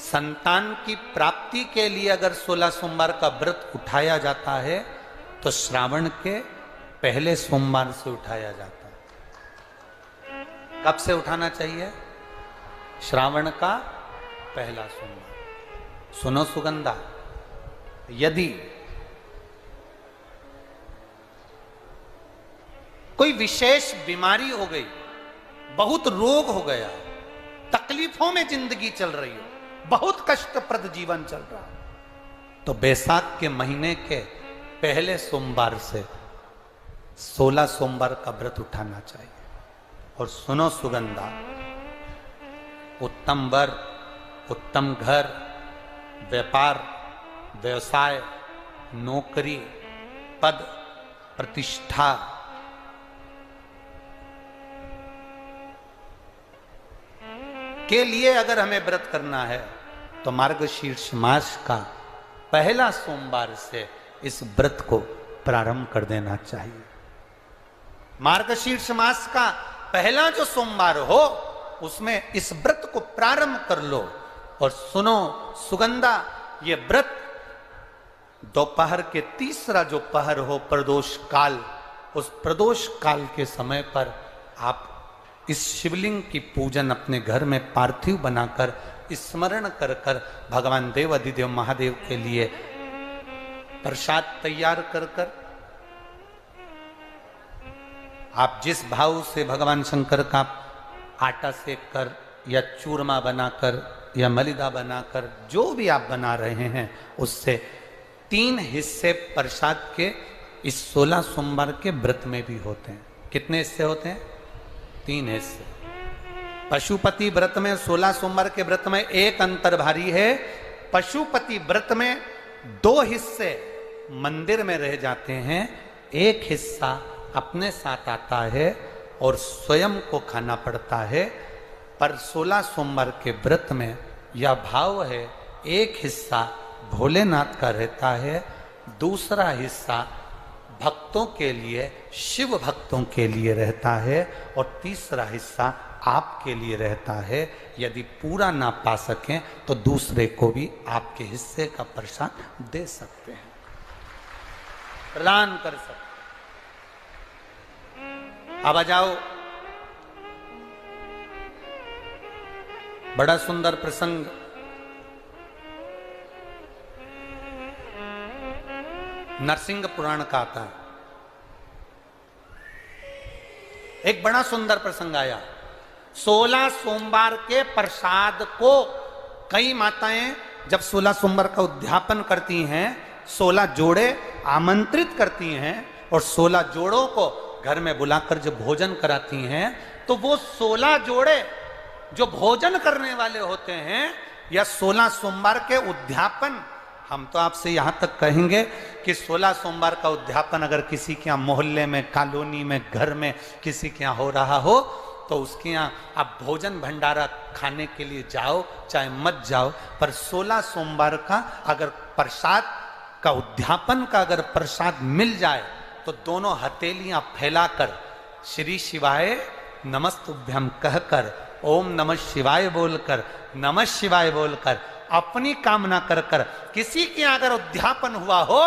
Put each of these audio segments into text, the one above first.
संतान की प्राप्ति के लिए अगर 16 सोमवार का व्रत उठाया जाता है तो श्रावण के पहले सोमवार से उठाया जाता है। कब से उठाना चाहिए? श्रावण का पहला सोमवार। सुनो सुगंधा, यदि कोई विशेष बीमारी हो गई, बहुत रोग हो गया, तकलीफों में जिंदगी चल रही हो, बहुत कष्टप्रद जीवन चल रहा, तो बैसाख के महीने के पहले सोमवार से 16 सोमवार का व्रत उठाना चाहिए। और सुनो सुगंधा, उत्तम वर, उत्तम घर, व्यापार, व्यवसाय, नौकरी, पद, प्रतिष्ठा, के लिए अगर हमें व्रत करना है तो मार्गशीर्ष मास का पहला सोमवार से इस व्रत को प्रारंभ कर देना चाहिए। मार्गशीर्ष मास का पहला जो सोमवार हो उसमें इस व्रत को प्रारंभ कर लो। और सुनो सुगंधा, ये व्रत दोपहर के तीसरा जो पहर हो, प्रदोष काल, उस प्रदोष काल के समय पर आप इस शिवलिंग की पूजन अपने घर में पार्थिव बनाकर स्मरण कर कर भगवान देव अधिदेव महादेव के लिए प्रसाद तैयार कर कर, आप जिस भाव से भगवान शंकर का आटा सेक कर या चूरमा बनाकर या मलिदा बनाकर जो भी आप बना रहे हैं, उससे 3 हिस्से प्रसाद के इस 16 सोमवार के व्रत में भी होते हैं। कितने हिस्से होते हैं? 3 हिस्से। पशुपति व्रत में 16 सोमवार के व्रत में एक अंतर भारी है। पशुपति व्रत में 2 हिस्से मंदिर में रह जाते हैं, एक हिस्सा अपने साथ आता है और स्वयं को खाना पड़ता है। पर 16 सोमवार के व्रत में यह भाव है, एक हिस्सा भोलेनाथ का रहता है, दूसरा हिस्सा भक्तों के लिए, शिव भक्तों के लिए रहता है, और तीसरा हिस्सा आपके लिए रहता है। यदि पूरा ना पा सकें तो दूसरे को भी आपके हिस्से का प्रसाद दे सकते हैं, प्रदान कर सकते हैं। अब आ जाओ, बड़ा सुंदर प्रसंग नरसिंह पुराण का आता है। एक बड़ा सुंदर प्रसंग आया। 16 सोमवार के प्रसाद को कई माताएं जब 16 सोमवार का उद्यापन करती हैं, 16 जोड़े आमंत्रित करती हैं और 16 जोड़ों को घर में बुलाकर जब भोजन कराती हैं, तो वो 16 जोड़े जो भोजन करने वाले होते हैं या 16 सोमवार के उद्यापन, हम तो आपसे यहां तक कहेंगे कि 16 सोमवार का उद्यापन अगर किसी के यहाँ मोहल्ले में, कॉलोनी में, घर में किसी के यहाँ हो रहा हो तो उसके यहाँ आप भोजन भंडारा खाने के लिए जाओ, चाहे मत जाओ, पर 16 सोमवार का अगर प्रसाद का उद्यापन का अगर प्रसाद मिल जाए तो दोनों हथेलियां फैलाकर श्री शिवाय नमस्तुभ्यम कहकर, ओम नमः शिवाय बोलकर, नमः शिवाय बोलकर, अपनी कामना कर कर, किसी के अगर उद्यापन हुआ हो,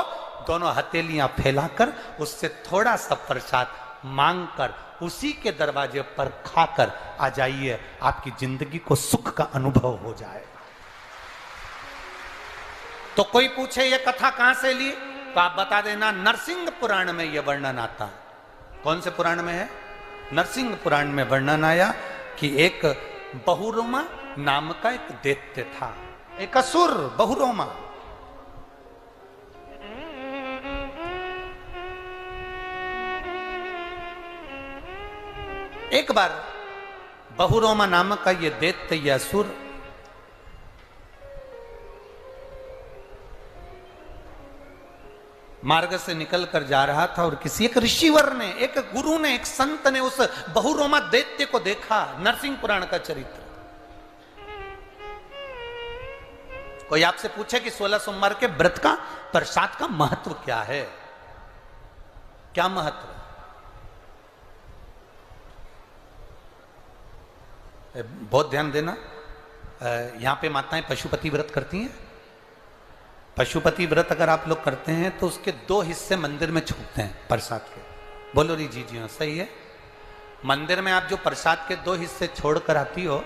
दोनों हथेलियां फैलाकर उससे थोड़ा सा प्रसाद मांगकर उसी के दरवाजे पर खाकर आ जाइए, आपकी जिंदगी को सुख का अनुभव हो जाए। तो कोई पूछे ये कथा कहां से ली, तो आप बता देना नरसिंह पुराण में यह वर्णन आता है। कौन से पुराण में है? नरसिंह पुराण में वर्णन आया कि एक बहुरोमा नाम का एक दैत्य था, एक असुर बहुरोमा। एक बार बहुरोमा नामक का ये दैत्य, ये असुर मार्ग से निकल कर जा रहा था और किसी एक ऋषिवर ने, एक गुरु ने, एक संत ने उस बहुरोमा दैत्य को देखा। नरसिंह पुराण का चरित्र। कोई आपसे पूछे कि 16 सोमवार के व्रत का प्रसाद का महत्व क्या है, क्या महत्व? बहुत ध्यान देना। यहाँ पे माताएं पशुपति व्रत करती हैं। पशुपति व्रत अगर आप लोग करते हैं तो उसके 2 हिस्से मंदिर में छूटते हैं प्रसाद के। बोलो री जी जी हाँ सही है। मंदिर में आप जो प्रसाद के 2 हिस्से छोड़ कर आती हो,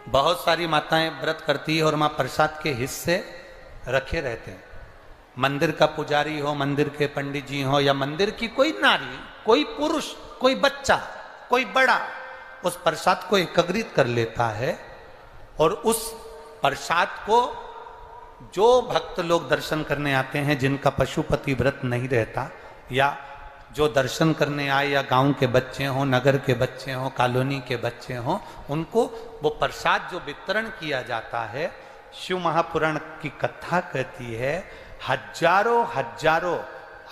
बहुत सारी माताएं व्रत करती है और वहां प्रसाद के हिस्से रखे रहते हैं। मंदिर का पुजारी हो, मंदिर के पंडित जी हो, या मंदिर की कोई नारी, कोई पुरुष, कोई बच्चा, कोई बड़ा उस प्रसाद को एकत्रित कर लेता है और उस प्रसाद को जो भक्त लोग दर्शन करने आते हैं जिनका पशुपति व्रत नहीं रहता, या जो दर्शन करने आए, या गांव के बच्चे हों, नगर के बच्चे हों, कॉलोनी के बच्चे हों, उनको वो प्रसाद जो वितरण किया जाता है, शिव महापुराण की कथा कहती है हजारों हजारों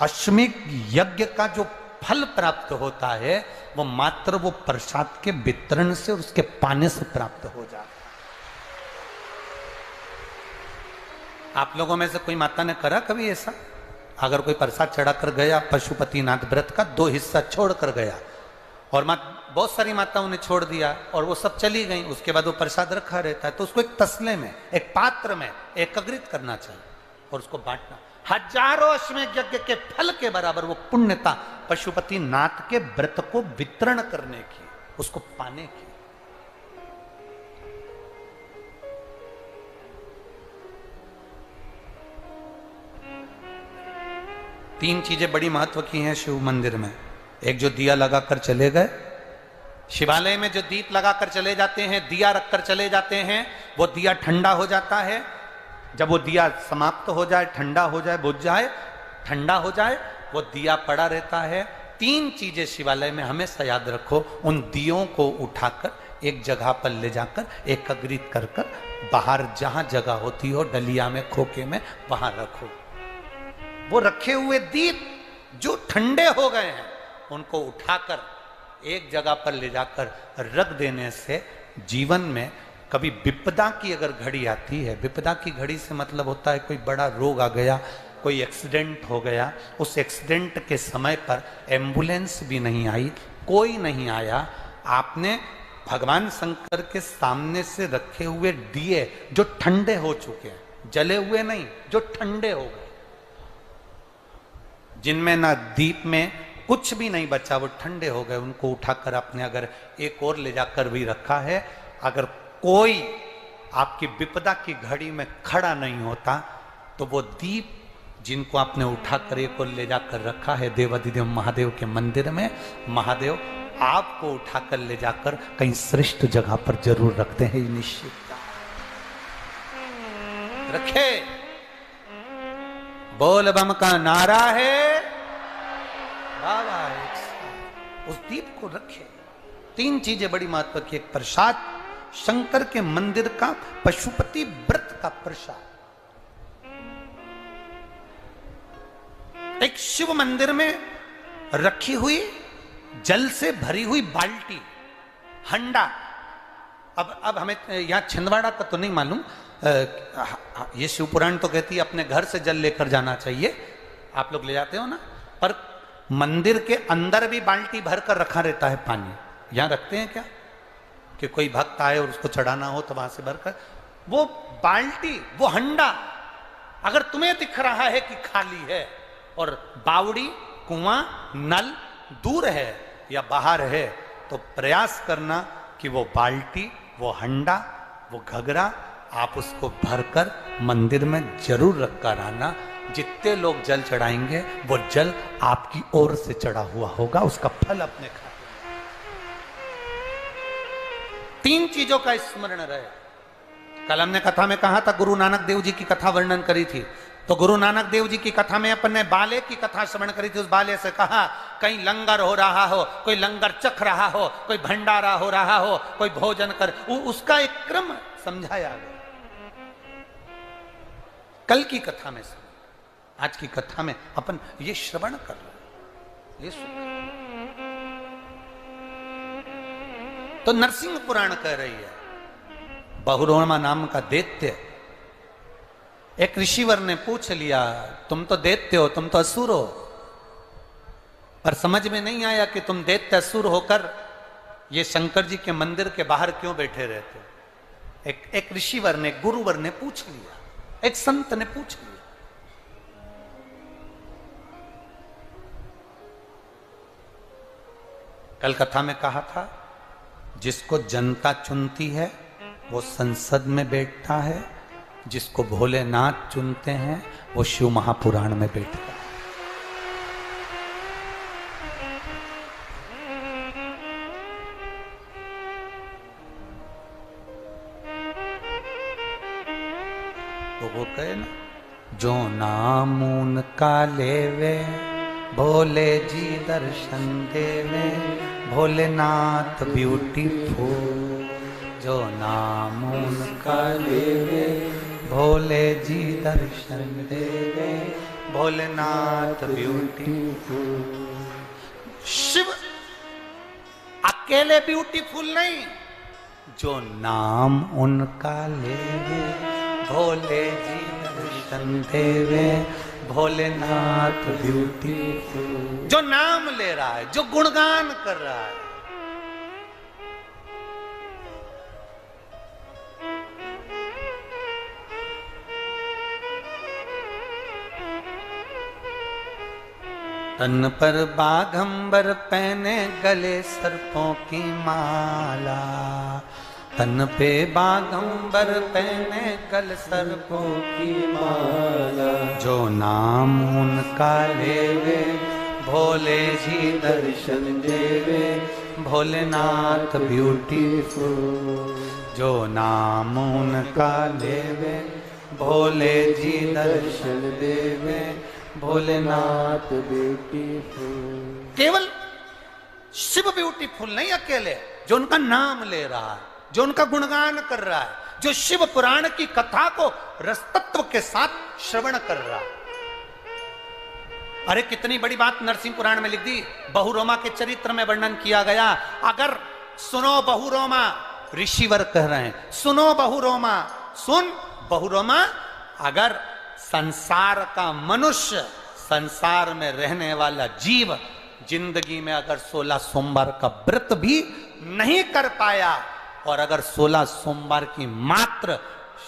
अश्वमेध यज्ञ का जो फल प्राप्त होता है वो मात्र वो प्रसाद के वितरण से और उसके पाने से प्राप्त हो जाता है। आप लोगों में से कोई माता ने करा कभी ऐसा? अगर कोई प्रसाद चढ़ाकर गया पशुपतिनाथ व्रत का, 2 हिस्सा छोड़कर गया, और बहुत सारी माताओं ने छोड़ दिया और वो सब चली गई, उसके बाद वो प्रसाद रखा रहता है, तो उसको एक तसले में, एक पात्र में एकत्रित करना चाहिए और उसको बांटना। हजारों अश्वमेध यज्ञ के फल के बराबर वो पुण्यता पशुपतिनाथ के व्रत को वितरण करने की, उसको पाने की। तीन चीजें बड़ी महत्व की हैं शिव मंदिर में। एक जो दिया लगाकर चले गए, शिवालय में जो दीप लगाकर चले जाते हैं, दिया रखकर चले जाते हैं, वो दिया ठंडा हो जाता है। जब वो दिया समाप्त हो जाए, ठंडा हो जाए, बुझ जाए, ठंडा हो जाए, वो दिया पड़ा रहता है। 3 चीजें शिवालय में हमेशा याद रखो। उन दियों को उठाकर एक जगह पर ले जाकर एकत्रित कर कर बाहर जहां जगह होती हो, डलिया में, खोखे में, वहां रखो। वो रखे हुए दीप जो ठंडे हो गए हैं उनको उठाकर एक जगह पर ले जाकर रख देने से जीवन में कभी विपदा की अगर घड़ी आती है, विपदा की घड़ी से मतलब होता है कोई बड़ा रोग आ गया, कोई एक्सीडेंट हो गया, उस एक्सीडेंट के समय पर एम्बुलेंस भी नहीं आई, कोई नहीं आया, आपने भगवान शंकर के सामने से रखे हुए दिए जो ठंडे हो चुके हैं, जले हुए नहीं, जो ठंडे हो गए, जिनमें ना दीप में कुछ भी नहीं बचा, वो ठंडे हो गए, उनको उठाकर आपने अगर एक और ले जाकर भी रखा है, अगर कोई आपकी विपदा की घड़ी में खड़ा नहीं होता तो वो दीप जिनको आपने उठाकर एक और ले जाकर रखा है देवाधिदेव महादेव के मंदिर में, महादेव आपको उठाकर ले जाकर कहीं श्रेष्ठ जगह पर जरूर रखते हैं, निश्चित रखे। बोल बम का नारा है, बाबा उस दीप को रखे। 3 चीजें बड़ी महत्व की। एक प्रसाद, शंकर के मंदिर का पशुपति व्रत का प्रसाद, एक शिव मंदिर में रखी हुई जल से भरी हुई बाल्टी, हंडा। अब हमें यहां छिंदवाड़ा का तो नहीं मालूम, ये शिव पुराण तो कहती है अपने घर से जल लेकर जाना चाहिए, आप लोग ले जाते हो ना, पर मंदिर के अंदर भी बाल्टी भरकर रखा रहता है पानी। यहां रखते हैं क्या कि कोई भक्त आए और उसको चढ़ाना हो तो वहां से भरकर, वो बाल्टी, वो हंडा अगर तुम्हें दिख रहा है कि खाली है और बावड़ी, कुआं, नल दूर है या बाहर है, तो प्रयास करना कि वो बाल्टी, वो हंडा, वो घगरा आप उसको भरकर मंदिर में जरूर रखकर आना। जितने लोग जल चढ़ाएंगे वो जल आपकी ओर से चढ़ा हुआ होगा, उसका फल अपने खाते। 3 चीजों का स्मरण रहे। कल हमने कथा में कहा था, गुरु नानक देव जी की कथा वर्णन करी थी, तो गुरु नानक देव जी की कथा में अपन ने बाले की कथा श्रवण करी थी। उस बाले से कहा कहीं लंगर हो रहा हो, कोई लंगर चख रहा हो, कोई भंडारा हो रहा हो, कोई भोजन कर, उसका एक क्रम समझाया गया कल की कथा में से। आज की कथा में अपन ये श्रवण कर रहे, ये तो नरसिंह पुराण कह रही है, बहुरोमा नाम का दैत्य, एक ऋषिवर ने पूछ लिया, तुम तो दैत्य हो, तुम तो असुर हो, पर समझ में नहीं आया कि तुम दैत्य असुर होकर ये शंकर जी के मंदिर के बाहर क्यों बैठे रहते? एक ऋषिवर ने, गुरुवर ने पूछ लिया, एक संत ने पूछ लिया। कल कथा में कहा था, जिसको जनता चुनती है वो संसद में बैठता है, जिसको भोलेनाथ चुनते हैं वो शिव महापुराण में बैठता है। तो वो कहे ना, जो नाम उनका लेवे भोले जी दर्शन देवे, भोलेनाथ ब्यूटीफुल। जो नाम उनका लेवे भोले जी दर्शन देवे, भोलेनाथ ब्यूटीफुल। शिव अकेले ब्यूटीफुल नहीं, जो नाम उनका लेवे भोले जी दर्शन देवे, भोलेनाथ ब्यूटीफुल। जो नाम ले रहा है, जो गुणगान कर रहा है, तन पर बाघंबर पहने गले सर्पों की माला, तन पे बाघंबर पहने गल सर्पों की माला। जो नाम उनका लेवे भोले जी दर्शन देवे, भोलेनाथ ब्यूटीफुल। जो नाम उनका लेवे भोले जी दर्शन देवे, भोलेनाथ ब्यूटीफुल। केवल शिव ब्यूटीफुल नहीं अकेले, जो उनका नाम ले रहा है, जो उनका गुणगान कर रहा है, जो शिव पुराण की कथा को रसतत्व के साथ श्रवण कर रहा है। अरे कितनी बड़ी बात नरसिंह पुराण में लिख दी, बहुरोमा के चरित्र में वर्णन किया गया। अगर सुनो बहुरोमा, ऋषिवर कह रहे हैं, सुनो बहुरोमा, सुन बहुरोमा, अगर संसार का मनुष्य, संसार में रहने वाला जीव जिंदगी में अगर 16 सोमवार का व्रत भी नहीं कर पाया और अगर 16 सोमवार की मात्र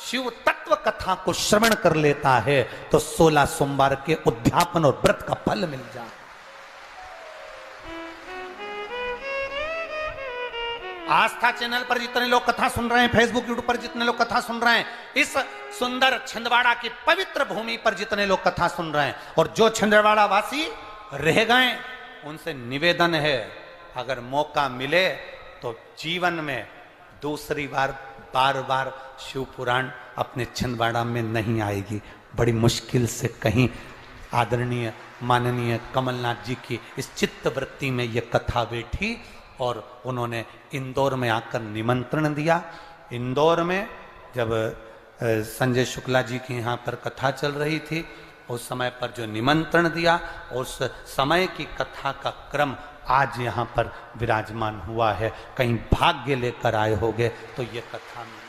शिव तत्व कथा को श्रवण कर लेता है तो 16 सोमवार के उद्यापन और व्रत का फल मिल जाए। आस्था चैनल पर जितने लोग कथा सुन रहे हैं, फेसबुक यूट्यूब पर जितने लोग कथा सुन रहे हैं, इस सुंदर छिंदवाड़ा की पवित्र भूमि पर जितने लोग कथा सुन रहे हैं, और जो छिंदवाड़ा वासी रह गए उनसे निवेदन है, अगर मौका मिले तो जीवन में दूसरी बार बार बार शिव पुराण अपने छिंदवाड़ा में नहीं आएगी। बड़ी मुश्किल से कहीं आदरणीय माननीय कमलनाथ जी की इस चित्त वृत्ति में ये कथा बैठी और उन्होंने इंदौर में आकर निमंत्रण दिया। इंदौर में जब संजय शुक्ला जी की यहाँ पर कथा चल रही थी, उस समय पर जो निमंत्रण दिया, उस समय की कथा का क्रम आज यहाँ पर विराजमान हुआ है। कहीं भाग्य लेकर आए होगे तो ये कथा में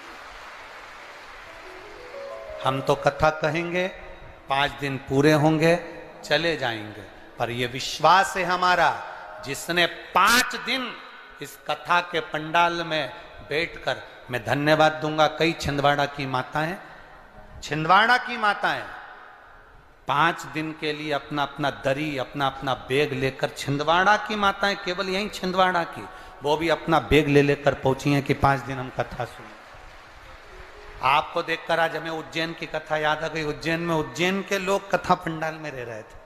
हम तो कथा कहेंगे, 5 दिन पूरे होंगे, चले जाएंगे, पर ये विश्वास है हमारा, जिसने 5 दिन इस कथा के पंडाल में बैठकर, मैं धन्यवाद दूंगा कई छिंदवाड़ा की माताएं, छिंदवाड़ा की माताएं 5 दिन के लिए अपना अपना दरी, अपना अपना बैग लेकर, छिंदवाड़ा की माताएं केवल यहीं छिंदवाड़ा की, वो भी अपना बैग ले लेकर पहुंची हैं कि 5 दिन हम कथा सुने। आपको देखकर आज हमें उज्जैन की कथा याद आ गई। उज्जैन में उज्जैन के लोग कथा पंडाल में रह रहे थे।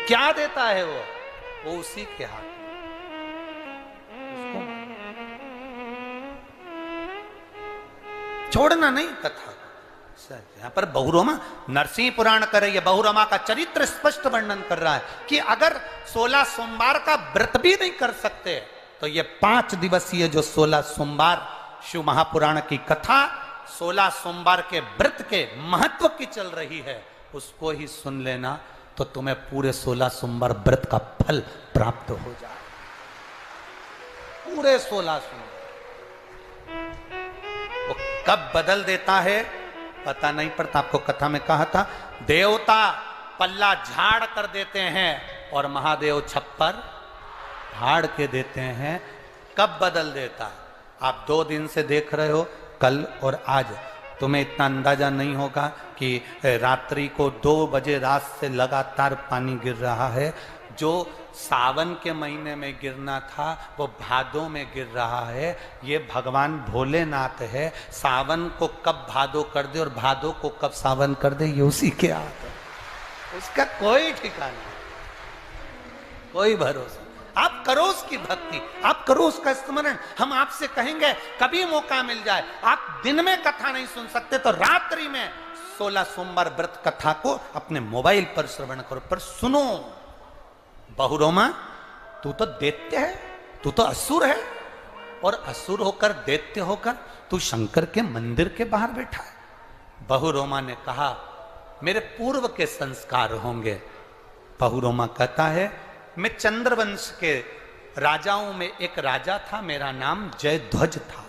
क्या देता है वो उसी के हाथ में। छोड़ना नहीं कथा। यहां पर बहुरोमा नरसिंह पुराण कर रही है, बहुरोमा का चरित्र स्पष्ट वर्णन कर रहा है कि अगर 16 सोमवार का व्रत भी नहीं कर सकते तो ये 5 दिवसीय जो 16 सोमवार शिव महापुराण की कथा 16 सोमवार के व्रत के महत्व की चल रही है, उसको ही सुन लेना तो तुम्हें पूरे 16 सोमवार व्रत का फल प्राप्त हो जाए। पूरे 16 सोमवार वो कब बदल देता है पता नहीं पड़ता। आपको कथा में कहा था, देवता पल्ला झाड़ कर देते हैं और महादेव छप्पर फाड़ के देते हैं। कब बदल देता है? आप 2 दिन से देख रहे हो, कल और आज। तुम्हें इतना अंदाजा नहीं होगा कि रात्रि को 2 बजे रात से लगातार पानी गिर रहा है। जो सावन के महीने में गिरना था वो भादों में गिर रहा है। ये भगवान भोलेनाथ है। सावन को कब भादो कर दे और भादो को कब सावन कर दे, ये उसी के हाथ है। उसका कोई ठिकाना, कोई भरोसा। आप करो उसकी भक्ति, आप करो उसका स्मरण। हम आपसे कहेंगे कभी मौका मिल जाए, आप दिन में कथा नहीं सुन सकते तो रात्रि में 16 सोमवार व्रत कथा को अपने मोबाइल पर श्रवण करो, पर सुनो। बहुरोमा, तू तो दैत्य है, तू तो असुर है, और असुर होकर दैत्य होकर तू शंकर के मंदिर के बाहर बैठा है। बहुरोमा ने कहा मेरे पूर्व के संस्कार होंगे। बहुरोमा कहता है मैं चंद्रवंश के राजाओं में एक राजा था, मेरा नाम जयध्वज था।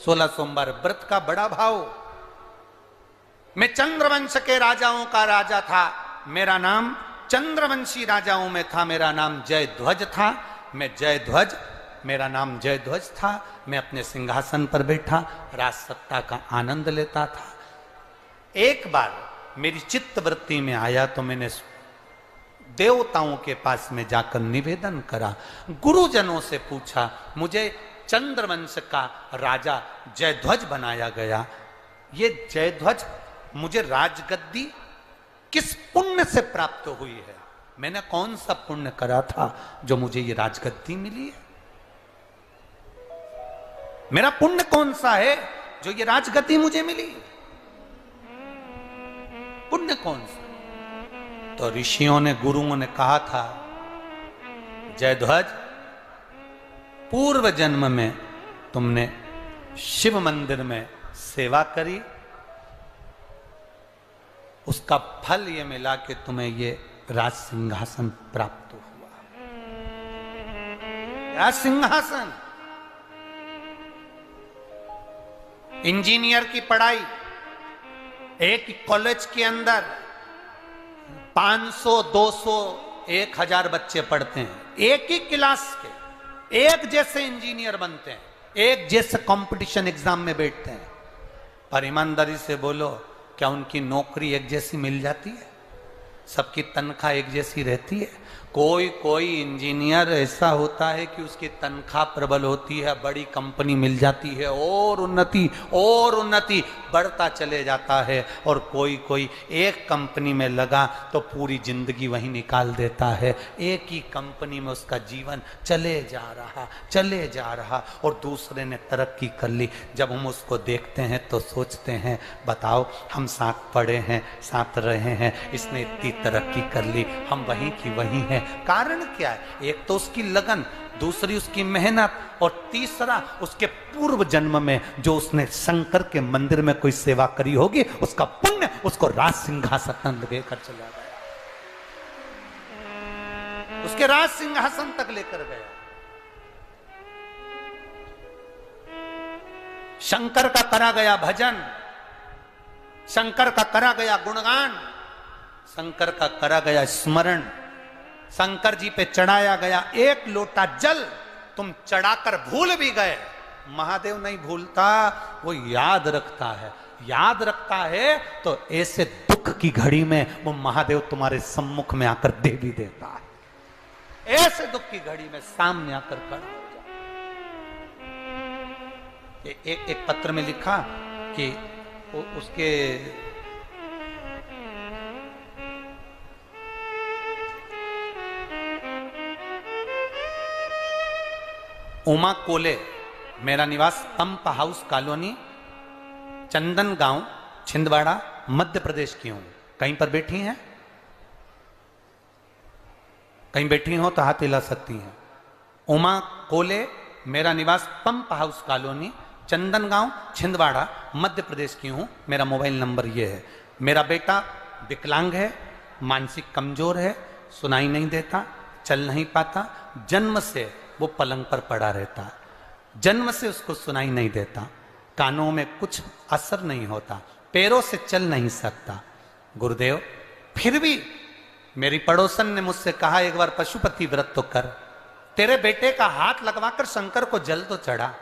16 सोमवार व्रत का बड़ा भाव। मैं चंद्रवंश के राजाओं का राजा था, मेरा नाम चंद्रवंशी राजाओं में था, मेरा नाम जयध्वज था। मैं जयध्वज, मेरा नाम जयध्वज था। मैं अपने सिंहासन पर बैठा राज सत्ता का आनंद लेता था। एक बार मेरी चित्तवृत्ति में आया तो मैंने देवताओं के पास में जाकर निवेदन करा, गुरुजनों से पूछा, मुझे चंद्रवंश का राजा जयध्वज बनाया गया, ये जयध्वज मुझे राजगद्दी किस पुण्य से प्राप्त हुई है? मैंने कौन सा पुण्य करा था जो मुझे ये राजगद्दी मिली है? मेरा पुण्य कौन सा है जो ये राजगद्दी मुझे मिली? पुण्य कौन सा? तो ऋषियों ने, गुरुओं ने कहा था, जयध्वज पूर्व जन्म में तुमने शिव मंदिर में सेवा करी, उसका फल ये मिला कि तुम्हें ये राज सिंहासन प्राप्त हुआ। राज सिंहासन। इंजीनियर की पढ़ाई, एक कॉलेज के अंदर 500, 200, 1000 बच्चे पढ़ते हैं। एक ही क्लास के एक जैसे इंजीनियर बनते हैं, एक जैसे कंपटीशन एग्जाम में बैठते हैं। पर ईमानदारी से बोलो, क्या उनकी नौकरी एक जैसी मिल जाती है? सबकी तनख्वाह एक जैसी रहती है? कोई इंजीनियर ऐसा होता है कि उसकी तनख्वाह प्रबल होती है, बड़ी कंपनी मिल जाती है और उन्नति बढ़ता चले जाता है, और कोई एक कंपनी में लगा तो पूरी जिंदगी वहीं निकाल देता है। एक ही कंपनी में उसका जीवन चले जा रहा और दूसरे ने तरक्की कर ली। जब हम उसको देखते हैं तो सोचते हैं, बताओ हम साथ पढ़े हैं, साथ रहे हैं, इसने इतनी तरक्की कर ली, हम वहीं की वहीं हैं। कारण क्या है? एक तो उसकी लगन, दूसरी उसकी मेहनत, और तीसरा उसके पूर्व जन्म में जो उसने शंकर के मंदिर में कोई सेवा करी होगी, उसका पुण्य उसको राज सिंहासन लेकर चला गया, उसके राज सिंहासन तक लेकर गया। शंकर का करा गया भजन, शंकर का करा गया गुणगान, शंकर का करा गया स्मरण, शंकर जी पे चढ़ाया गया एक लोटा जल तुम चढ़ाकर भूल भी गए। महादेव नहीं भूलता, वो याद रखता है। याद रखता है तो ऐसे दुख की घड़ी में वो महादेव तुम्हारे सम्मुख में आकर दे भी देता है। ऐसे दुख की घड़ी में सामने आकर खड़ा हो जाए। एक पत्र में लिखा कि उसके उमा कोले, मेरा निवास पंप हाउस कॉलोनी, चंदन गांव, छिंदवाड़ा, मध्य प्रदेश की हूं। कहीं पर बैठी हैं? कहीं बैठी हो तो हाथ हिला सकती हैं। उमा कोले, मेरा निवास पंप हाउस कॉलोनी, चंदन गांव, छिंदवाड़ा, मध्य प्रदेश की हूं। मेरा मोबाइल नंबर ये है। मेरा बेटा विकलांग है, मानसिक कमजोर है, सुनाई नहीं देता, चल नहीं पाता, जन्म से वो पलंग पर पड़ा रहता, जन्म से उसको सुनाई नहीं देता। कानों में कुछ असर नहीं होता, पैरों से चल नहीं सकता। गुरुदेव फिर भी मेरी पड़ोसन ने मुझसे कहा एक बार पशुपति व्रत तो कर, तेरे बेटे का हाथ लगवाकर शंकर को जल तो चढ़ा।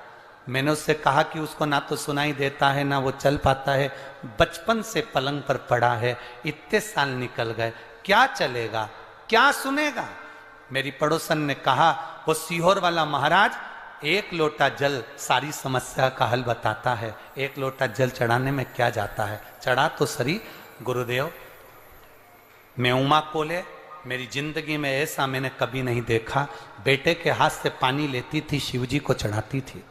मैंने उससे कहा कि उसको ना तो सुनाई देता है ना वो चल पाता है, बचपन से पलंग पर पड़ा है, इतने साल निकल गए, क्या चलेगा क्या सुनेगा। मेरी पड़ोसन ने कहा वो सीहोर वाला महाराज एक लोटा जल सारी समस्या का हल बताता है, एक लोटा जल चढ़ाने में क्या जाता है, चढ़ा तो सही। गुरुदेव मैं उमा कोले, मेरी जिंदगी में ऐसा मैंने कभी नहीं देखा। बेटे के हाथ से पानी लेती थी, शिवजी को चढ़ाती थी।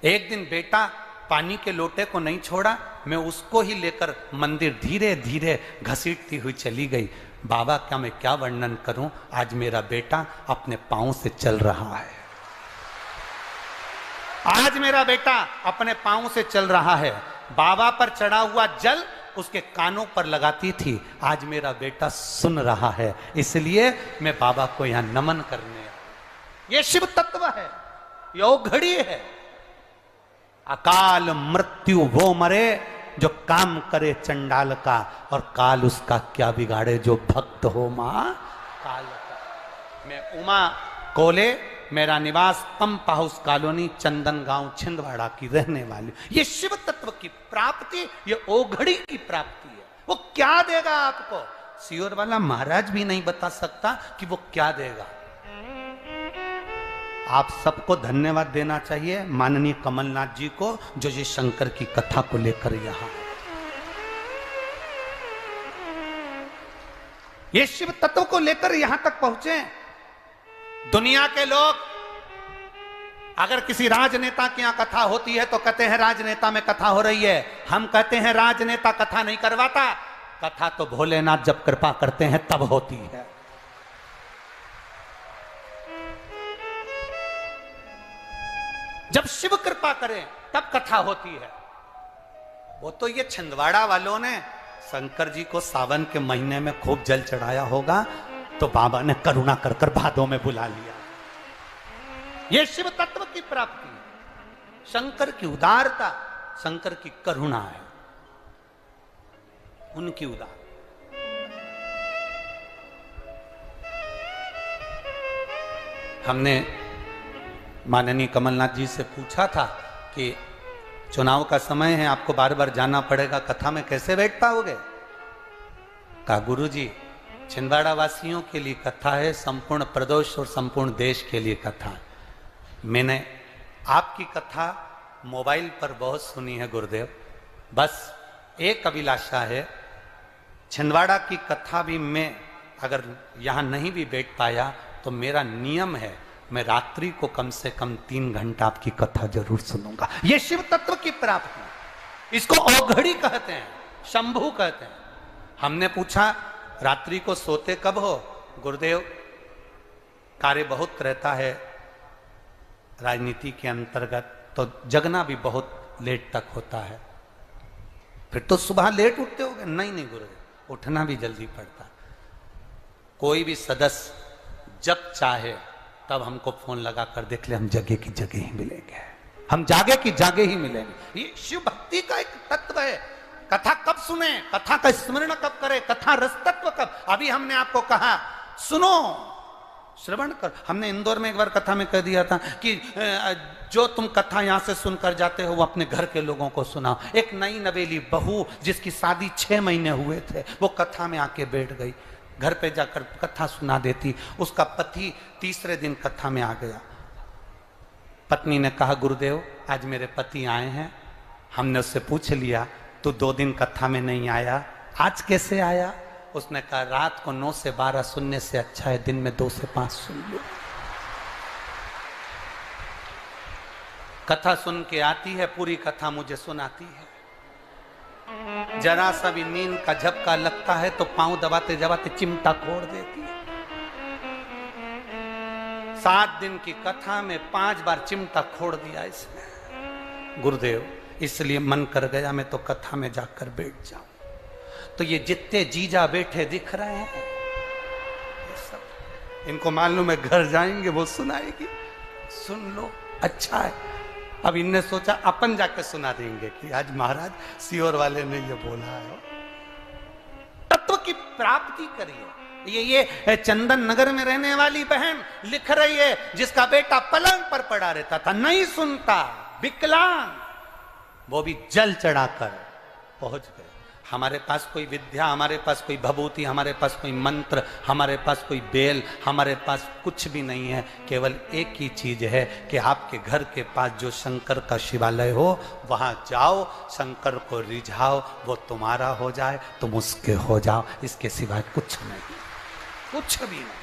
एक दिन बेटा पानी के लोटे को नहीं छोड़ा, मैं उसको ही लेकर मंदिर धीरे धीरे घसीटती हुई चली गई। बाबा क्या मैं क्या वर्णन करूं, आज मेरा बेटा अपने पांव से चल रहा है, आज मेरा बेटा अपने पांव से चल रहा है। बाबा पर चढ़ा हुआ जल उसके कानों पर लगाती थी, आज मेरा बेटा सुन रहा है। इसलिए मैं बाबा को यहां नमन करने आया। ये शिव तत्व है, यो घड़ी है। अकाल मृत्यु वो मरे जो काम करे चंडाल का, और काल उसका क्या बिगाड़े जो भक्त हो मां काल का। मैं उमा कोले, मेरा निवास पंप हाउस कॉलोनी चंदन गांव छिंदवाड़ा की रहने वाली। ये शिव तत्व की प्राप्ति, ये ओघड़ी की प्राप्ति है। वो क्या देगा आपको, सीहोर वाला महाराज भी नहीं बता सकता कि वो क्या देगा। आप सबको धन्यवाद देना चाहिए माननीय कमलनाथ जी को, जो ये शंकर की कथा को लेकर यहां, ये शिव तत्व को लेकर यहां तक पहुंचे। दुनिया के लोग अगर किसी राजनेता की यहां कथा होती है तो कहते हैं राजनेता में कथा हो रही है। हम कहते हैं राजनेता कथा नहीं करवाता, कथा तो भोलेनाथ जब कृपा करते हैं तब होती है। जब शिव कृपा करें तब कथा होती है। वो तो ये छिंदवाड़ा वालों ने शंकर जी को सावन के महीने में खूब जल चढ़ाया होगा, तो बाबा ने करुणा कर कर भादों में बुला लिया। ये शिव तत्व की प्राप्ति है, शंकर की उदारता, शंकर की करुणा है, उनकी उदार। हमने माननीय कमलनाथ जी से पूछा था कि चुनाव का समय है, आपको बार बार जाना पड़ेगा, कथा में कैसे बैठ पाओगे। कहा गुरुजी छिंदवाड़ा वासियों के लिए कथा है, संपूर्ण प्रदेश और संपूर्ण देश के लिए कथा है। मैंने आपकी कथा मोबाइल पर बहुत सुनी है गुरुदेव, बस एक अभिलाषा है, छिंदवाड़ा की कथा भी मैं अगर यहाँ नहीं भी बैठ पाया तो मेरा नियम है मैं रात्रि को कम से कम 3 घंटा आपकी कथा जरूर सुनूंगा। ये शिव तत्व की प्राप्ति, इसको औघड़ी कहते हैं, शंभू कहते हैं। हमने पूछा रात्रि को सोते कब हो। गुरुदेव कार्य बहुत रहता है राजनीति के अंतर्गत, तो जगना भी बहुत लेट तक होता है। फिर तो सुबह लेट उठते होगे? नहीं गुरुदेव, उठना भी जल्दी पड़ता। कोई भी सदस्य जब चाहे तब हमको फोन लगा कर देख ले, हम जगह की जगह ही मिलेंगे, हम जागे की जागे ही मिलेंगे। ये शिव भक्ति का एक तत्व है। कथा कब सुने, कथा का स्मरण कब करे, कथा रस तत्व कब। अभी हमने आपको कहा सुनो, श्रवण कर। हमने इंदौर में एक बार कथा में कह दिया था कि जो तुम कथा यहां से सुनकर जाते हो वो अपने घर के लोगों को सुनाओ। एक नई नवेली बहू जिसकी शादी 6 महीने हुए थे, वो कथा में आके बैठ गई, घर पे जाकर कथा सुना देती। उसका पति तीसरे दिन कथा में आ गया। पत्नी ने कहा गुरुदेव आज मेरे पति आए हैं। हमने उससे पूछ लिया तू 2 दिन कथा में नहीं आया, आज कैसे आया? उसने कहा रात को 9 से 12 सुनने से अच्छा है दिन में 2 से 5 सुन लो। कथा सुन के आती है, पूरी कथा मुझे सुनाती है। जरा सा भी नींद का झपका लगता है तो पांव दबाते दबाते चिमटा फोड़ देती है। 7 दिन की कथा में 5 बार चिमटा फोड़ दिया इसने। गुरुदेव इसलिए मन कर गया मैं तो कथा में जाकर बैठ जाऊं। तो ये जितने जीजा बैठे दिख रहे हैं ये सब, इनको मालूम है घर जाएंगे वो सुनाएगी, सुन लो अच्छा है। अब इनने सोचा अपन जाके सुना देंगे कि आज महाराज सीहोर वाले ने ये बोला है। तत्व की प्राप्ति करिए। ये चंदन नगर में रहने वाली बहन लिख रही है, जिसका बेटा पलंग पर पड़ा रहता था, नहीं सुनता, विकलांग, वो भी जल चढ़ाकर पहुंच गए। हमारे पास कोई विद्या, हमारे पास कोई भभूति, हमारे पास कोई मंत्र, हमारे पास कोई बेल, हमारे पास कुछ भी नहीं है। केवल एक ही चीज है कि आपके घर के पास जो शंकर का शिवालय हो, वहां जाओ, शंकर को रिझाओ, वो तुम्हारा हो जाए, तुम उसके हो जाओ। इसके सिवाय कुछ नहीं, कुछ भी नहीं।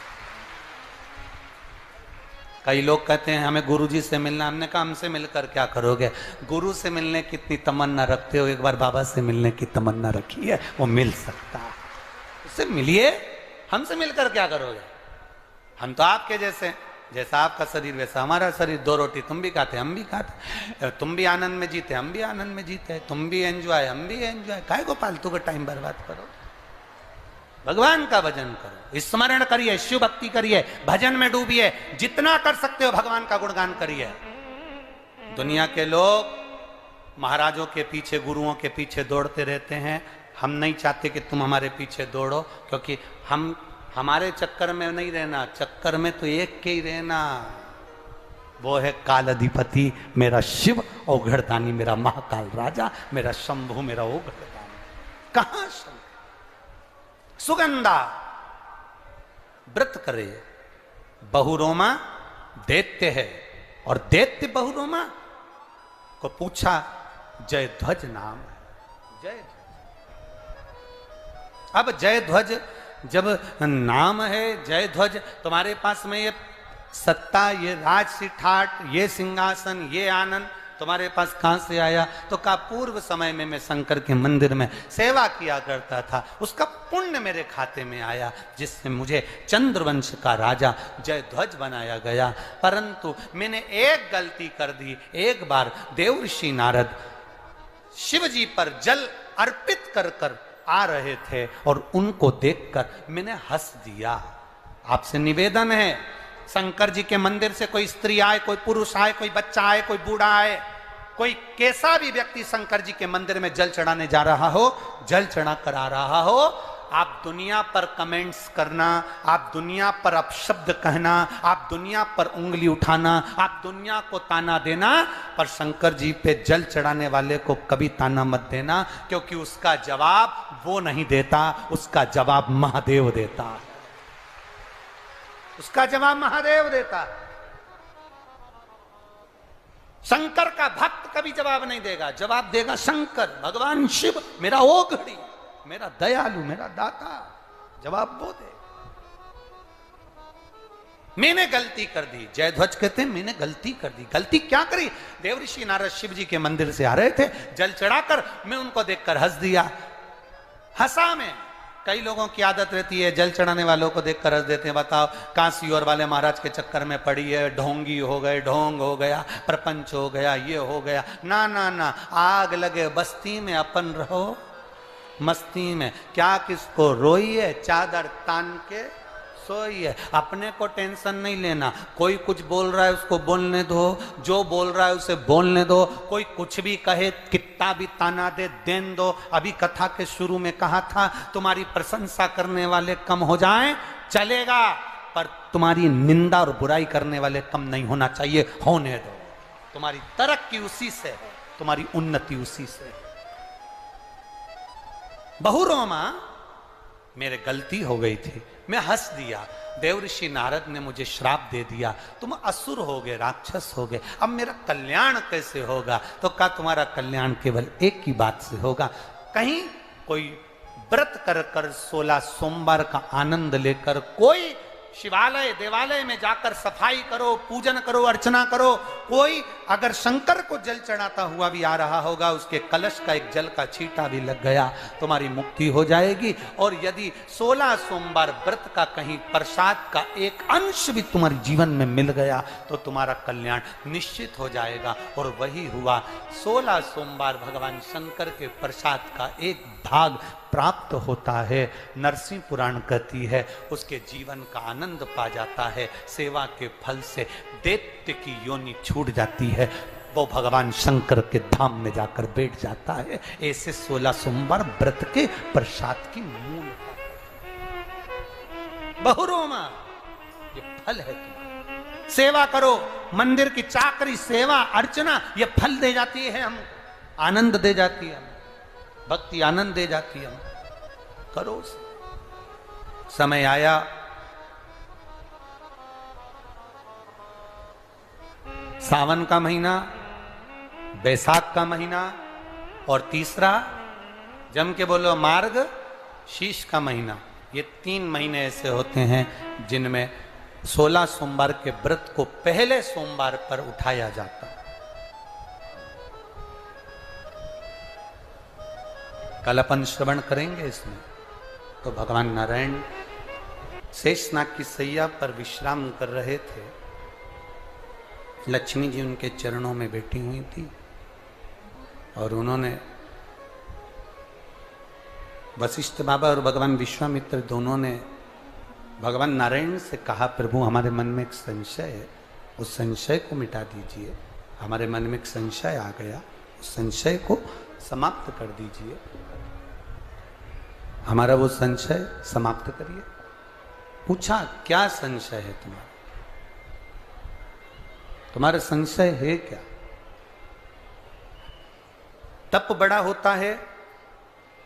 कई लोग कहते हैं हमें गुरुजी से मिलना। हमने कहा हमसे मिलकर क्या करोगे? गुरु से मिलने की इतनी तमन्ना रखते हो, एक बार बाबा से मिलने की तमन्ना रखी है, वो मिल सकता है। उससे मिलिए, हमसे मिलकर क्या करोगे? हम तो आपके जैसे, जैसा आपका शरीर वैसा हमारा शरीर। 2 रोटी तुम भी खाते, हम भी खाते, तुम भी आनंद में जीते, हम भी आनंद में जीते, तुम भी एंजॉय, हम भी एंजॉय। काहे को फालतू का टाइम बर्बाद करो? भगवान का भजन करो, स्मरण करिए, शिव भक्ति करिए, भजन में डूबिए, जितना कर सकते हो भगवान का गुणगान करिए। दुनिया के लोग महाराजों के पीछे, गुरुओं के पीछे दौड़ते रहते हैं। हम नहीं चाहते कि तुम हमारे पीछे दौड़ो, क्योंकि हम हमारे चक्कर में नहीं रहना, चक्कर में तो एक के ही रहना। वो है काल अधिपति मेरा शिव, औघड़दानी मेरा महाकाल राजा, मेरा शंभु मेरा औघड़दानी। कहां शंभु? सुगंधा व्रत करे, बहुरोमा दैत्य है, और दैत्य बहुरोमा को पूछा, जयध्वज नाम है, जयध्वज। अब जयध्वज जब नाम है जयध्वज, तुम्हारे पास में ये सत्ता, ये राजसी ठाट, ये सिंहासन, ये आनंद तुम्हारे पास कहां से आया? तो का पूर्व समय में मैं शंकर के मंदिर में सेवा किया करता था, उसका पुण्य मेरे खाते में आया, जिससे मुझे चंद्रवंश का राजा जयध्वज बनाया गया। परंतु मैंने एक गलती कर दी। एक बार देवर्षि नारद शिव जी पर जल अर्पित कर कर आ रहे थे, और उनको देखकर मैंने हंस दिया। आपसे निवेदन है, शंकर जी के मंदिर से कोई स्त्री आए, कोई पुरुष आए, कोई बच्चा आए, कोई बूढ़ा आए, कोई कैसा भी व्यक्ति शंकर जी के मंदिर में जल चढ़ाने जा रहा हो, जल चढ़ा कर आ रहा हो, आप दुनिया पर कमेंट्स करना, आप दुनिया पर अपशब्द कहना, आप दुनिया पर उंगली उठाना, आप दुनिया को ताना देना, पर शंकर जी पे जल चढ़ाने वाले को कभी ताना मत देना, क्योंकि उसका जवाब वो नहीं देता, उसका जवाब महादेव देता है। उसका जवाब महादेव देता। शंकर का भक्त कभी जवाब नहीं देगा, जवाब देगा शंकर, भगवान शिव, मेरा ओघड़ी, मेरा दयालु, मेरा दाता, जवाब वो दे। मैंने गलती कर दी, जयध्वज कहते हैं मैंने गलती कर दी। गलती क्या करी? देवर्षि नारद शिव जी के मंदिर से आ रहे थे, जल चढ़ाकर मैं उनको देखकर हंस दिया। हंसा मैं। कई लोगों की आदत रहती है जल चढ़ाने वालों को देखकर हंस देते हैं। बताओ, काशी और वाले महाराज के चक्कर में पड़ी है, ढोंगी हो गए, ढोंग हो गया, प्रपंच हो गया, ये हो गया। ना ना ना, आग लगे बस्ती में अपन रहो मस्ती में। क्या किसको रोइए, चादर तान के सोइए। अपने को टेंशन नहीं लेना। कोई कुछ बोल रहा है उसको बोलने दो, जो बोल रहा है उसे बोलने दो। कोई कुछ भी कहे, कितना भी ताना दे, देन दो। अभी कथा के शुरू में कहा था, तुम्हारी प्रशंसा करने वाले कम हो जाएं चलेगा, पर तुम्हारी निंदा और बुराई करने वाले कम नहीं होना चाहिए, होने दो। तुम्हारी तरक्की उसी से है, तुम्हारी उन्नति उसी से है। बहुरोमा, मेरे गलती हो गई थी, मैं हंस दिया। देवर्षि नारद ने मुझे श्राप दे दिया, तुम असुर हो गए, राक्षस हो गए, अब मेरा कल्याण कैसे होगा? तो कहा तुम्हारा कल्याण केवल एक ही बात से होगा। कहीं कोई व्रत कर कर 16 सोमवार का आनंद लेकर कोई शिवालय देवालय में जाकर सफाई करो, पूजन करो, अर्चना करो। कोई अगर शंकर को जल चढ़ाता हुआ भी आ रहा होगा, उसके कलश का एक जल का छींटा भी लग गया, तुम्हारी मुक्ति हो जाएगी। और यदि 16 सोमवार व्रत का कहीं प्रसाद का एक अंश भी तुम्हारे जीवन में मिल गया, तो तुम्हारा कल्याण निश्चित हो जाएगा। और वही हुआ। 16 सोमवार भगवान शंकर के प्रसाद का एक भाग प्राप्त होता है। नरसिंह पुराण कहती है उसके जीवन का आनंद पा जाता है। सेवा के फल से दैत्य की योनि छूट जाती है, वो भगवान शंकर के धाम में जाकर बैठ जाता है। ऐसे 16 सोमवार व्रत के प्रसाद की मूल है। बहुरोमा ये फल है तुम्हारा। सेवा करो, मंदिर की चाकरी, सेवा अर्चना, ये फल दे जाती है हम, आनंद दे जाती है हम, भक्ति आनंद दे जाती है हम। करो, समय आया सावन का महीना, बैसाख का महीना, और तीसरा जम के बोलो मार्ग शीश का महीना। ये 3 महीने ऐसे होते हैं जिनमें 16 सोमवार के व्रत को पहले सोमवार पर उठाया जाता है। कल अपन श्रवण करेंगे इसमें। तो भगवान नारायण शेषनाग की सैया पर विश्राम कर रहे थे। लक्ष्मी जी उनके चरणों में बैठी हुई थी और उन्होंने वशिष्ठ बाबा और भगवान विश्वामित्र दोनों ने भगवान नारायण से कहा, प्रभु हमारे मन में एक संशय है, उस संशय को मिटा दीजिए। हमारे मन में एक संशय आ गया, उस संशय को समाप्त कर दीजिए। हमारा वो संशय समाप्त करिए। पूछा, क्या संशय है तुम्हारा? तुम्हारा संशय है क्या? तप बड़ा होता है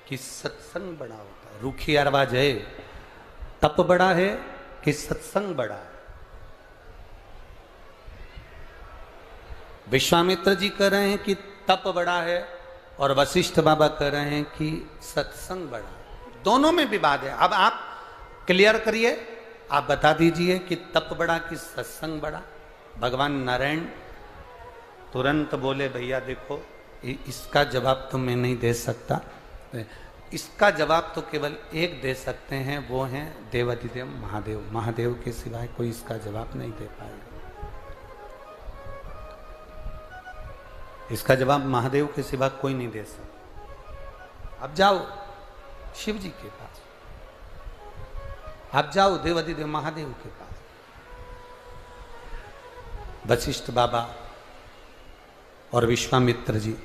कि सत्संग बड़ा होता है? रूखी आवाज है, तप बड़ा है कि सत्संग बड़ा है? विश्वामित्र जी कह रहे हैं कि तप बड़ा है और वशिष्ठ बाबा कह रहे हैं कि सत्संग बड़ा है। दोनों में विवाद है। अब आप क्लियर करिए, आप बता दीजिए कि तप बड़ा कि सत्संग बड़ा। भगवान नारायण तुरंत बोले, भैया देखो इसका जवाब तो मैं नहीं दे सकता, इसका जवाब तो केवल एक दे सकते हैं, वो हैं देवाधिदेव महादेव। महादेव के सिवाय कोई इसका जवाब नहीं दे पाएगा। इसका जवाब महादेव के सिवा कोई नहीं दे सकता। अब जाओ शिव जी के पास, आप जाओ देवाधिदेव महादेव के पास। वशिष्ठ बाबा और विश्वामित्र जी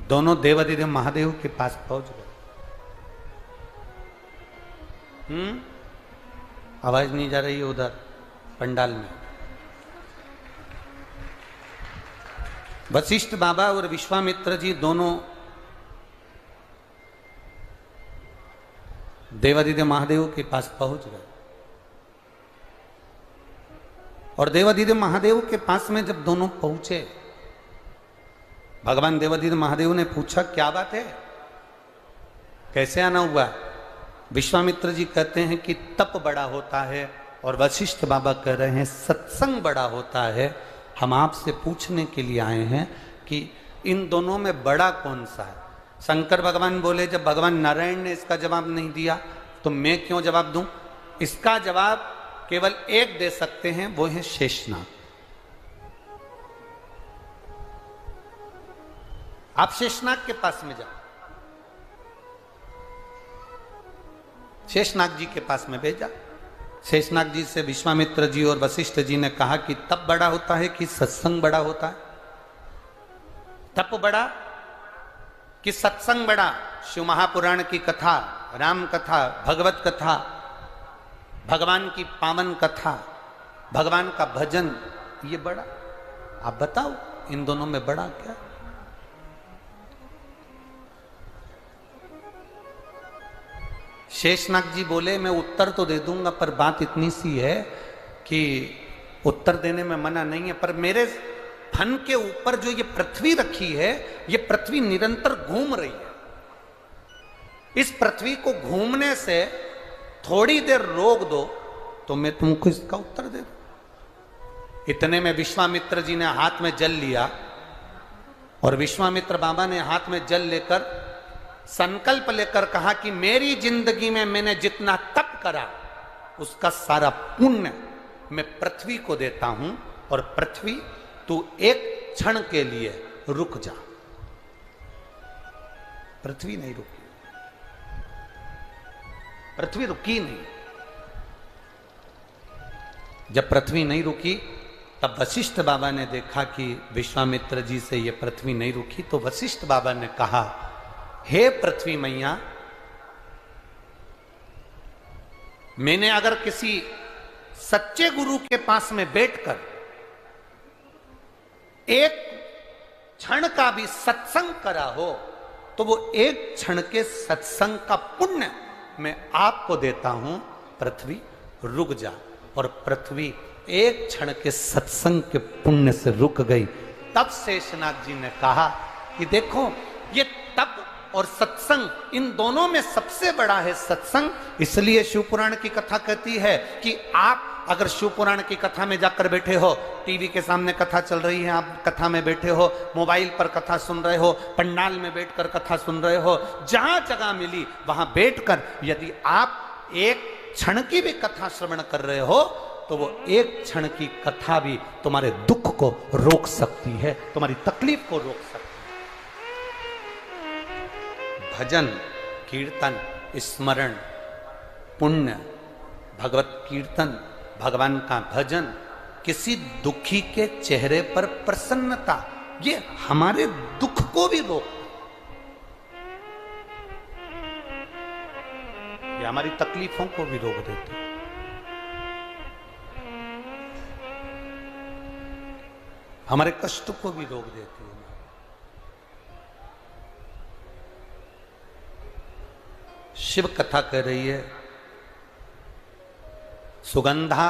दोनों देवाधिदेव महादेव के पास पहुंच गए। आवाज नहीं जा रही है उधर पंडाल में। वशिष्ठ बाबा और विश्वामित्र जी दोनों देवाधिदेव महादेव के पास पहुंच गए। और देवाधिदेव महादेव के पास में जब दोनों पहुंचे, भगवान देवाधिदेव महादेव ने पूछा, क्या बात है, कैसे आना हुआ? विश्वामित्र जी कहते हैं कि तप बड़ा होता है, और वशिष्ठ बाबा कह रहे हैं सत्संग बड़ा होता है। हम आपसे पूछने के लिए आए हैं कि इन दोनों में बड़ा कौन सा है? शंकर भगवान बोले, जब भगवान नारायण ने इसका जवाब नहीं दिया तो मैं क्यों जवाब दूं? इसका जवाब केवल एक दे सकते हैं, वो है शेषनाग। आप शेषनाग के पास में जाओ। शेषनाग जी के पास में भेजा। शेषनाग जी से विश्वामित्र जी और वशिष्ठ जी ने कहा कि तप बड़ा होता है कि सत्संग बड़ा होता है? तप बड़ा कि सत्संग बड़ा? शिव महापुराण की कथा, राम कथा, भगवत कथा, भगवान की पावन कथा, भगवान का भजन, ये बड़ा? आप बताओ इन दोनों में बड़ा क्या? शेषनाग जी बोले, मैं उत्तर तो दे दूंगा, पर बात इतनी सी है कि उत्तर देने में मना नहीं है, पर मेरे फन के ऊपर जो ये पृथ्वी रखी है, ये पृथ्वी निरंतर घूम रही है। इस पृथ्वी को घूमने से थोड़ी देर रोक दो तो मैं तुमको इसका उत्तर दे दूं। इतने में विश्वामित्र जी ने हाथ में जल लिया, और विश्वामित्र बाबा ने हाथ में जल लेकर संकल्प लेकर कहा कि मेरी जिंदगी में मैंने जितना तप करा उसका सारा पुण्य मैं पृथ्वी को देता हूं, और पृथ्वी तू एक क्षण के लिए रुक जा। पृथ्वी नहीं रुकी, पृथ्वी रुकी नहीं। जब पृथ्वी नहीं रुकी तब वशिष्ठ बाबा ने देखा कि विश्वामित्र जी से ये पृथ्वी नहीं रुकी, तो वशिष्ठ बाबा ने कहा, हे पृथ्वी मैया, मैंने अगर किसी सच्चे गुरु के पास में बैठकर एक क्षण का भी सत्संग करा हो, तो वो एक क्षण के सत्संग का पुण्य मैं आपको देता हूं, पृथ्वी रुक जा। और पृथ्वी एक क्षण के सत्संग के पुण्य से रुक गई। तब शेषनाग जी ने कहा कि देखो, ये तप और सत्संग, इन दोनों में सबसे बड़ा है सत्संग। इसलिए शिवपुराण की कथा कहती है कि आप अगर शिवपुराण की कथा में जाकर बैठे हो, टीवी के सामने कथा चल रही है, आप कथा में बैठे हो, मोबाइल पर कथा सुन रहे हो, पंडाल में बैठकर कथा सुन रहे हो, जहां जगह मिली वहां बैठकर यदि आप एक क्षण की भी कथा श्रवण कर रहे हो, तो वो एक क्षण की कथा भी तुम्हारे दुख को रोक सकती है, तुम्हारी तकलीफ को रोक सकती है। भजन, कीर्तन, स्मरण, पुण्य, भगवत कीर्तन, भगवान का भजन, किसी दुखी के चेहरे पर प्रसन्नता, ये हमारे दुख को भी रोक, ये हमारी तकलीफों को भी रोक देते, हमारे कष्ट को भी रोक देती है। शिव कथा कह रही है, सुगंधा,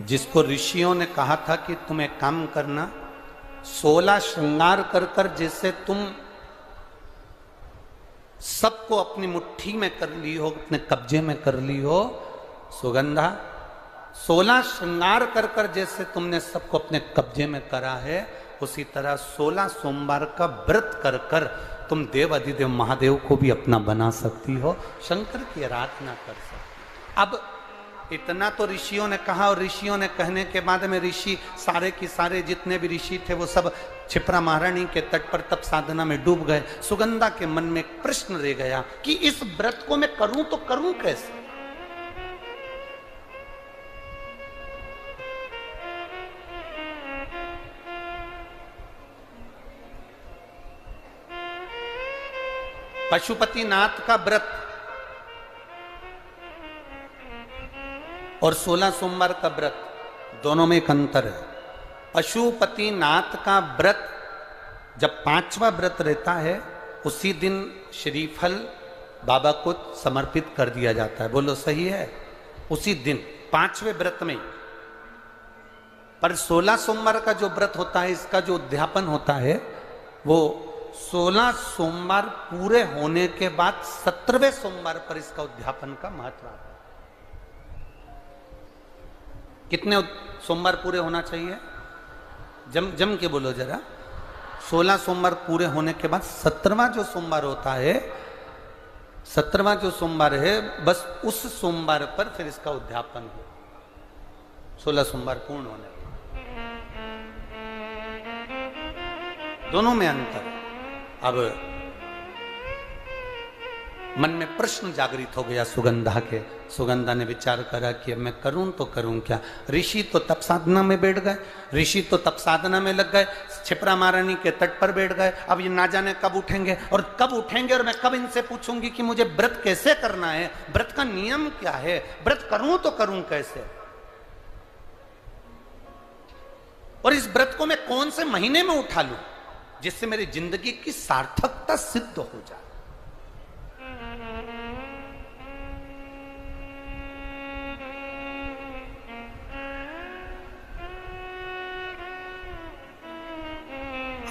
जिसको ऋषियों ने कहा था कि तुम एक काम करना, 16 श्रृंगार कर कर जैसे तुम सबको अपनी मुट्ठी में कर ली हो, अपने कब्जे में कर ली हो, सुगंधा, 16 श्रृंगार कर कर जैसे तुमने सबको अपने कब्जे में करा है, उसी तरह 16 सोमवार का व्रत कर कर तुम देव अधिदेव महादेव को भी अपना बना सकती हो, शंकर की आराधना कर सकती। अब इतना तो ऋषियों ने कहा, और ऋषियों ने कहने के बाद में ऋषि सारे की सारे जितने भी ऋषि थे वो सब क्षिप्रा महारानी के तट पर तप साधना में डूब गए। सुगंधा के मन में एक प्रश्न रह गया कि इस व्रत को मैं करूं तो करूं कैसे। पशुपतिनाथ का व्रत और 16 सोमवार का व्रत, दोनों में एक अंतर है। पशुपतिनाथ का व्रत जब 5वां व्रत रहता है, उसी दिन श्रीफल बाबा को समर्पित कर दिया जाता है। बोलो सही है? उसी दिन 5वें व्रत में। पर 16 सोमवार का जो व्रत होता है, इसका जो उद्यापन होता है, वो 16 सोमवार पूरे होने के बाद 17वें सोमवार पर इसका उद्यापन का महत्व आता है। कितने सोमवार पूरे होना चाहिए? जम के बोलो जरा। 16 सोमवार पूरे होने के बाद 17वां जो सोमवार होता है, 17वां जो सोमवार है, बस उस सोमवार पर फिर इसका उद्यापन हो। 16 सोमवार पूर्ण होने पर दोनों में अंतर। अब मन में प्रश्न जागृत हो गया सुगंधा के। सुगंधा ने विचार करा कि अब मैं करूं तो करूं क्या। ऋषि तो तप साधना में बैठ गए, ऋषि तो तप साधना में लग गए, क्षिप्रा महारानी के तट पर बैठ गए। अब ये ना जाने कब उठेंगे और कब उठेंगे, और मैं कब इनसे पूछूंगी कि मुझे व्रत कैसे करना है, व्रत का नियम क्या है, व्रत करूं तो करूं कैसे, और इस व्रत को मैं कौन से महीने में उठा लूं जिससे मेरी जिंदगी की सार्थकता सिद्ध हो जाए।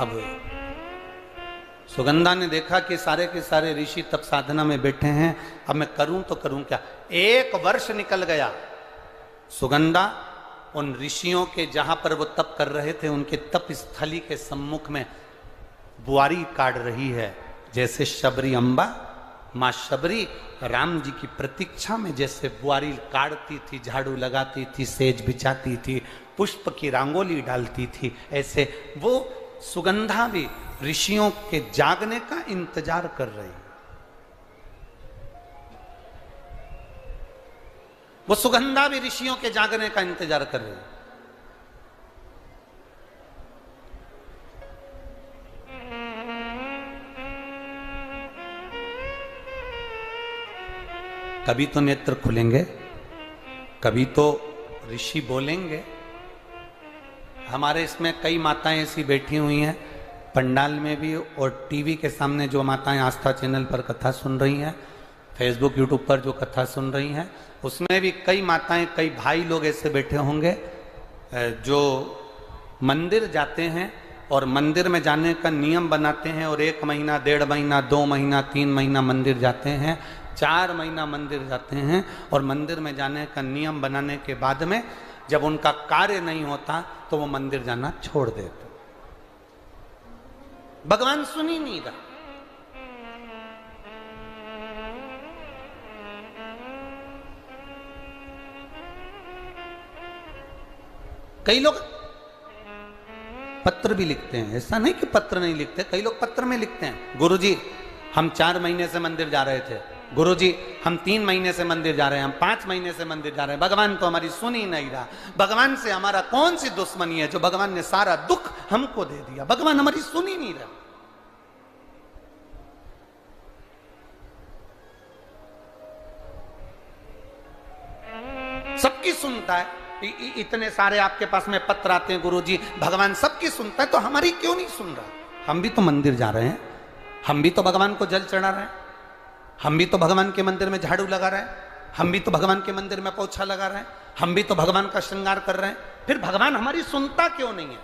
अब सुगंधा ने देखा कि सारे के सारे ऋषि तप साधना में बैठे हैं, अब मैं करूं तो करूं क्या। 1 वर्ष निकल गया। सुगंधा उन ऋषियों के जहां पर वो तप कर रहे थे, उनके तप स्थली के सम्मुख में बुआरी काट रही है। जैसे शबरी अम्बा, माँ शबरी राम जी की प्रतीक्षा में जैसे बुआरी काटती थी, झाड़ू लगाती थी, सेज बिछाती थी, पुष्प की रंगोली डालती थी, ऐसे वो सुगंधा भी ऋषियों के जागने का इंतजार कर रही। वो सुगंधा भी ऋषियों के जागने का इंतजार कर रही है। कभी तो नेत्र खुलेंगे, कभी तो ऋषि बोलेंगे। हमारे इसमें कई माताएं ऐसी बैठी हुई हैं पंडाल में भी, और टीवी के सामने जो माताएं आस्था चैनल पर कथा सुन रही हैं, फेसबुक यूट्यूब पर जो कथा सुन रही हैं, उसमें भी कई माताएं, कई भाई लोग ऐसे बैठे होंगे जो मंदिर जाते हैं और मंदिर में जाने का नियम बनाते हैं, और 1 महीना, 1.5 महीना, 2 महीना, 3 महीना मंदिर जाते हैं, 4 महीना मंदिर जाते हैं, और मंदिर में जाने का नियम बनाने के बाद में जब उनका कार्य नहीं होता तो वो मंदिर जाना छोड़ देते। भगवान सुन ही नहीं रहा। कई लोग पत्र भी लिखते हैं, ऐसा नहीं कि पत्र नहीं लिखते, कई लोग पत्र में लिखते हैं, गुरुजी हम 4 महीने से मंदिर जा रहे थे, गुरुजी हम 3 महीने से मंदिर जा रहे हैं, हम 5 महीने से मंदिर जा रहे हैं, भगवान तो हमारी सुन ही नहीं रहा। भगवान से हमारा कौन सी दुश्मनी है जो भगवान ने सारा दुख हमको दे दिया, भगवान हमारी सुन ही नहीं रहा। सबकी सुनता है, इतने सारे आपके पास में पत्र आते हैं, गुरुजी भगवान सबकी सुनता है, तो हमारी क्यों नहीं सुन रहा? हम भी तो मंदिर जा रहे हैं, हम भी तो भगवान को जल चढ़ा रहे हैं, हम भी तो भगवान के मंदिर में झाड़ू लगा रहे हैं, हम भी तो भगवान के मंदिर में पोछा लगा रहे हैं, हम भी तो भगवान का श्रृंगार कर रहे हैं, फिर भगवान हमारी सुनता क्यों नहीं है?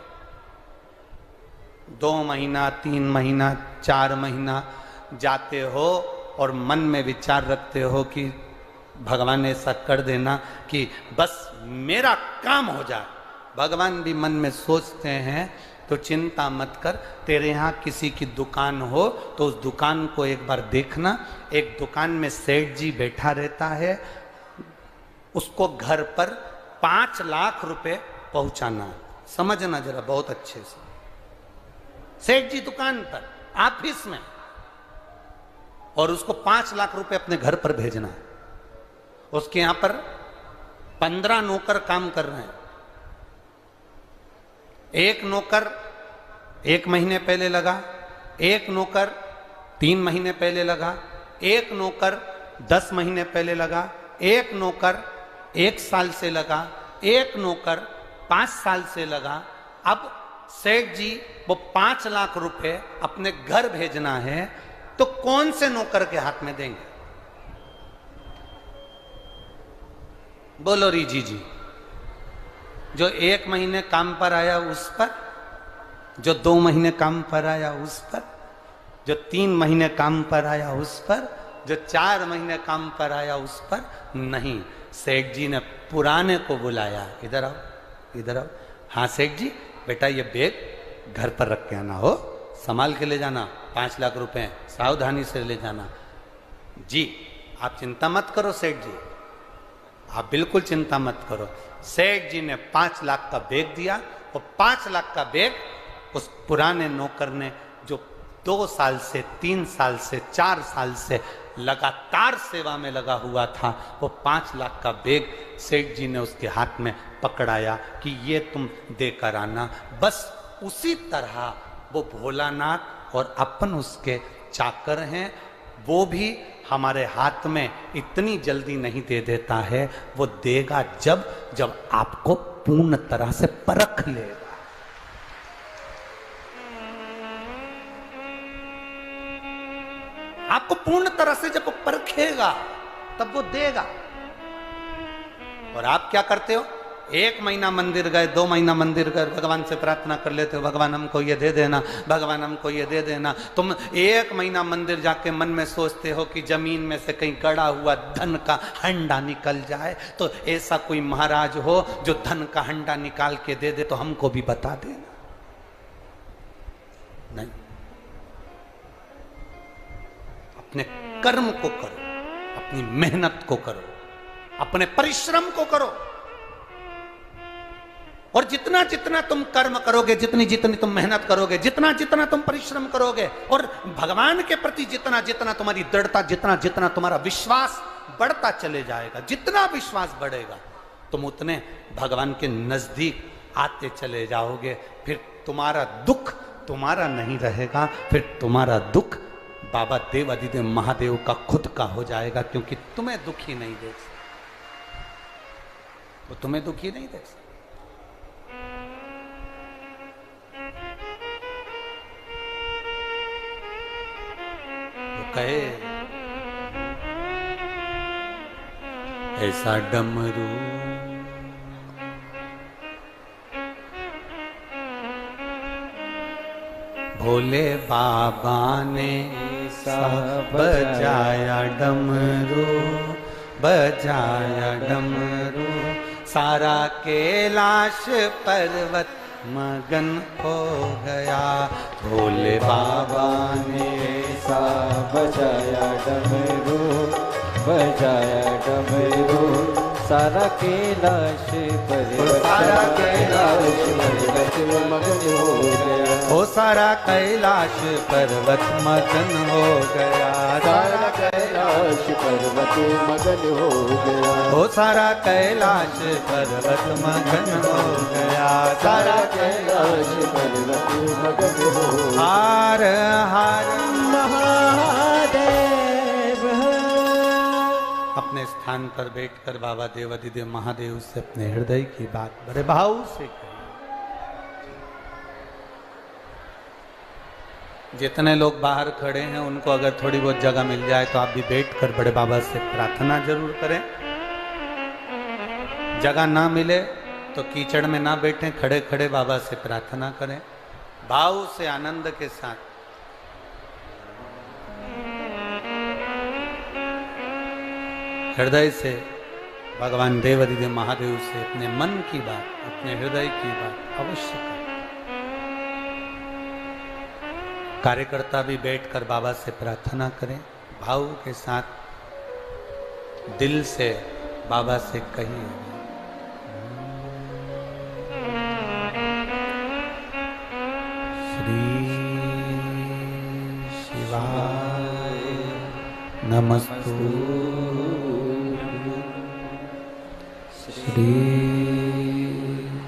2 महीना, 3 महीना, 4 महीना जाते हो और मन में विचार रखते हो कि भगवान ऐसा कर देना कि बस मेरा काम हो जाए। भगवान भी मन में सोचते हैं तो चिंता मत कर, तेरे यहाँ किसी की दुकान हो तो उस दुकान को एक बार देखना। एक दुकान में सेठ जी बैठा रहता है, उसको घर पर 5 लाख रुपए पहुंचाना। समझना जरा बहुत अच्छे से, सेठ जी दुकान पर, ऑफिस में, और उसको 5 लाख रुपए अपने घर पर भेजना है। उसके यहां पर 15 नौकर काम कर रहे हैं। एक नौकर 1 महीने पहले लगा, एक नौकर 3 महीने पहले लगा, एक नौकर 10 महीने पहले लगा, एक नौकर 1 साल से लगा, एक नौकर 5 साल से लगा। अब सेठ जी वो 5 लाख रुपए अपने घर भेजना है तो कौन से नौकर के हाथ में देंगे? बोलो रीजी जी। जो 1 महीने काम पर आया उस पर, जो 2 महीने काम पर आया उस पर, जो 3 महीने काम पर आया उस पर, जो 4 महीने काम पर आया उस पर नहीं। सेठ जी ने पुराने को बुलाया, इधर आओ, इधर आओ। हाँ सेठ जी, बेटा ये बैग घर पर रख के आना, हो संभाल के ले जाना, 5 लाख रुपए सावधानी से ले जाना। जी आप चिंता मत करो सेठ जी, आप बिल्कुल चिंता मत करो। सेठ जी ने 5 लाख का बैग दिया, और 5 लाख का बैग उस पुराने नौकर ने जो 2 साल से, 3 साल से, 4 साल से लगातार सेवा में लगा हुआ था, वो 5 लाख का बैग सेठ जी ने उसके हाथ में पकड़ाया कि ये तुम देकर आना। बस उसी तरह वो भोलानाथ और अपन उसके चाकर हैं, वो भी हमारे हाथ में इतनी जल्दी नहीं दे देता है, वो देगा जब आपको पूर्ण तरह से परख लेगा। आपको पूर्ण तरह से जब वो परखेगा तब वो देगा। और आप क्या करते हो? 1 महीना मंदिर गए, 2 महीना मंदिर गए, भगवान से प्रार्थना कर लेते हो, भगवान हमको ये दे देना, भगवान हमको ये दे देना। तुम 1 महीना मंदिर जाके मन में सोचते हो कि जमीन में से कहीं गड़ा हुआ धन का हंडा निकल जाए, तो ऐसा कोई महाराज हो जो धन का हंडा निकाल के दे दे तो हमको भी बता देना। नहीं, अपने कर्म को करो, अपनी मेहनत को करो, अपने परिश्रम को करो। और जितना जितना तुम कर्म करोगे, जितनी जितनी तुम मेहनत करोगे, जितना जितना तुम परिश्रम करोगे, और भगवान के प्रति जितना जितना तुम्हारी दृढ़ता, जितना जितना तुम्हारा विश्वास बढ़ता चले जाएगा। जितना विश्वास बढ़ेगा तुम उतने भगवान के नजदीक आते चले जाओगे। फिर तुम्हारा दुख तुम्हारा नहीं रहेगा, फिर तुम्हारा दुख बाबा देव अधिदेव महादेव का खुद का हो जाएगा, क्योंकि तुम्हें दुखी नहीं देख सकते, वो तुम्हें दुखी नहीं देख सकते। वो कहे ऐसा डमरू भोले बाबा ने सब बजाया डमरू, बजाया डमरू, सारा कैलाश पर्वत मगन हो गया। भोले बाबा ने सब बजाया डमरू, बजाया डमरू, सारा कैलाश पर्वत, सारा कैलाश पर्वत मगन हो गया। ओ सारा कैलाश पर्वत मगन हो गया, सारा कैलाश पर्वत मगन हो गया। ओ सारा कैलाश पर्वत मगन हो गया, सारा कैलाश पर्वत मगन हो गया। हार हार महादेव। अपने स्थान पर बैठकर बाबा देव अधिदेव महादेव से अपने हृदय की बात बड़े भाव से कही। जितने लोग बाहर खड़े हैं उनको अगर थोड़ी बहुत जगह मिल जाए तो आप भी बैठकर बड़े बाबा से प्रार्थना जरूर करें। जगह ना मिले तो कीचड़ में ना बैठें, खड़े खड़े बाबा से प्रार्थना करें भाव से, आनंद के साथ। हृदय से भगवान देव अधिदेव महादेव से अपने मन की बात, अपने हृदय की बात अवश्य करें। कार्यकर्ता भी बैठकर बाबा से प्रार्थना करें भाव के साथ, दिल से बाबा से कहिए। श्री शिवाय नमस्तु, श्री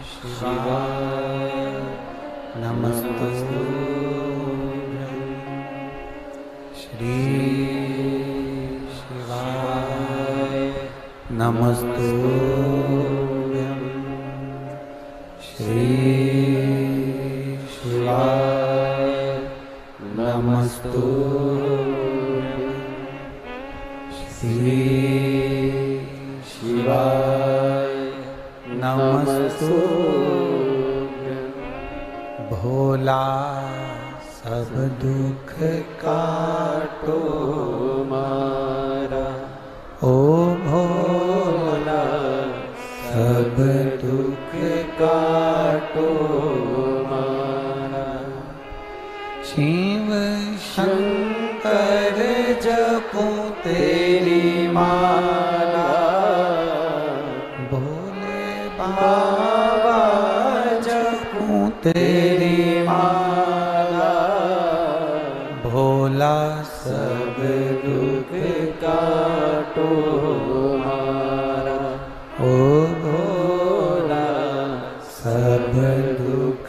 शिवाय नमस्तु, श्री शिवाय नमस्तु, श्री शिवाय नमस्तु, श्री शिवाय नमस्तु। भोला सब दुख काटो मारा, ओ भोला सब दुख काटो मारा। शिव शंकर जपूं तेरी माला, भोले बाबा जपूं तेरी माला, भोला सब दुख काटो मारा। ओ भोला सब दुख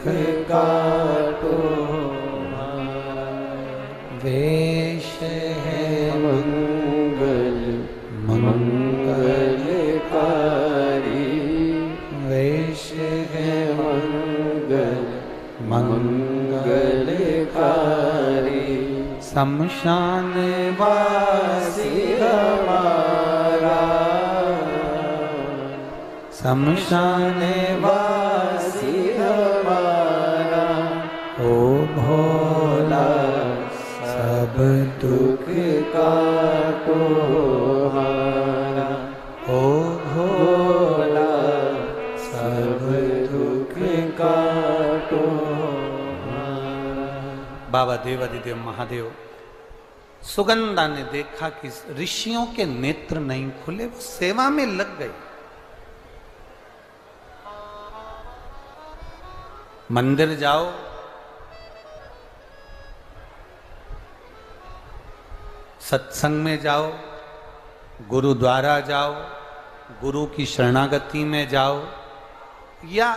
काटो मारा। वेश है मंगल मंगलकारी, वेश है मंगल मंगलकारी, शमशान वासी हमारा, शमशान वासी हमारा, ओ भोला सब दुख काटो मारा। ओ भोला सब दुख काटो मारा। बाबा देव अधिदेव महादेव सुगंधा ने देखा कि ऋषियों के नेत्र नहीं खुले, वो सेवा में लग गए। मंदिर जाओ, सत्संग में जाओ, गुरुद्वारा जाओ, गुरु की शरणागति में जाओ, या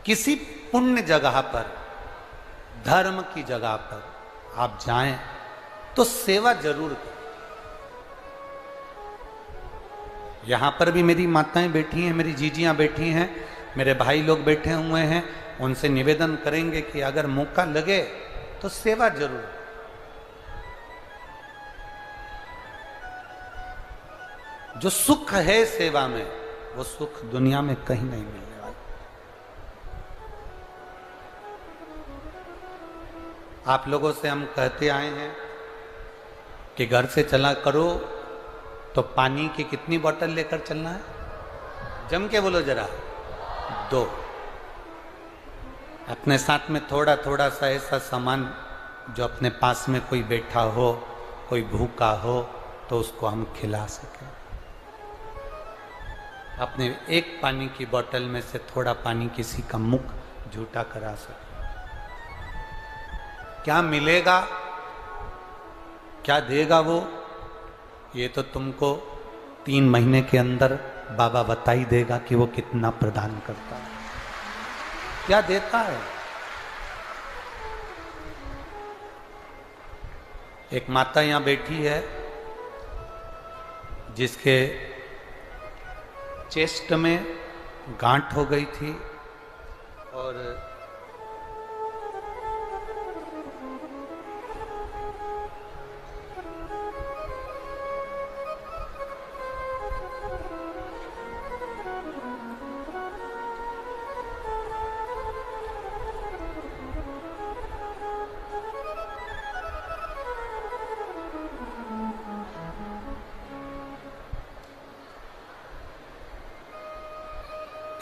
किसी पुण्य जगह पर, धर्म की जगह पर आप जाएं तो सेवा जरूर करें। यहां पर भी मेरी माताएं बैठी हैं, मेरी जीजियां बैठी हैं, मेरे भाई लोग बैठे हुए हैं, उनसे निवेदन करेंगे कि अगर मौका लगे तो सेवा जरूर। जो सुख है सेवा में, वो सुख दुनिया में कहीं नहीं मिलने वाला। आप लोगों से हम कहते आए हैं कि घर से चला करो तो पानी की कितनी बोतल लेकर चलना है? जम के बोलो जरा, 2। अपने साथ में थोड़ा थोड़ा सा ऐसा सामान जो अपने पास में कोई बैठा हो, कोई भूखा हो, तो उसको हम खिला सकें। अपने एक पानी की बोतल में से थोड़ा पानी किसी का मुख झूठा करा सके। क्या मिलेगा, क्या देगा वो, ये तो तुमको 3 महीने के अंदर बाबा बता ही देगा कि वो कितना प्रदान करता है, क्या देता है। एक माता यहां बैठी है जिसके चेस्ट में गांठ हो गई थी और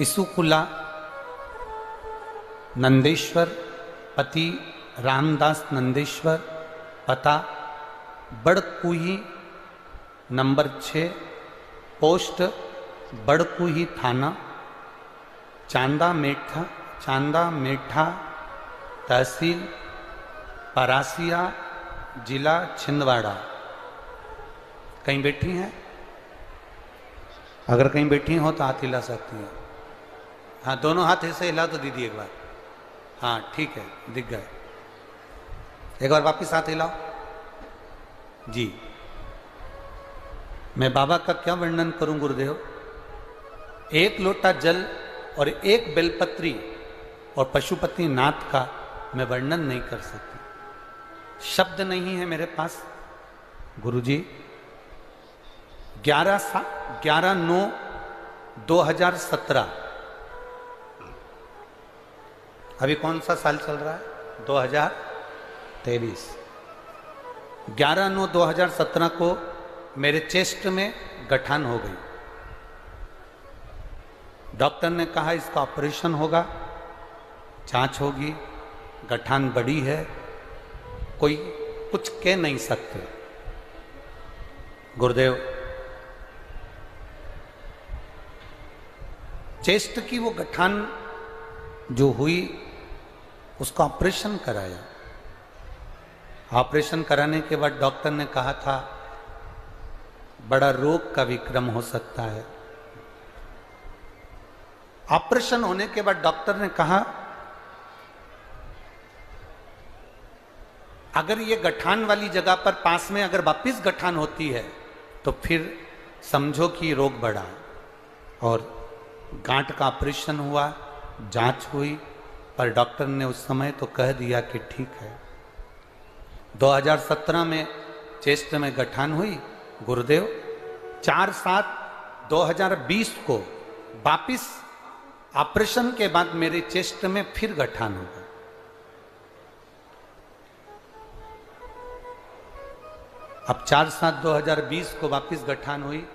इसुकुला नंदेश्वर, पति रामदास नंदेश्वर, पता बड़कुही नंबर 6, पोस्ट बड़कुही थाना, चांदा मेठा तहसील परासिया, जिला छिंदवाड़ा। कहीं बैठी हैं? अगर कहीं बैठी हो तो हाथ हिला सकती हैं। हाँ, दोनों हाथ ऐसे हिला तो दीदी एक बार। हाँ ठीक है, दिख गए। एक बार वापिस हाथ हिलाओ जी। मैं बाबा का क्या वर्णन करूं गुरुदेव? 1 लोटा जल और 1 बेलपत्री और पशुपति नाथ का मैं वर्णन नहीं कर सकती, शब्द नहीं है मेरे पास। गुरुजी 11/9/2017, अभी कौन सा साल चल रहा है? 2023। 11/9/2017 को मेरे चेस्ट में गठान हो गई। डॉक्टर ने कहा इसका ऑपरेशन होगा, जांच होगी, गठान बड़ी है, कोई कुछ कह नहीं सकते। गुरुदेव चेस्ट की वो गठान जो हुई उसका ऑपरेशन कराया। ऑपरेशन कराने के बाद डॉक्टर ने कहा था बड़ा रोग का विक्रम हो सकता है। ऑपरेशन होने के बाद डॉक्टर ने कहा अगर ये गठान वाली जगह पर पास में अगर वापिस गठान होती है तो फिर समझो कि रोग बढ़ा। और गांठ का ऑपरेशन हुआ, जांच हुई, पर डॉक्टर ने उस समय तो कह दिया कि ठीक है। 2017 में चेस्ट में गठान हुई। गुरुदेव 4/7/2020 को वापिस ऑपरेशन के बाद मेरे चेस्ट में फिर गठान हो गया। अब 4/7/2020 को वापिस गठान हुई,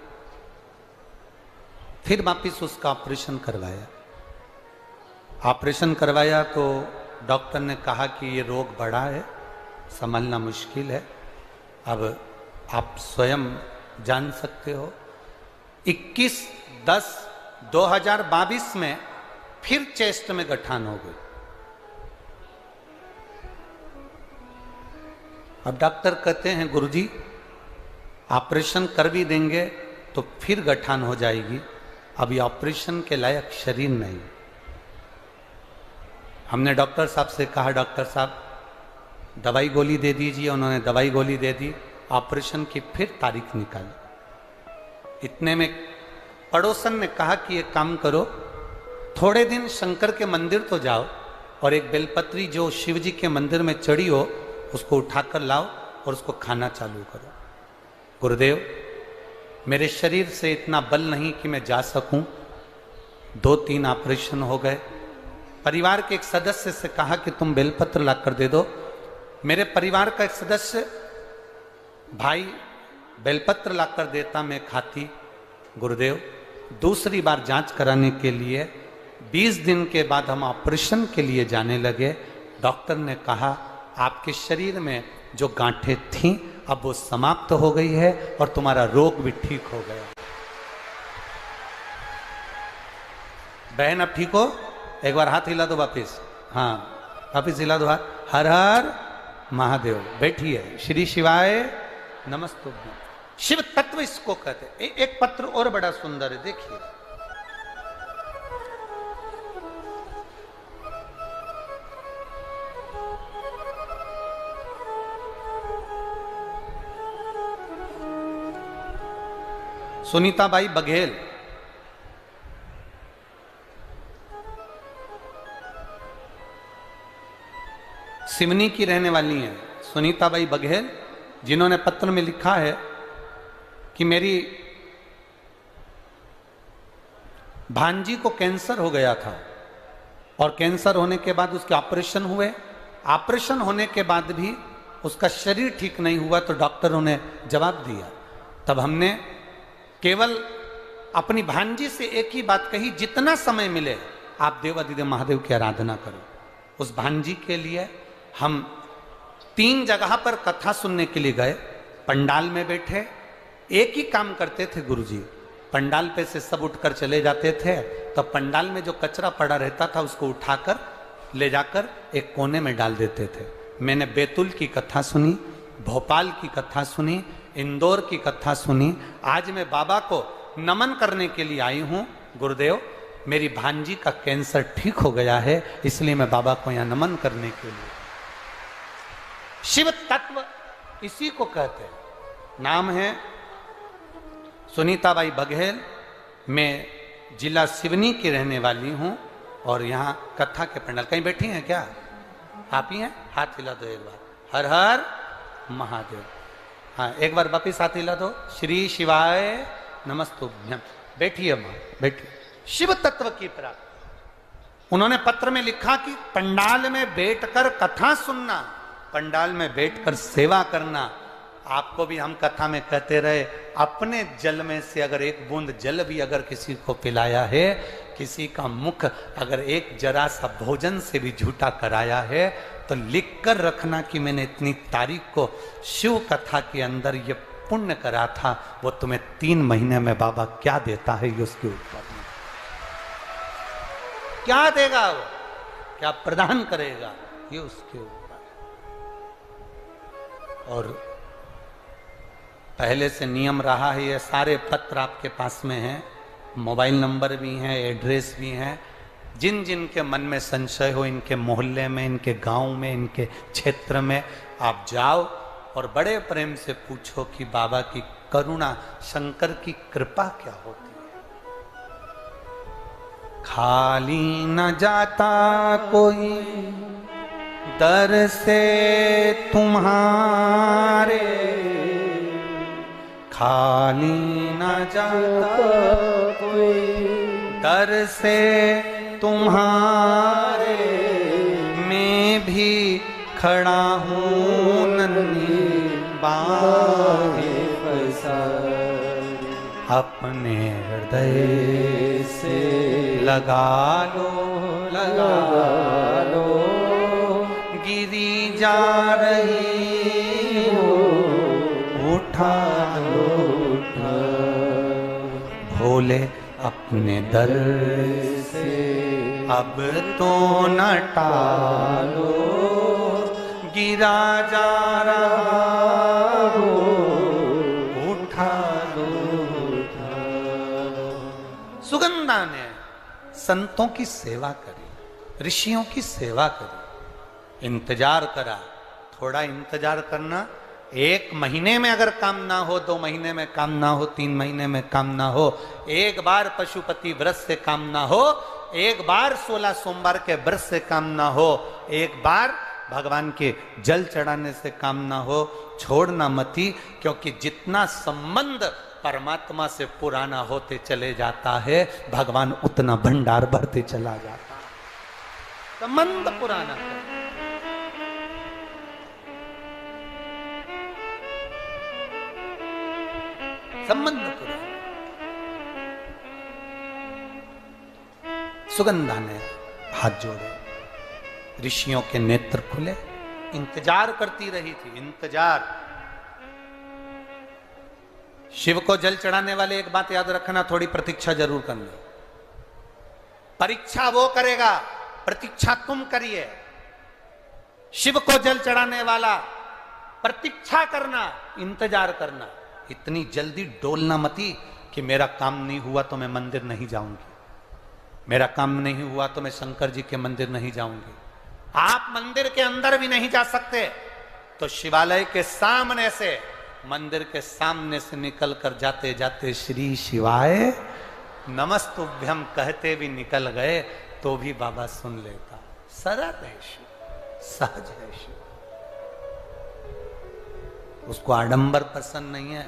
फिर वापिस उसका ऑपरेशन करवाया। ऑपरेशन करवाया तो डॉक्टर ने कहा कि ये रोग बढ़ा है, संभलना मुश्किल है। अब आप स्वयं जान सकते हो। 21/10/2022 में फिर चेस्ट में गठान हो गई। अब डॉक्टर कहते हैं गुरुजी ऑपरेशन कर भी देंगे तो फिर गठान हो जाएगी, अभी ऑपरेशन के लायक शरीर नहीं। हमने डॉक्टर साहब से कहा, डॉक्टर साहब दवाई गोली दे दीजिए। उन्होंने दवाई गोली दे दी, ऑपरेशन की फिर तारीख निकाली। इतने में पड़ोसन ने कहा कि एक काम करो, थोड़े दिन शंकर के मंदिर तो जाओ और एक बेलपत्री जो शिव जी के मंदिर में चढ़ी हो उसको उठाकर लाओ और उसको खाना चालू करो। गुरुदेव, मेरे शरीर से इतना बल नहीं कि मैं जा सकूं। 2-3 ऑपरेशन हो गए। परिवार के एक सदस्य से कहा कि तुम बेलपत्र ला कर दे दो। मेरे परिवार का एक सदस्य भाई बेलपत्र ला कर देता, मैं खाती। गुरुदेव, दूसरी बार जांच कराने के लिए 20 दिन के बाद हम ऑपरेशन के लिए जाने लगे। डॉक्टर ने कहा आपके शरीर में जो गांठें थीं अब वो समाप्त हो गई है और तुम्हारा रोग भी ठीक हो गया। बहन अब ठीक हो? एक बार हाथ हिला दो वापिस। हाँ, वापिस हिला दो हाथ। हर हर महादेव। बैठिए। श्री शिवाय नमस्तुभ्यं। शिव तत्व इसको कहते हैं। एक पत्र और बड़ा सुंदर है, देखिए। सुनीताबाई बघेल, सिवनी की रहने वाली हैं सुनीताबाई बघेल, जिन्होंने पत्र में लिखा है कि मेरी भांजी को कैंसर हो गया था और कैंसर होने के बाद उसके ऑपरेशन हुए। ऑपरेशन होने के बाद भी उसका शरीर ठीक नहीं हुआ तो डॉक्टरों ने जवाब दिया। तब हमने केवल अपनी भांजी से एक ही बात कही, जितना समय मिले आप देवाधिदेव महादेव की आराधना करो। उस भांजी के लिए हम 3 जगह पर कथा सुनने के लिए गए। पंडाल में बैठे, एक ही काम करते थे गुरुजी, पंडाल पे से सब उठकर चले जाते थे तो पंडाल में जो कचरा पड़ा रहता था उसको उठाकर ले जाकर एक कोने में डाल देते थे। मैंने बैतूल की कथा सुनी, भोपाल की कथा सुनी, इंदौर की कथा सुनी। आज मैं बाबा को नमन करने के लिए आई हूँ। गुरुदेव, मेरी भांजी का कैंसर ठीक हो गया है, इसलिए मैं बाबा को यहाँ नमन करने के लिए। शिव तत्व इसी को कहते हैं। नाम है सुनीताबाई बघेल। मैं जिला सिवनी की रहने वाली हूँ और यहाँ कथा के पंडाल। कहीं बैठी हैं क्या? आप ही हैं? हाथ हिला दो एक बार। हर हर महादेव। हाँ, एक बार वापिस हाथ हिला दो। श्री शिवाय नमस्तुभ्यं। बैठिए माँ, बैठिए। शिव तत्व की प्राप्ति। उन्होंने पत्र में लिखा कि पंडाल में बैठकर कथा सुनना, पंडाल में बैठकर सेवा करना। आपको भी हम कथा में कहते रहे, अपने जल में से अगर एक बूंद जल भी अगर किसी को पिलाया है, किसी का मुख अगर एक जरा सा भोजन से भी झूठा कराया है, तो लिख कर रखना कि मैंने इतनी तारीख को शिव कथा के अंदर ये पुण्य करा था। वो तुम्हें 3 महीने में बाबा क्या देता है ये उसके ऊपर, क्या देगा वो, क्या प्रदान करेगा ये उसके ऊपर। और पहले से नियम रहा है, ये सारे पत्र आपके पास में हैं, मोबाइल नंबर भी हैं, एड्रेस भी हैं। जिन जिन के मन में संशय हो, इनके मोहल्ले में, इनके गांव में, इनके क्षेत्र में आप जाओ और बड़े प्रेम से पूछो कि बाबा की करुणा, शंकर की कृपा क्या होती है। खाली न जाता कोई दर से तुम्हारे, खाली न जाता कोई दर से तुम्हारे, मैं भी खड़ा हूँ नन्ही बाहें पसारे, अपने हृदय से लगा लो, लगा लो, गिरी जा रही हो, उठा लो, उठा। भोले अपने दर से अब तो न टालो, गिरा जा रहा हो, सुगंधा ने संतों की सेवा करी, ऋषियों की सेवा करी, इंतजार करा। थोड़ा इंतजार करना, 1 महीने में अगर काम ना हो, 2 महीने में काम ना हो, 3 महीने में काम ना हो, एक बार पशुपति व्रत से काम ना हो, एक बार 16 सोमवार के व्रत से काम ना हो, एक बार भगवान के जल चढ़ाने से काम ना हो, छोड़ना मती। क्योंकि जितना संबंध परमात्मा से पुराना होते चले जाता है, भगवान उतना भंडार भरते चला जाता है। संबंध पुराना है। संबंध पुराना। सुगंधा ने हाथ जोड़े, ऋषियों के नेत्र खुले, इंतजार करती रही थी, इंतजार। शिव को जल चढ़ाने वाले एक बात याद रखना, थोड़ी प्रतीक्षा जरूर करना। परीक्षा वो करेगा, प्रतीक्षा तुम करिए। शिव को जल चढ़ाने वाला प्रतीक्षा करना, इंतजार करना। इतनी जल्दी डोलना मती कि मेरा काम नहीं हुआ तो मैं मंदिर नहीं जाऊंगी, मेरा काम नहीं हुआ तो मैं शंकर जी के मंदिर नहीं जाऊंगी। आप मंदिर के अंदर भी नहीं जा सकते तो शिवालय के सामने से, मंदिर के सामने से निकल कर जाते जाते श्री शिवाय नमस्तुभ्यम कहते भी निकल गए तो भी बाबा सुन लेता। सरल है शिव, सहज है शिव। उसको आडंबर पसंद नहीं है।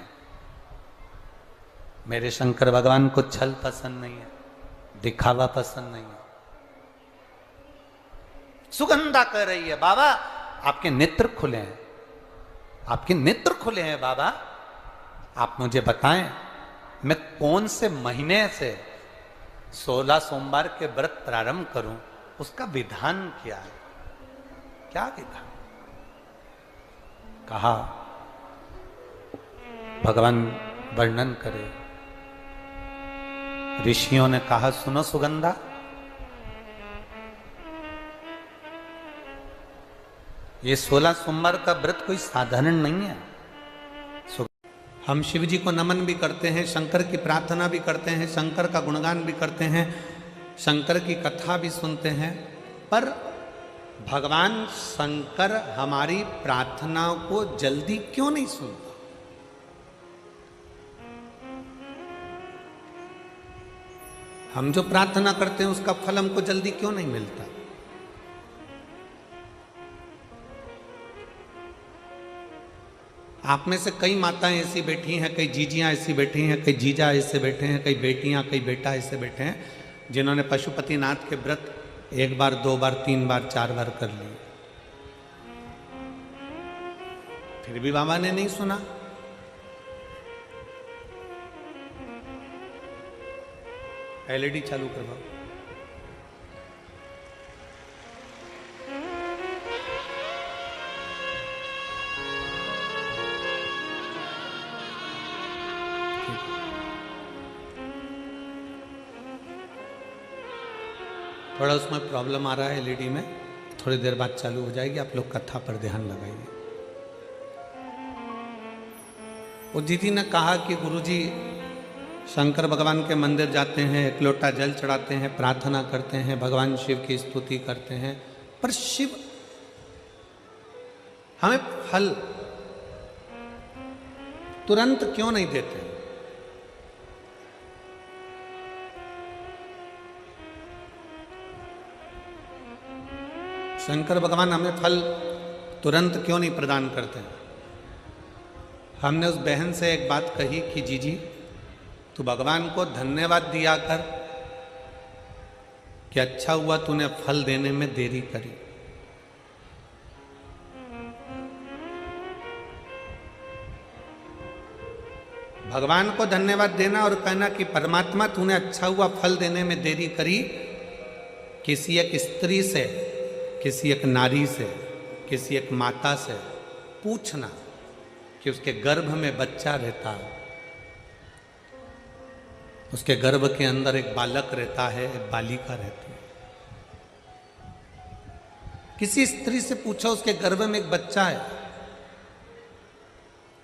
मेरे शंकर भगवान को छल पसंद नहीं है, दिखावा पसंद नहीं है। सुगंधा कह रही है, बाबा आपके नेत्र खुले हैं, आपके नेत्र खुले हैं बाबा, आप मुझे बताएं मैं कौन से महीने से 16 सोमवार के व्रत प्रारंभ करूं, उसका विधान क्या है? क्या विधान? कहा भगवान वर्णन करे। ऋषियों ने कहा सुनो सुगंधा, ये 16 सोमवार का व्रत कोई साधारण नहीं है। हम शिव जी को नमन भी करते हैं, शंकर की प्रार्थना भी करते हैं, शंकर का गुणगान भी करते हैं, शंकर की कथा भी सुनते हैं, पर भगवान शंकर हमारी प्रार्थनाओं को जल्दी क्यों नहीं सुनता? हम जो प्रार्थना करते हैं उसका फल हमको जल्दी क्यों नहीं मिलता? आप में से कई माताएं ऐसी बैठी हैं, कई जीजियां ऐसी बैठी हैं, कई जीजा ऐसे बैठे हैं, कई बेटियां, कई बेटा ऐसे बैठे हैं जिन्होंने पशुपतिनाथ के व्रत 1 बार, 2 बार, 3 बार, 4 बार कर लिए, फिर भी बाबा ने नहीं सुना। एलईडी चालू करवाओ। थोड़ा उसमें प्रॉब्लम आ रहा है एलईडी में, थोड़ी देर बाद चालू हो जाएगी। आप लोग कथा पर ध्यान लगाइए। वो दीदी ने कहा कि गुरुजी शंकर भगवान के मंदिर जाते हैं, 1 लोटा जल चढ़ाते हैं, प्रार्थना करते हैं, भगवान शिव की स्तुति करते हैं, पर शिव हमें फल तुरंत क्यों नहीं देते? शंकर भगवान हमें फल तुरंत क्यों नहीं प्रदान करते? हमने उस बहन से एक बात कही कि जीजी तू भगवान को धन्यवाद दिया कर कि अच्छा हुआ तूने फल देने में देरी करी। भगवान को धन्यवाद देना और कहना कि परमात्मा तूने अच्छा हुआ फल देने में देरी करी। किसी एक स्त्री से, किसी एक नारी से, किसी एक माता से पूछना कि उसके गर्भ में बच्चा रहता है, उसके गर्भ के अंदर एक बालक रहता है, एक बालिका रहती है। किसी स्त्री से पूछो उसके गर्भ में एक बच्चा है।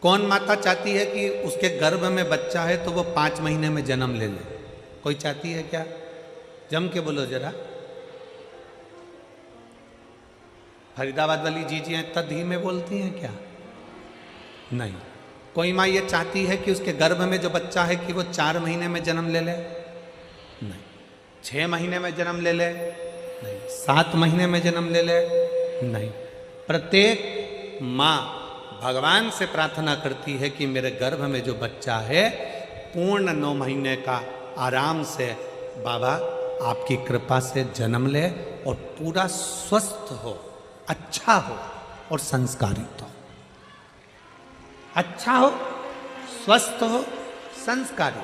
कौन माता चाहती है कि उसके गर्भ में बच्चा है तो वो 5 महीने में जन्म ले ले? कोई चाहती है क्या? जम के बोलो जरा। फरीदाबाद वाली जीजियां इतना धीमे बोलती हैं क्या? नहीं। कोई माँ ये चाहती है कि उसके गर्भ में जो बच्चा है कि वो 4 महीने में जन्म ले ले? नहीं। 6 महीने में जन्म ले ले? नहीं। 7 महीने में जन्म ले ले? नहीं। प्रत्येक माँ भगवान से प्रार्थना करती है कि मेरे गर्भ में जो बच्चा है पूर्ण 9 महीने का आराम से बाबा आपकी कृपा से जन्म ले और पूरा स्वस्थ हो, अच्छा हो और संस्कारित हो। अच्छा हो, स्वस्थ हो, संस्कारित हो।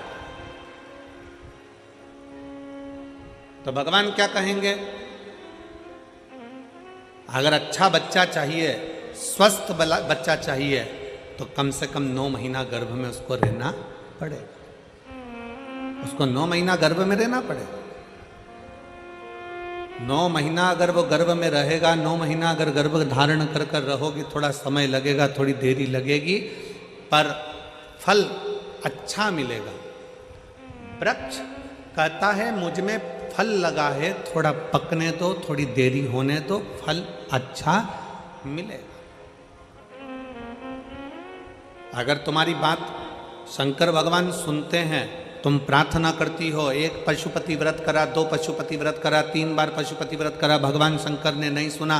तो भगवान क्या कहेंगे? अगर अच्छा बच्चा चाहिए, स्वस्थ बच्चा चाहिए तो कम से कम 9 महीना गर्भ में उसको रहना पड़ेगा। उसको 9 महीना गर्भ में रहना पड़ेगा। 9 महीना अगर वो गर्भ में रहेगा, 9 महीना अगर गर्भ धारण कर कर रहोगी, थोड़ा समय लगेगा, थोड़ी देरी लगेगी, पर फल अच्छा मिलेगा। वृक्ष कहता है मुझ में फल लगा है, थोड़ा पकने दो, थोड़ी देरी होने दो, फल अच्छा मिलेगा। अगर तुम्हारी बात शंकर भगवान सुनते हैं, तुम प्रार्थना करती हो, 1 पशुपति व्रत करा, 2 पशुपति व्रत करा, 3 बार पशुपति व्रत करा, भगवान शंकर ने नहीं सुना।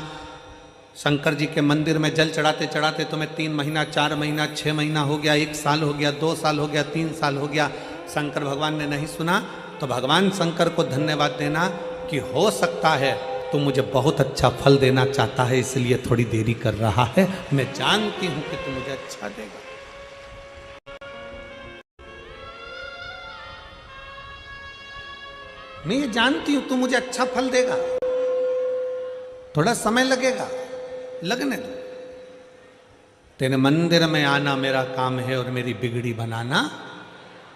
शंकर जी के मंदिर में जल चढ़ाते चढ़ाते तुम्हें 3 महीना, 4 महीना, 6 महीना हो गया, 1 साल हो गया, 2 साल हो गया, 3 साल हो गया, शंकर भगवान ने नहीं सुना, तो भगवान शंकर को धन्यवाद देना कि हो सकता है तो मुझे बहुत अच्छा फल देना चाहता है, इसलिए थोड़ी देरी कर रहा है। मैं जानती हूं कि तू मुझे अच्छा देगा। मैं ये जानती हूं तू मुझे अच्छा फल देगा। थोड़ा समय लगेगा, लगने दो। तेरे मंदिर में आना मेरा काम है और मेरी बिगड़ी बनाना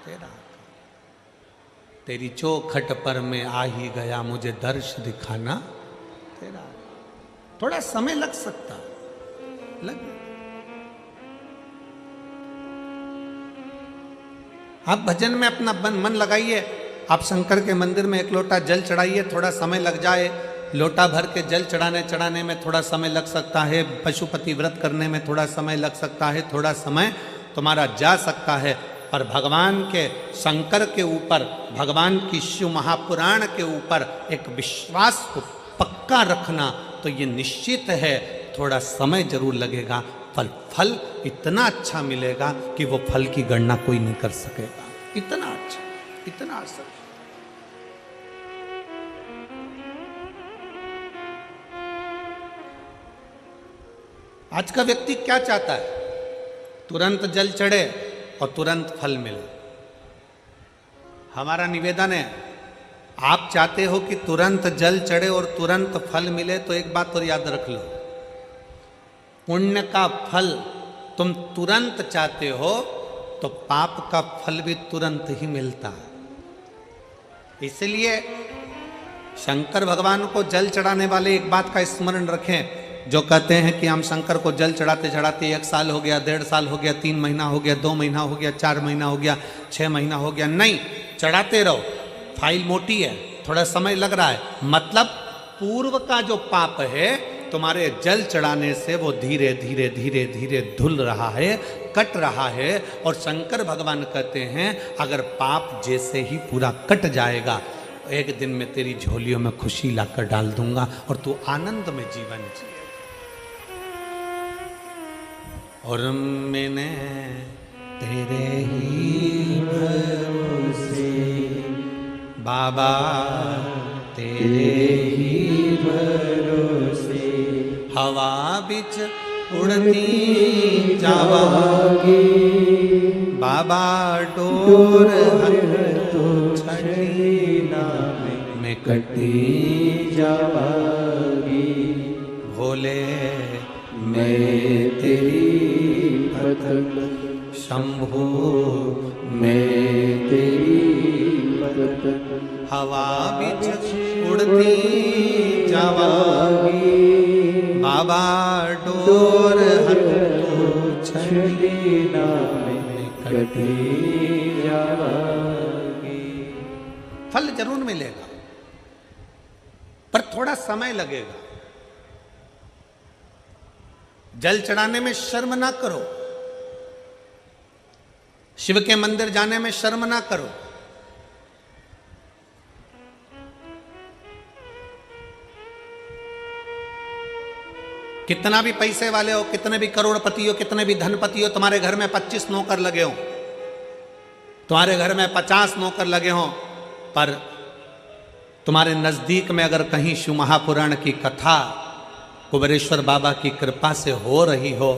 तेरा। तेरी चौखट पर मैं आ ही गया, मुझे दर्श दिखाना तेरा। थोड़ा समय लग सकता, लग। आप भजन में अपना मन लगाइए, आप शंकर के मंदिर में 1 लोटा जल चढ़ाइए, थोड़ा समय लग जाए। लोटा भर के जल चढ़ाने में थोड़ा समय लग सकता है, पशुपति व्रत करने में थोड़ा समय लग सकता है, थोड़ा समय तुम्हारा जा सकता है, पर भगवान के शंकर के ऊपर, भगवान की शिव महापुराण के ऊपर एक विश्वास को पक्का रखना, तो ये निश्चित है थोड़ा समय जरूर लगेगा, पर फल इतना अच्छा मिलेगा कि वो फल की गणना कोई नहीं कर सकेगा। इतना अच्छा, इतना असर। आज का व्यक्ति क्या चाहता है? तुरंत जल चढ़े और तुरंत फल मिले। हमारा निवेदन है, आप चाहते हो कि तुरंत जल चढ़े और तुरंत फल मिले, तो एक बात और याद रख लो, पुण्य का फल तुम तुरंत चाहते हो तो पाप का फल भी तुरंत ही मिलता है। इसलिए शंकर भगवान को जल चढ़ाने वाले एक बात का स्मरण रखें, जो कहते हैं कि हम शंकर को जल चढ़ाते चढ़ाते 1 साल हो गया, 1.5 साल हो गया, 3 महीना हो गया, 2 महीना हो गया, 4 महीना हो गया, 6 महीना हो गया। नहीं, चढ़ाते रहो। फाइल मोटी है, थोड़ा समय लग रहा है, मतलब पूर्व का जो पाप है तुम्हारे जल चढ़ाने से वो धीरे धीरे धीरे धीरे धुल रहा है, कट रहा है। और शंकर भगवान कहते हैं अगर पाप जैसे ही पूरा कट जाएगा, एक दिन में तेरी झोलियों में खुशी लाकर डाल दूंगा और तू आनंद में जीवन जिए। और मैंने तेरे ही भरोसे बाबा, तेरे ही भरोसे हवा बिच उड़ती जावागी, बाबा डोर तो छड़ी में कटी जावागी। भोले मैं तेरी भक्त, शंभु मैं तेरी भक्त, हवा बिच उड़ती जावागी, बाबा डोर तो छड़ी में कटी जावागी। फल जरूर मिलेगा, पर थोड़ा समय लगेगा। जल चढ़ाने में शर्म ना करो, शिव के मंदिर जाने में शर्म ना करो। कितना भी पैसे वाले हो, कितने भी करोड़पति हो, कितने भी धनपति हो, तुम्हारे घर में 25 नौकर लगे हो, तुम्हारे घर में 50 नौकर लगे हो, पर तुम्हारे नजदीक में अगर कहीं शिव महापुराण की कथा कुबेरेश्वर बाबा की कृपा से हो रही हो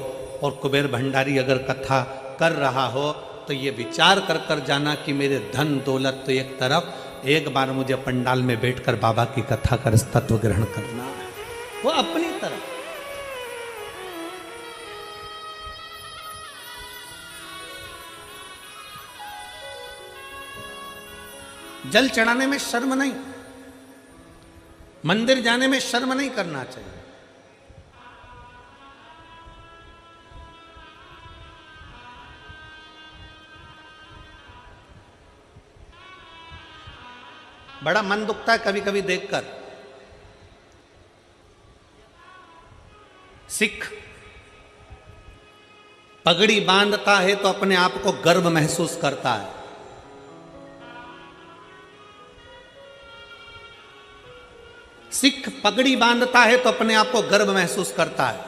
और कुबेर भंडारी अगर कथा कर रहा हो, तो ये विचार कर कर जाना कि मेरे धन दौलत तो एक तरफ, एक बार मुझे पंडाल में बैठकर बाबा की कथा कर तत्व ग्रहण करना है, वो अपनी तरफ। जल चढ़ाने में शर्म नहीं, मंदिर जाने में शर्म नहीं करना चाहिए। बड़ा मन दुखता है कभी कभी देखकर, सिख पगड़ी बांधता है तो अपने आप को गर्व महसूस करता है, सिख पगड़ी बांधता है तो अपने आप को गर्व महसूस करता है,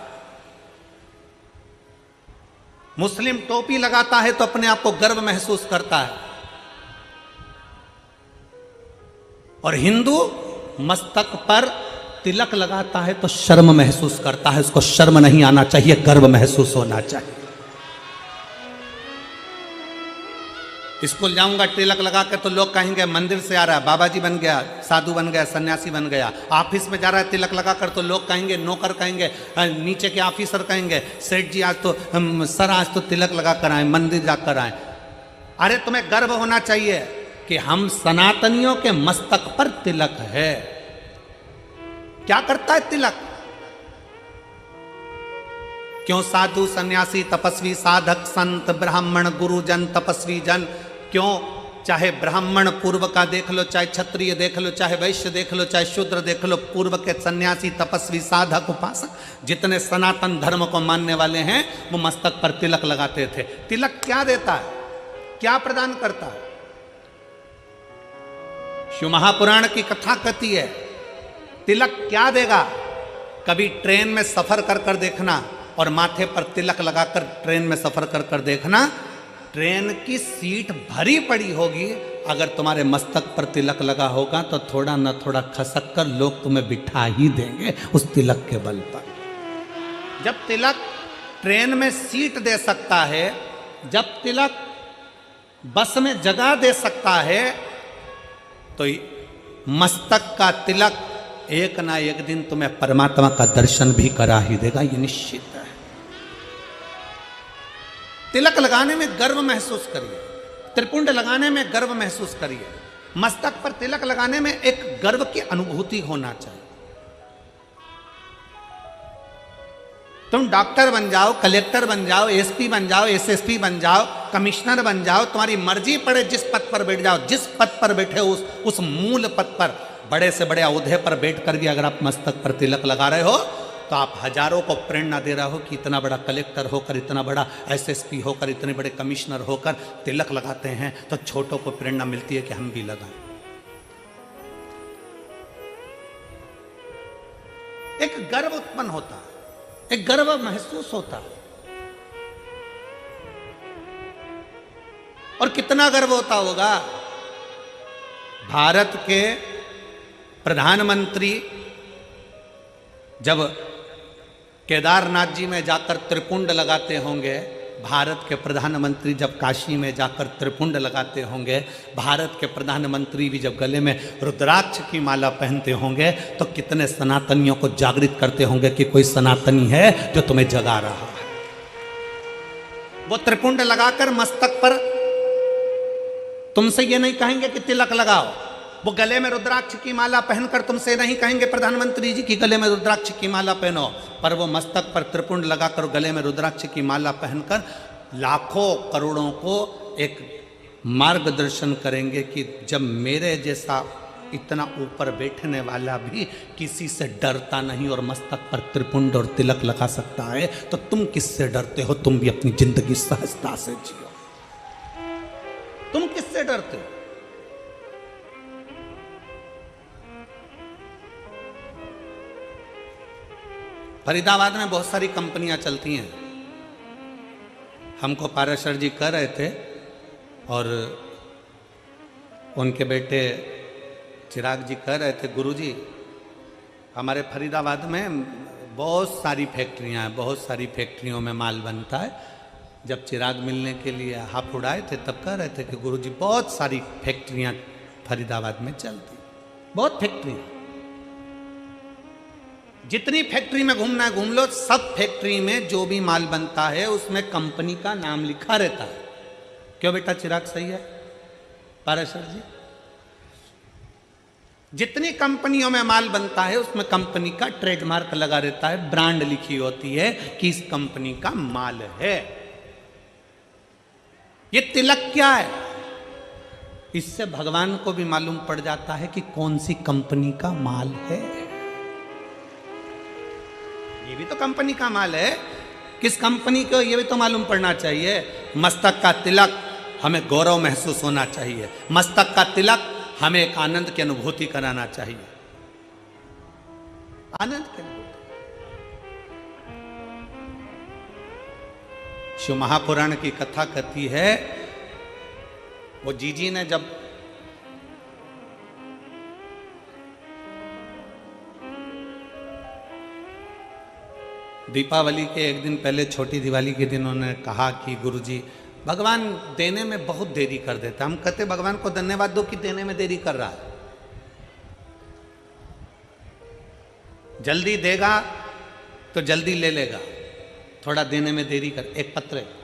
मुस्लिम टोपी लगाता है तो अपने आप को गर्व महसूस करता है, और हिंदू मस्तक पर तिलक लगाता है तो शर्म महसूस करता है। उसको शर्म नहीं आना चाहिए, गर्व महसूस होना चाहिए। स्कूल जाऊंगा तिलक लगा के तो लोग कहेंगे मंदिर से आ रहा है, बाबा जी बन गया, साधु बन गया, सन्यासी बन गया। ऑफिस में जा रहा है तिलक लगा कर तो लोग कहेंगे, नौकर कहेंगे, नीचे के ऑफिसर कहेंगे, सेठ जी आज तो सर आज तो तिलक लगा कर आए, मंदिर जाकर आए। अरे तुम्हें गर्व होना चाहिए कि हम सनातनियों के मस्तक पर तिलक है। क्या करता है तिलक? क्यों साधु सन्यासी तपस्वी साधक संत ब्राह्मण गुरुजन तपस्वी जन, क्यों चाहे ब्राह्मण पूर्व का देख लो, चाहे क्षत्रिय देख लो, चाहे वैश्य देख लो, चाहे शूद्र देख लो, पूर्व के सन्यासी तपस्वी साधक उपासक जितने सनातन धर्म को मानने वाले हैं वो मस्तक पर तिलक लगाते थे। तिलक क्या देता है, क्या प्रदान करता है? शिव महापुराण की कथा कहती है तिलक क्या देगा। कभी ट्रेन में सफर कर कर देखना और माथे पर तिलक लगाकर ट्रेन में सफर कर कर देखना, ट्रेन की सीट भरी पड़ी होगी, अगर तुम्हारे मस्तक पर तिलक लगा होगा तो थोड़ा न थोड़ा खसक कर लोग तुम्हें बिठा ही देंगे उस तिलक के बल पर। जब तिलक ट्रेन में सीट दे सकता है, जब तिलक बस में जगह दे सकता है, तो मस्तक का तिलक एक ना एक दिन तुम्हें परमात्मा का दर्शन भी करा ही देगा, ये निश्चित है। तिलक लगाने में गर्व महसूस करिए, त्रिपुंड लगाने में गर्व महसूस करिए, मस्तक पर तिलक लगाने में एक गर्व की अनुभूति होना चाहिए। तुम डॉक्टर बन जाओ, कलेक्टर बन जाओ, एसपी बन जाओ, एसएसपी बन जाओ, कमिश्नर बन जाओ, तुम्हारी मर्जी पड़े जिस पद पर बैठ जाओ, जिस पद पर बैठे हो उस मूल पद पर, बड़े से बड़े औहदे पर बैठ कर भी अगर आप मस्तक पर तिलक लगा रहे हो तो आप हजारों को प्रेरणा दे रहा हो कि इतना बड़ा कलेक्टर होकर, इतना बड़ा एसएसपी होकर, इतने बड़े कमिश्नर होकर तिलक लगाते हैं तो छोटों को प्रेरणा मिलती है कि हम भी लगाएं। एक गर्व उत्पन्न होता है, एक गर्व महसूस होता है। और कितना गर्व होता होगा। भारत के प्रधानमंत्री जब केदारनाथ जी में जाकर त्रिपुंड लगाते होंगे, भारत के प्रधानमंत्री जब काशी में जाकर त्रिपुंड लगाते होंगे, भारत के प्रधानमंत्री भी जब गले में रुद्राक्ष की माला पहनते होंगे, तो कितने सनातनियों को जागृत करते होंगे कि कोई सनातनी है जो तुम्हें जगा रहा है। वो त्रिपुंड लगाकर मस्तक पर तुमसे ये नहीं कहेंगे कि तिलक लगाओ, वो गले में रुद्राक्ष की माला पहनकर तुमसे नहीं कहेंगे प्रधानमंत्री जी की गले में रुद्राक्ष की माला पहनो, पर वो मस्तक पर त्रिपुंड लगाकर गले में रुद्राक्ष की माला पहनकर लाखों करोड़ों को एक मार्गदर्शन करेंगे कि जब मेरे जैसा इतना ऊपर बैठने वाला भी किसी से डरता नहीं और मस्तक पर त्रिपुंड और तिलक लगा सकता है, तो तुम किससे डरते हो? तुम भी अपनी जिंदगी सहजता से जियो। तुम किससे डरते हो? फरीदाबाद में बहुत सारी कंपनियां चलती हैं। हमको पाराशर जी कह रहे थे और उनके बेटे चिराग जी कह रहे थे, गुरुजी हमारे फरीदाबाद में बहुत सारी फैक्ट्रियां हैं, बहुत सारी फैक्ट्रियों में माल बनता है। जब चिराग मिलने के लिए हाथ उड़ाए थे तब कह रहे थे कि गुरुजी बहुत सारी फैक्ट्रियां फरीदाबाद में चलती, बहुत फैक्ट्रियां। जितनी फैक्ट्री में घूमना है घूम लो, सब फैक्ट्री में जो भी माल बनता है उसमें कंपनी का नाम लिखा रहता है। क्यों बेटा चिराग, सही है पाराशर जी? जितनी कंपनियों में माल बनता है उसमें कंपनी का ट्रेडमार्क लगा रहता है, ब्रांड लिखी होती है कि इस कंपनी का माल है। ये तिलक क्या है? इससे भगवान को भी मालूम पड़ जाता है कि कौन सी कंपनी का माल है। ये भी तो कंपनी का माल है, किस कंपनी को ये भी तो मालूम पड़ना चाहिए। मस्तक का तिलक हमें गौरव महसूस होना चाहिए, मस्तक का तिलक हमें एक आनंद की अनुभूति कराना चाहिए, आनंद की अनुभूति। शिव महापुराण की कथा कहती है, वो जीजी ने जब दीपावली के एक दिन पहले, छोटी दिवाली के दिन उन्होंने कहा कि गुरुजी भगवान देने में बहुत देरी कर देता। हम कहते भगवान को धन्यवाद दो कि देने में देरी कर रहा है। जल्दी देगा तो जल्दी ले लेगा, थोड़ा देने में देरी कर। एक पत्र है,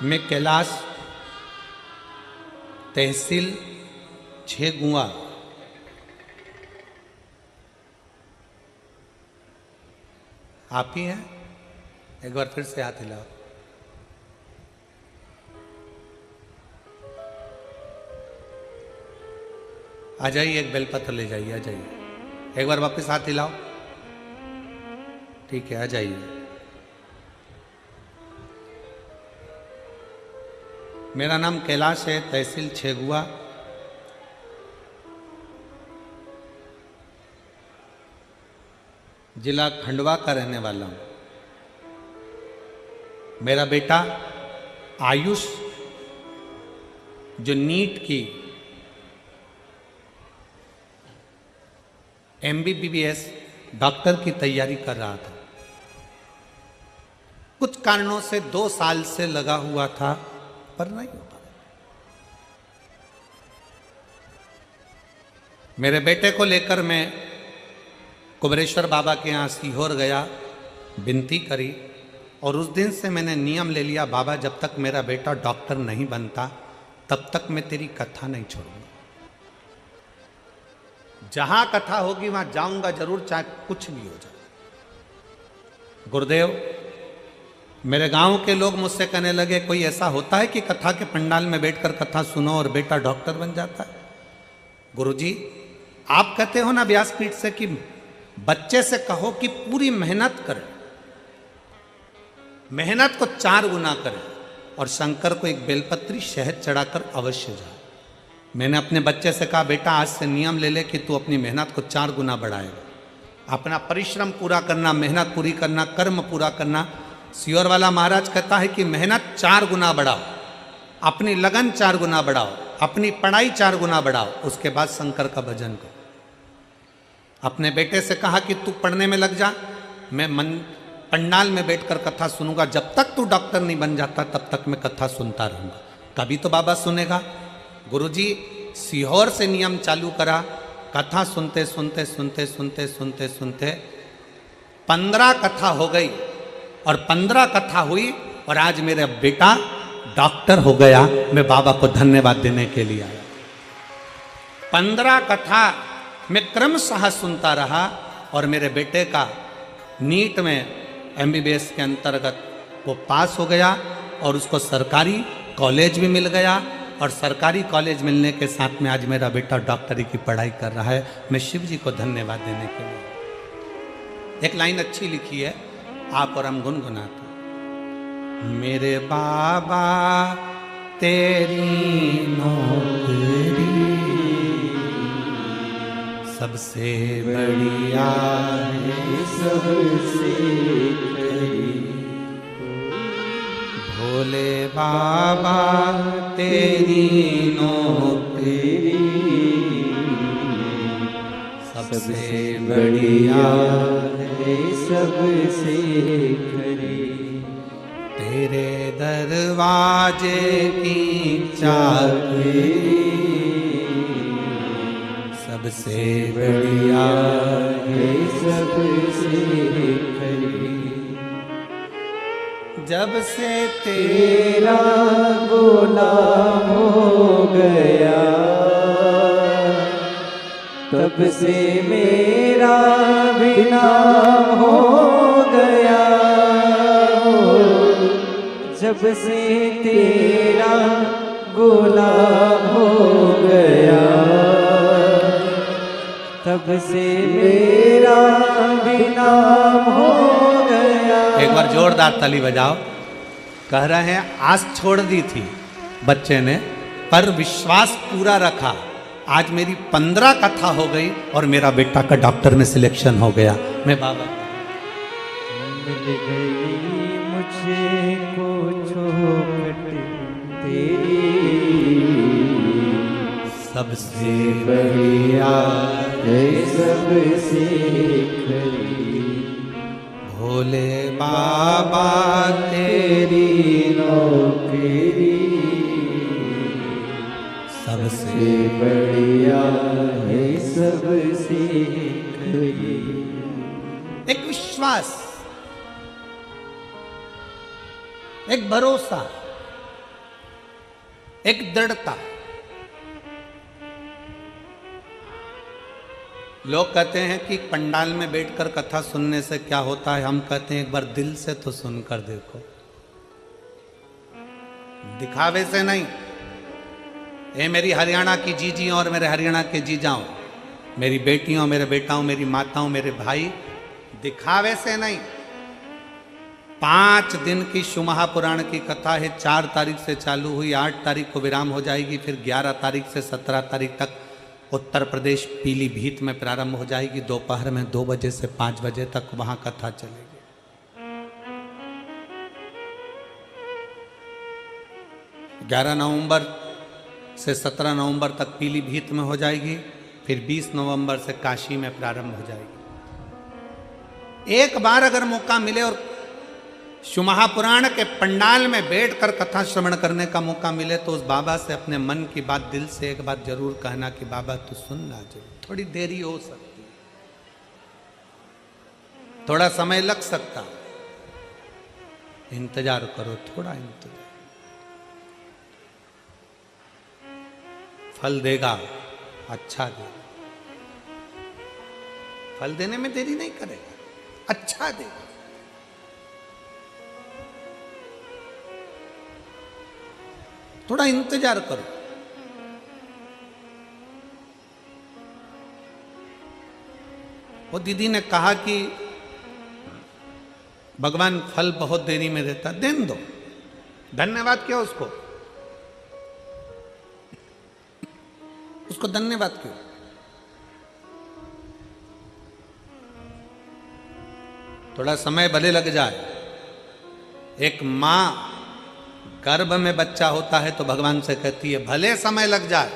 मैं कैलाश तहसील 6 गुआ आप ही हैं? एक बार फिर से हाथ हिलाओ। आ जाइए, एक बेलपत्र ले जाइए, आ जाइए। एक बार वापस हाथ हिलाओ। ठीक है, आ जाइए। मेरा नाम कैलाश है, तहसील 6 गुआ। जिला खंडवा का रहने वाला हूं। मेरा बेटा आयुष जो नीट की MBBS डॉक्टर की तैयारी कर रहा था, कुछ कारणों से 2 साल से लगा हुआ था पर नहीं हो पाया। मेरे बेटे को लेकर मैं कुबरेश्वर बाबा के यहाँ सीहोर गया, विनती करी और उस दिन से मैंने नियम ले लिया, बाबा जब तक मेरा बेटा डॉक्टर नहीं बनता तब तक मैं तेरी कथा नहीं छोड़ूंगा। जहां कथा होगी वहां जाऊंगा जरूर, चाहे कुछ भी हो जाए। गुरुदेव, मेरे गांव के लोग मुझसे कहने लगे, कोई ऐसा होता है कि कथा के पंडाल में बैठकर कथा सुनो और बेटा डॉक्टर बन जाता है? गुरुजी, आप कहते हो ना व्यासपीठ से कि बच्चे से कहो कि पूरी मेहनत करे, मेहनत को 4 गुना करे और शंकर को एक बेलपत्री शहद चढ़ाकर अवश्य जाए। मैंने अपने बच्चे से कहा, बेटा आज से नियम ले ले कि तू अपनी मेहनत को 4 गुना बढ़ाएगा। अपना परिश्रम पूरा करना, मेहनत पूरी करना, कर्म पूरा करना। सियोर वाला महाराज कहता है कि मेहनत 4 गुना बढ़ाओ, अपनी लगन 4 गुना बढ़ाओ, अपनी पढ़ाई 4 गुना बढ़ाओ, उसके बाद शंकर का भजन करो। अपने बेटे से कहा कि तू पढ़ने में लग जा, मैं पंडाल में बैठकर कथा सुनूंगा, जब तक तू डॉक्टर नहीं बन जाता तब तक मैं कथा सुनता रहूंगा, कभी तो बाबा सुनेगा। गुरुजी सीहोर से नियम चालू करा, कथा सुनते सुनते सुनते सुनते सुनते सुनते 15 कथा हो गई और 15 कथा हुई और आज मेरा बेटा डॉक्टर हो गया। मैं बाबा को धन्यवाद देने के लिए आया। 15 कथा मैं क्रमशः सुनता रहा और मेरे बेटे का नीट में एमबीबीएस के अंतर्गत वो पास हो गया और उसको सरकारी कॉलेज भी मिल गया और सरकारी कॉलेज मिलने के साथ में आज मेरा बेटा डॉक्टरी की पढ़ाई कर रहा है। मैं शिव जी को धन्यवाद देने के लिए। एक लाइन अच्छी लिखी है, आप और हम गुनगुनाते। मेरे बाबा तेरी नौकरी सबसे बढ़िया है, सबसे खरी। भोले बाबा तेरी नौकरी सबसे बढ़िया है, सबसे खरी। तेरे दरवाजे की चाबी सबसे बढ़िया है, सबसे खरी। जब से तेरा गुलाम हो गया तब से मेरा भी नाम हो गया। जब से तेरा गुलाम हो गया तब से मेरा भी नाम हो गया। एक बार जोरदार ताली बजाओ। कह रहे हैं आस छोड़ दी थी बच्चे ने पर विश्वास पूरा रखा। आज मेरी 15 कथा हो गई और मेरा बेटा का डॉक्टर में सिलेक्शन हो गया। मैं बाबा मिल गई मुझे को चौखट तेरी सबसे बढ़िया है, सबसे खरी। भोले बाबा तेरी नौकरी सबसे बढ़िया है, सबसे खरी। एक विश्वास, एक भरोसा, एक दृढ़ता। लोग कहते हैं कि पंडाल में बैठकर कथा सुनने से क्या होता है। हम कहते हैं एक बार दिल से तो सुनकर देखो, दिखावे से नहीं। ये मेरी हरियाणा की जीजी और मेरे हरियाणा के जीजाओं, मेरी बेटियों, मेरे बेटाओं, मेरी माताओं, मेरे भाई, दिखावे से नहीं। 5 दिन की शिव महापुराण की कथा है। 4 तारीख से चालू हुई, 8 तारीख को विराम हो जाएगी। फिर 11 तारीख से 17 तारीख तक उत्तर प्रदेश पीलीभीत में प्रारंभ हो जाएगी। दोपहर में 2 बजे से 5 बजे तक वहां कथा चलेगी। 11 नवंबर से 17 नवंबर तक पीलीभीत में हो जाएगी। फिर 20 नवंबर से काशी में प्रारंभ हो जाएगी। एक बार अगर मौका मिले और शिव महापुराण के पंडाल में बैठकर कथा श्रवण करने का मौका मिले तो उस बाबा से अपने मन की बात दिल से एक बात जरूर कहना कि बाबा तू सुन ला। थोड़ी देरी हो सकती, थोड़ा समय लग सकता, इंतजार करो, थोड़ा इंतजार, फल देगा, अच्छा देगा। फल देने में देरी नहीं करेगा, अच्छा देगा। थोड़ा इंतजार करो। वो दीदी ने कहा कि भगवान फल बहुत देरी में देता, देने दो। धन्यवाद क्यों उसको, उसको धन्यवाद क्यों। थोड़ा समय भले लग जाए। एक मां गर्भ में बच्चा होता है तो भगवान से कहती है भले समय लग जाए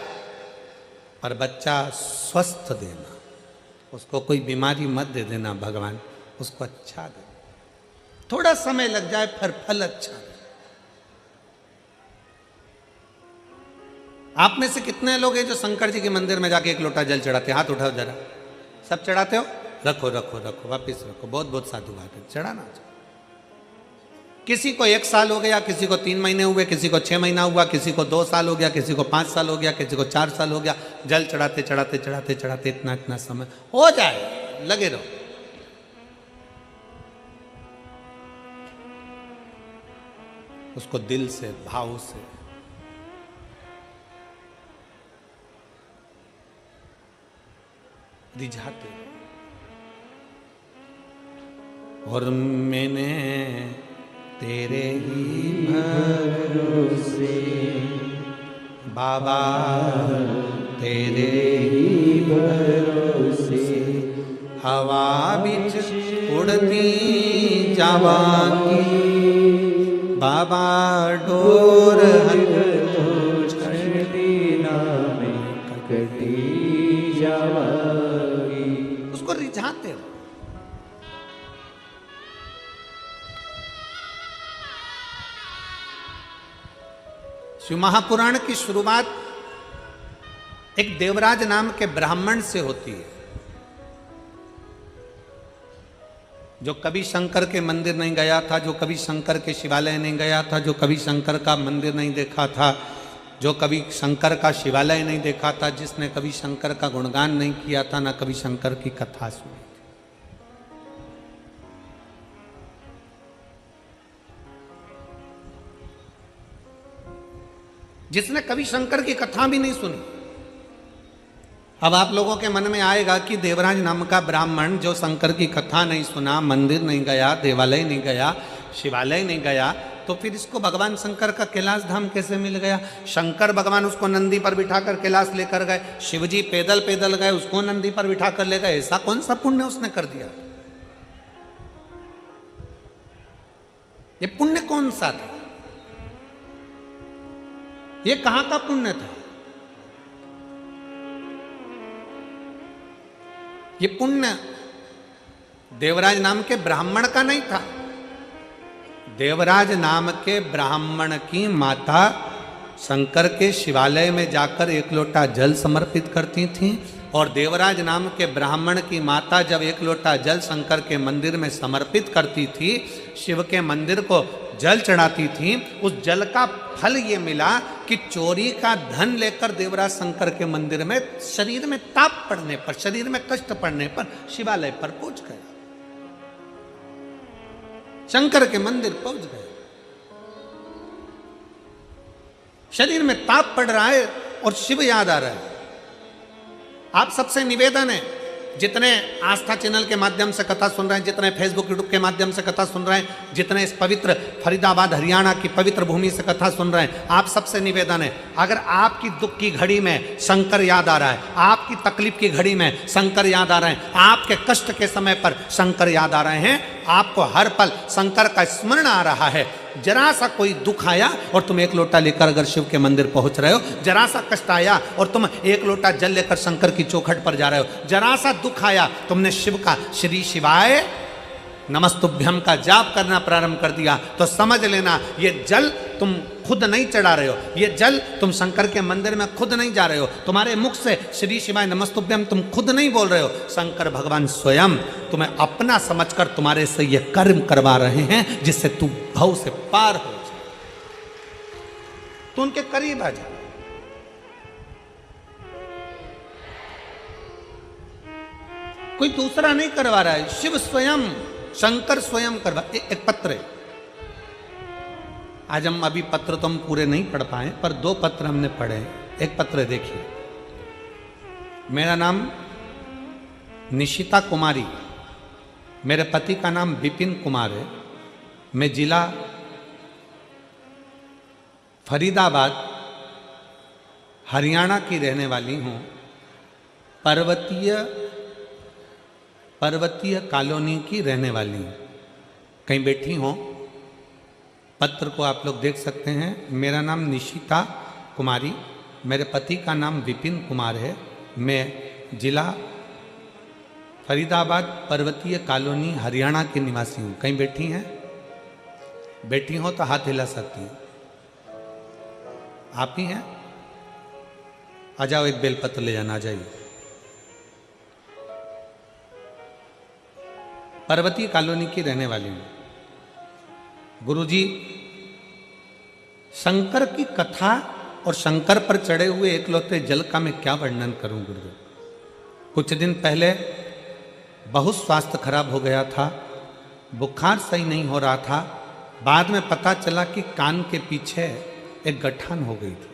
पर बच्चा स्वस्थ देना, उसको कोई बीमारी मत दे देना भगवान, उसको अच्छा दे। थोड़ा समय लग जाए फिर फल अच्छा दे। आप में से कितने लोग हैं जो शंकर जी के मंदिर में जाके एक लोटा जल चढ़ाते हैं? हाथ उठाओ जरा। सब चढ़ाते हो? रखो रखो रखो, वापिस रखो। बहुत बहुत साधुवाद है, चढ़ाना चाहिए। किसी को 1 साल हो गया, किसी को 3 महीने हुए, किसी को 6 महीना हुआ, किसी को 2 साल हो गया, किसी को 5 साल हो गया, किसी को 4 साल हो गया। जल चढ़ाते चढ़ाते चढ़ाते चढ़ाते इतना समय हो जाए, लगे रहो। उसको दिल से, भाव से रिझाते। और मैंने तेरे ही भरोसे बाबा, तेरे ही भरोसे हवा बिच उड़ती जावांगी बाबा, डोर चढ़ती नामे कटी जावांगी। उसको रिझाते हो। शिव महापुराण की शुरुआत एक देवराज नाम के ब्राह्मण से होती है, जो कभी शंकर के मंदिर नहीं गया था, जो कभी शंकर के शिवालय नहीं गया था, जो कभी शंकर का मंदिर नहीं देखा था, जो कभी शंकर का शिवालय नहीं देखा था, जिसने कभी शंकर का गुणगान नहीं किया था, ना कभी शंकर की कथा सुनी। जिसने कभी शंकर की कथा भी नहीं सुनी। अब आप लोगों के मन में आएगा कि देवराज नाम का ब्राह्मण जो शंकर की कथा नहीं सुना, मंदिर नहीं गया, देवालय नहीं गया, शिवालय नहीं गया, तो फिर इसको भगवान शंकर का कैलाश धाम कैसे मिल गया? शंकर भगवान उसको नंदी पर बिठाकर कैलाश लेकर गए, शिवजी पैदल पैदल गए, उसको नंदी पर बिठाकर ले गए। ऐसा कौन सा पुण्य उसने कर दिया? ये पुण्य कौन सा था? ये कहां का पुण्य था? ये पुण्य देवराज नाम के ब्राह्मण का नहीं था। देवराज नाम के ब्राह्मण की माता शंकर के शिवालय में जाकर 1 लोटा जल समर्पित करती थी, और देवराज नाम के ब्राह्मण की माता जब 1 लोटा जल शंकर के मंदिर में समर्पित करती थी, शिव के मंदिर को जल चढ़ाती थी, उस जल का फल ये मिला कि चोरी का धन लेकर देवराज शंकर के मंदिर में शरीर में ताप पड़ने पर, शरीर में कष्ट पड़ने पर शिवालय पर पहुंच गए, शंकर के मंदिर पहुंच गए। शरीर में ताप पड़ रहा है और शिव याद आ रहा है। आप सबसे निवेदन है, जितने आस्था चैनल के माध्यम से कथा सुन रहे हैं, जितने फेसबुक यूट्यूब के माध्यम से कथा सुन रहे हैं, जितने इस पवित्र फरीदाबाद हरियाणा की पवित्र भूमि से कथा सुन रहे हैं, आप सबसे निवेदन है, अगर आपकी दुख की घड़ी में शंकर याद आ रहा है, आपकी तकलीफ की घड़ी में शंकर याद आ रहे हैं, आपके कष्ट के समय पर शंकर याद आ रहे हैं, आपको हर पल शंकर का स्मरण आ रहा है, जरा सा कोई दुख आया और तुम 1 लोटा लेकर अगर शिव के मंदिर पहुंच रहे हो, जरा सा कष्ट आया और तुम 1 लोटा जल लेकर शंकर की चौखट पर जा रहे हो, जरा सा दुख आया, तुमने शिव का श्री शिवाय नमस्तुभ्यम का जाप करना प्रारंभ कर दिया, तो समझ लेना ये जल तुम खुद नहीं चढ़ा रहे हो, ये जल तुम शंकर के मंदिर में खुद नहीं जा रहे हो, तुम्हारे मुख से श्री शिवाय नमस्तुभ्यम तुम खुद नहीं बोल रहे हो, शंकर भगवान स्वयं तुम्हें अपना समझकर तुम्हारे से ये कर्म करवा रहे हैं, जिससे तू भव से पार हो जाए, तो उनके करीब आ जा। कोई दूसरा नहीं करवा रहा है, शिव स्वयं, शंकर स्वयं करवा। एक पत्र है, आज हम अभी पत्र तो हम पूरे नहीं पढ़ पाए, पर 2 पत्र हमने पढ़े। एक पत्र देखिए, मेरा नाम निशिता कुमारी, मेरे पति का नाम विपिन कुमार है, मैं जिला फरीदाबाद हरियाणा की रहने वाली हूँ, पर्वतीय कॉलोनी की रहने वाली हूँ। कहीं बैठी हो, पत्र को आप लोग देख सकते हैं। मेरा नाम निशिता कुमारी, मेरे पति का नाम विपिन कुमार है, मैं जिला फरीदाबाद पर्वतीय कॉलोनी हरियाणा की निवासी हूँ। कहीं बैठी हैं? बैठी हो तो हाथ हिला सकती हैं। आप ही हैं? आ जाओ, एक बेलपत्र ले जाना, आ जाइए। पर्वतीय कॉलोनी की रहने वाली हूँ। गुरुजी, शंकर की कथा और शंकर पर चढ़े हुए एकलौते जल का मैं क्या वर्णन करूं गुरुदेव। कुछ दिन पहले बहुत स्वास्थ्य खराब हो गया था, बुखार सही नहीं हो रहा था। बाद में पता चला कि कान के पीछे एक गठान हो गई थी,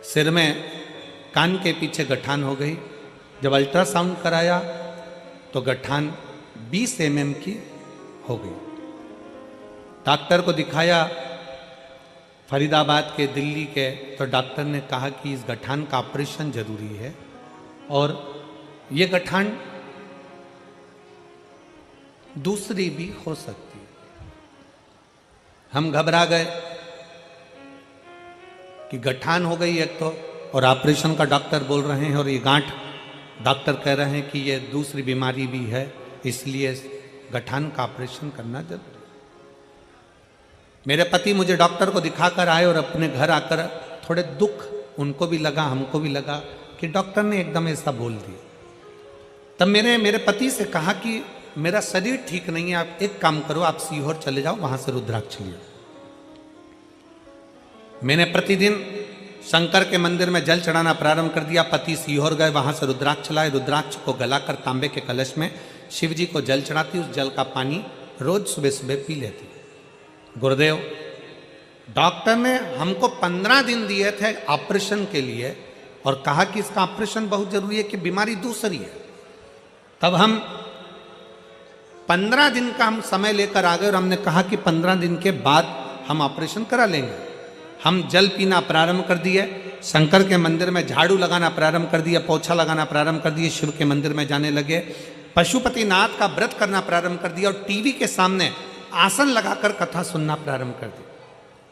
सिर में कान के पीछे गठान हो गई। जब अल्ट्रासाउंड कराया तो गठान 20 mm की हो गई। डॉक्टर को दिखाया फरीदाबाद के, दिल्ली के, तो डॉक्टर ने कहा कि इस गठान का ऑपरेशन जरूरी है और ये गठान दूसरी भी हो सकती है। हम घबरा गए कि गठान हो गई एक तो, और ऑपरेशन का डॉक्टर बोल रहे हैं, और ये गांठ डॉक्टर कह रहे हैं कि ये दूसरी बीमारी भी है, इसलिए गठान का ऑपरेशन करना जरूरी। मेरे पति मुझे डॉक्टर को दिखाकर आए और अपने घर आकर थोड़े दुख उनको भी लगा, हमको भी लगा कि डॉक्टर ने एकदम ऐसा बोल दिया। तब मेरे पति से कहा कि मेरा शरीर ठीक नहीं है, आप एक काम करो, आप सीहोर चले जाओ, वहां से रुद्राक्ष लियो। मैंने प्रतिदिन शंकर के मंदिर में जल चढ़ाना प्रारंभ कर दिया। पति सीहोर गए, वहां से रुद्राक्ष लाए, रुद्राक्ष को गलाकर तांबे के कलश में शिव जी को जल चढ़ाती, उस जल का पानी रोज सुबह सुबह पी लेती। गुरुदेव, डॉक्टर ने हमको 15 दिन दिए थे ऑपरेशन के लिए और कहा कि इसका ऑपरेशन बहुत जरूरी है कि बीमारी दूसरी है। तब हम 15 दिन का हम समय लेकर आ गए और हमने कहा कि 15 दिन के बाद हम ऑपरेशन करा लेंगे। हम जल पीना प्रारंभ कर दिए, शंकर के मंदिर में झाड़ू लगाना प्रारंभ कर दिया, पोछा लगाना प्रारंभ कर दिए, शिव के मंदिर में जाने लगे, पशुपतिनाथ का व्रत करना प्रारंभ कर दिया और टीवी के सामने आसन लगाकर कथा सुनना प्रारंभ कर दी।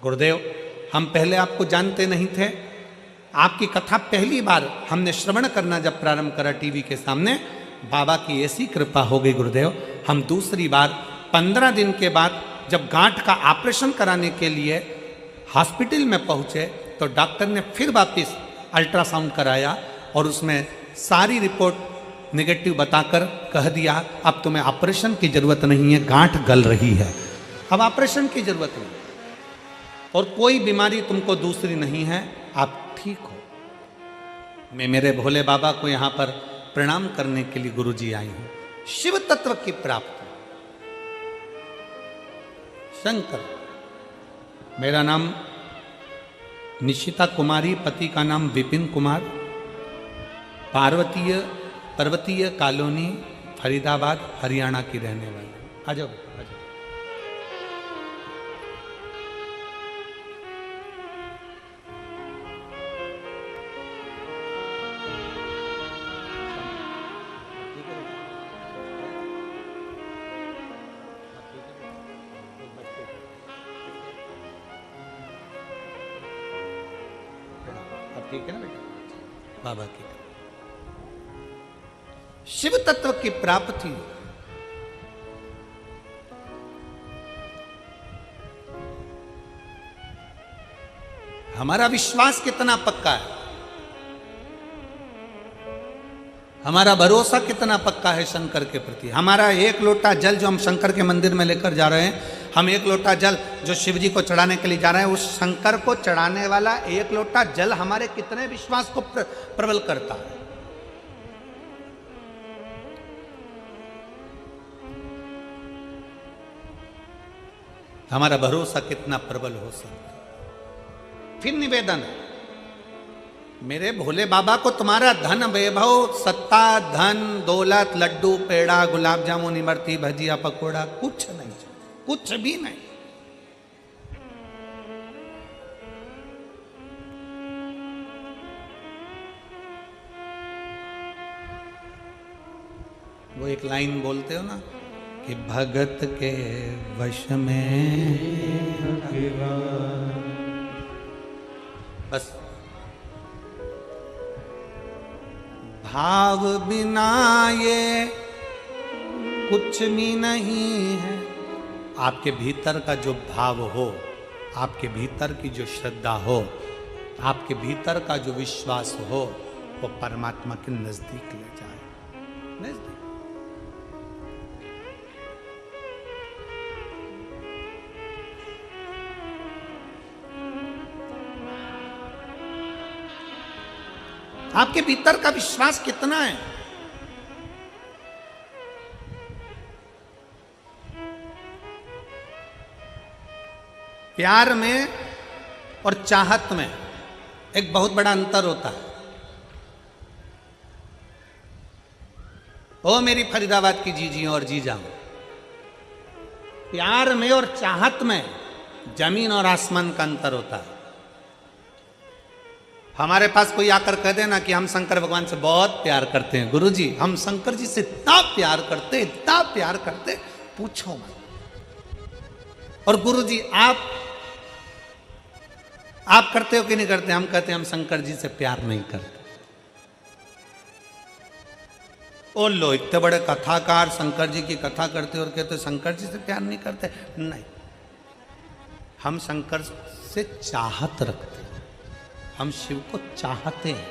गुरुदेव, हम पहले आपको जानते नहीं थे, आपकी कथा पहली बार हमने श्रवण करना जब प्रारंभ करा टीवी के सामने, बाबा की ऐसी कृपा हो गई गुरुदेव। हम दूसरी बार 15 दिन के बाद जब गांठ का ऑपरेशन कराने के लिए हॉस्पिटल में पहुंचे तो डॉक्टर ने फिर वापस अल्ट्रासाउंड कराया और उसमें सारी रिपोर्ट नेगेटिव बताकर कह दिया अब तुम्हें ऑपरेशन की जरूरत नहीं है, गांठ गल रही है, अब ऑपरेशन की जरूरत नहीं और कोई बीमारी तुमको दूसरी नहीं है, आप ठीक हो। मैं मेरे भोले बाबा को यहां पर प्रणाम करने के लिए गुरुजी आई हूं। शिव तत्व की प्राप्ति। शंकर, मेरा नाम निशिता कुमारी, पति का नाम विपिन कुमार, पर्वतीय कॉलोनी फरीदाबाद हरियाणा की रहने वाली। आ जाओ, आ जाओ। ठीक है ना बेटा, बाबा की शिव तत्व की प्राप्ति। हमारा विश्वास कितना पक्का है, हमारा भरोसा कितना पक्का है शंकर के प्रति। हमारा एक लोटा जल जो हम शंकर के मंदिर में लेकर जा रहे हैं, हम एक लोटा जल जो शिव जी को चढ़ाने के लिए जा रहे हैं, उस शंकर को चढ़ाने वाला एक लोटा जल हमारे कितने विश्वास को प्रबल करता है। हमारा भरोसा कितना प्रबल हो सकता है। फिर निवेदन है, मेरे भोले बाबा को तुम्हारा धन वैभव, सत्ता, धन, दौलत, लड्डू, पेड़ा, गुलाब जामुन, इमरती, भजिया, पकोड़ा कुछ नहीं चाहिए, कुछ भी नहीं। वो एक लाइन बोलते हो ना कि भगत के वश में बस भाव बिना ये कुछ भी नहीं है। आपके भीतर का जो भाव हो, आपके भीतर की जो श्रद्धा हो, आपके भीतर का जो विश्वास हो, वो परमात्मा के नजदीक ले जाए। नजदीक आपके भीतर का विश्वास कितना है? प्यार में और चाहत में एक बहुत बड़ा अंतर होता है। ओ मेरी फरीदाबाद की जीजी और जीजा, प्यार में और चाहत में जमीन और आसमान का अंतर होता है। हमारे पास कोई आकर कह देना कि हम शंकर भगवान से बहुत प्यार करते हैं, गुरुजी हम शंकर जी से इतना प्यार करते, इतना प्यार करते, पूछो मत। और गुरुजी आप करते हो कि नहीं करते? हम कहते हैं हम शंकर जी से प्यार नहीं करते। ओ लो, इतने बड़े कथाकार शंकर जी की कथा करते और कहते शंकर जी से प्यार नहीं करते। नहीं, हम शंकर से चाहत रखते हैं, हम शिव को चाहते हैं,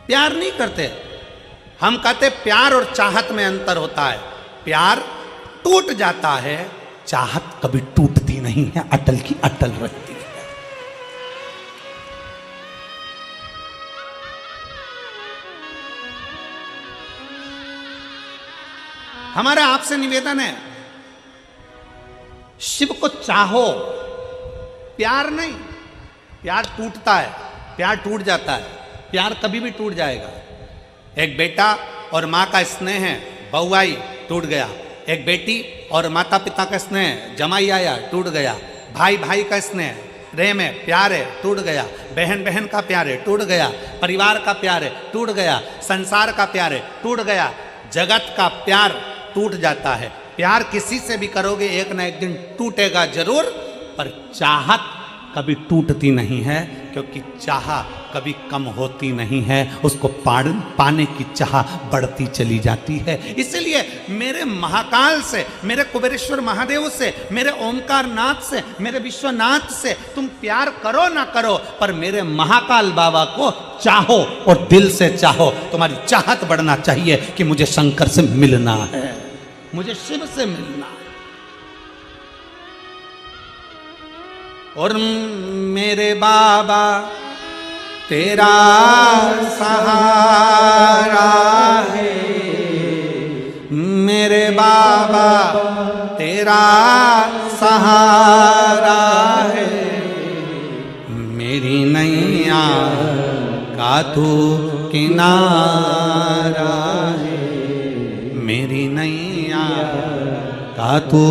प्यार नहीं करते। हम कहते प्यार और चाहत में अंतर होता है। प्यार टूट जाता है, चाहत कभी टूटती नहीं है, अटल की अटल रहती है। हमारा आपसे निवेदन है, शिव को चाहो, प्यार नहीं। प्यार टूटता है, प्यार टूट जाता है, प्यार कभी भी टूट जाएगा। एक बेटा और माँ का स्नेह है, बहू आई टूट गया। एक बेटी और माता पिता का स्नेह, जमाई आया टूट गया। भाई भाई का स्नेह, प्रेम है, प्यार है, टूट गया। बहन बहन का प्यार है, टूट गया। परिवार का प्यार है, टूट गया। संसार का प्यार है, टूट गया। जगत का प्यार टूट जाता है। प्यार किसी से भी करोगे एक ना एक दिन टूटेगा जरूर, पर चाहत कभी टूटती नहीं है, क्योंकि चाह कभी कम होती नहीं है, उसको पाने की चाह बढ़ती चली जाती है। इसलिए मेरे महाकाल से, मेरे कुबेरेश्वर महादेव से, मेरे ओमकार नाथ से, मेरे विश्वनाथ से तुम प्यार करो ना करो, पर मेरे महाकाल बाबा को चाहो और दिल से चाहो। तुम्हारी चाहत बढ़ना चाहिए कि मुझे शंकर से मिलना है, मुझे शिव से मिलना है। और मेरे बाबा तेरा सहारा है, मेरे बाबा तेरा सहारा है, मेरी नैया का तू किनारा है, मेरी नैया का तू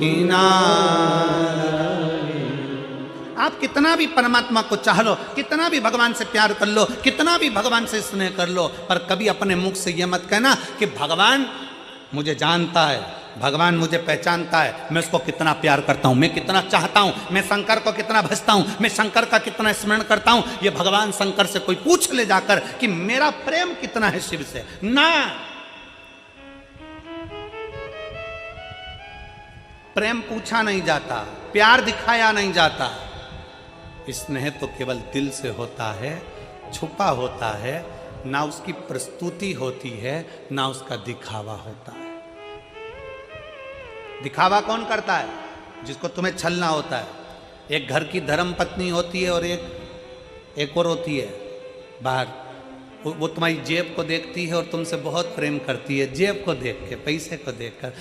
किनारा। आप कितना भी परमात्मा को चाह लो, कितना भी भगवान से प्यार कर लो, कितना भी भगवान से स्नेह कर लो, पर कभी अपने मुख से यह मत कहना कि भगवान मुझे जानता है, भगवान मुझे पहचानता है, मैं उसको कितना प्यार करता हूं, मैं कितना चाहता हूं, मैं शंकर को कितना भजता हूं, मैं शंकर का कितना स्मरण करता हूं। ये भगवान शंकर से कोई पूछ ले जाकर कि मेरा प्रेम कितना है शिव से, ना। प्रेम पूछा नहीं जाता, प्यार दिखाया नहीं जाता। स्नेह तो केवल दिल से होता है, छुपा होता है, ना उसकी प्रस्तुति होती है, ना उसका दिखावा होता है। दिखावा कौन करता है? जिसको तुम्हें छलना होता है। एक घर की धर्म पत्नी होती है और एक और होती है बाहर, वो तुम्हारी जेब को देखती है और तुमसे बहुत प्रेम करती है। जेब को देख के, पैसे को देखकर,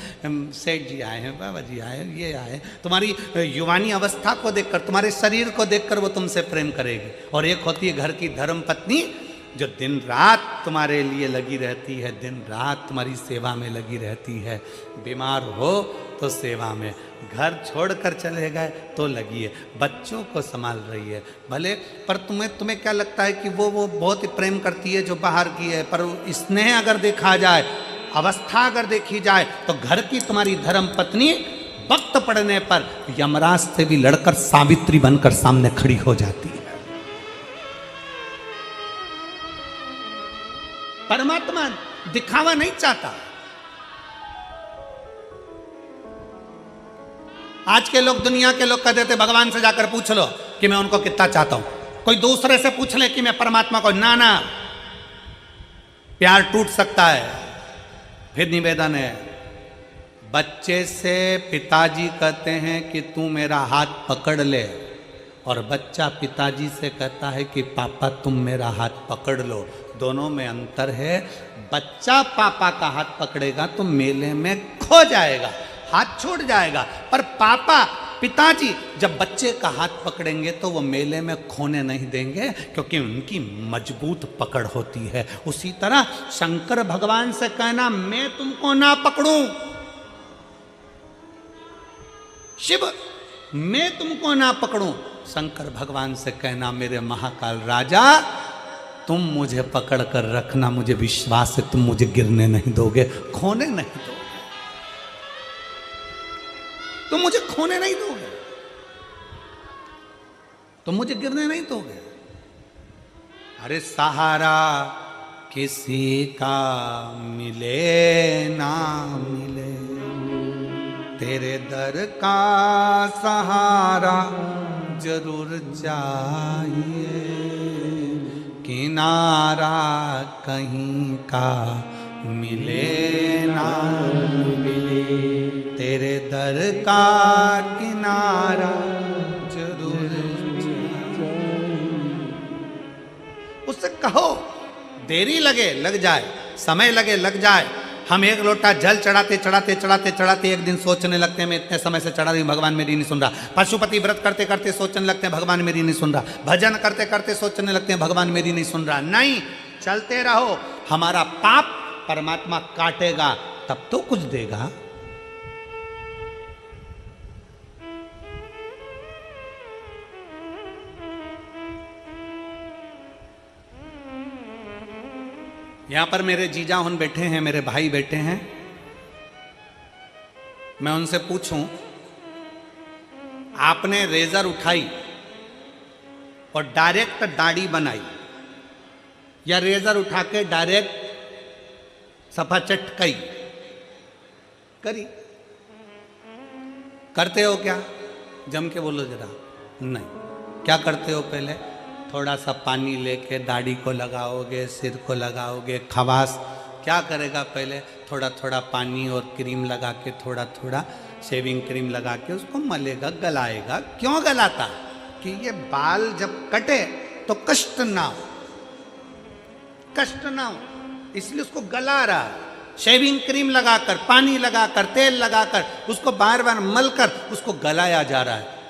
सेठ जी आए हैं, बाबा जी आए हैं, ये आए। तुम्हारी युवानी अवस्था को देखकर, तुम्हारे शरीर को देखकर वो तुमसे प्रेम करेगी। और एक होती है घर की धर्म पत्नी, जो दिन रात तुम्हारे लिए लगी रहती है, दिन रात तुम्हारी सेवा में लगी रहती है। बीमार हो तो सेवा में, घर छोड़कर चले गए तो लगी है, बच्चों को संभाल रही है भले। पर तुम्हें क्या लगता है कि वो बहुत ही प्रेम करती है जो बाहर की है, पर स्नेह अगर देखा जाए, अवस्था अगर देखी जाए, तो घर की तुम्हारी धर्म पत्नी वक्त पड़ने पर यमराज से भी लड़कर सावित्री बनकर सामने खड़ी हो जाती है। परमात्मा दिखावा नहीं चाहता। आज के लोग, दुनिया के लोग कह देते भगवान से जाकर पूछ लो कि मैं उनको कितना चाहता हूं। कोई दूसरे से पूछ ले कि मैं परमात्मा को, ना, प्यार टूट सकता है। फिर निवेदन है, बच्चे से पिताजी कहते हैं कि तू मेरा हाथ पकड़ ले, और बच्चा पिताजी से कहता है कि पापा तुम मेरा हाथ पकड़ लो। दोनों में अंतर है। बच्चा पापा का हाथ पकड़ेगा तो मेले में खो जाएगा, हाथ छूट जाएगा। पर पापा पिताजी जब बच्चे का हाथ पकड़ेंगे तो वो मेले में खोने नहीं देंगे, क्योंकि उनकी मजबूत पकड़ होती है। उसी तरह शंकर भगवान से कहना मैं तुमको ना पकड़ूं, शिव मैं तुमको ना पकड़ूं। शंकर भगवान से कहना मेरे महाकाल राजा तुम मुझे पकड़ कर रखना, मुझे विश्वास है तुम मुझे गिरने नहीं दोगे, खोने नहीं दोगे, तुम मुझे खोने नहीं दोगे, तुम मुझे गिरने नहीं दोगे। अरे सहारा किसी का मिले ना मिले, तेरे दर का सहारा जरूर चाहिए, किनारा कहीं का मिले ना मिले, तेरे दर का किनारा जरूर चाहिए। उससे कहो देरी लगे लग जाए, समय लगे लग जाए। हम एक लोटा जल चढ़ाते चढ़ाते चढ़ाते चढ़ाते एक दिन सोचने लगते हैं मैं इतने समय से चढ़ा रही हूं, भगवान मेरी नहीं सुन रहा। पशुपति व्रत करते करते सोचने लगते हैं भगवान मेरी नहीं सुन रहा। भजन करते करते सोचने लगते हैं भगवान मेरी नहीं सुन रहा। नहीं, चलते रहो, हमारा पाप परमात्मा काटेगा तब तो कुछ देगा। यहां पर मेरे जीजा उन बैठे हैं, मेरे भाई बैठे हैं। मैं उनसे पूछूं, आपने रेजर उठाई और डायरेक्ट दाढ़ी बनाई, या रेजर उठा के डायरेक्ट सफा चटकाई करी? करते हो क्या? जम के बोलो जरा। नहीं, क्या करते हो? पहले थोड़ा सा पानी लेके दाढ़ी को लगाओगे, सिर को लगाओगे। खवास क्या करेगा? पहले थोड़ा थोड़ा पानी और क्रीम लगा के, थोड़ा थोड़ा शेविंग क्रीम लगा के उसको मलेगा, गलाएगा। क्यों गलाता? कि ये बाल जब कटे तो कष्ट ना हो, कष्ट ना हो, इसलिए उसको गला रहा है। शेविंग क्रीम लगाकर, पानी लगाकर, तेल लगाकर उसको बार बार मलकर उसको गलाया जा रहा है।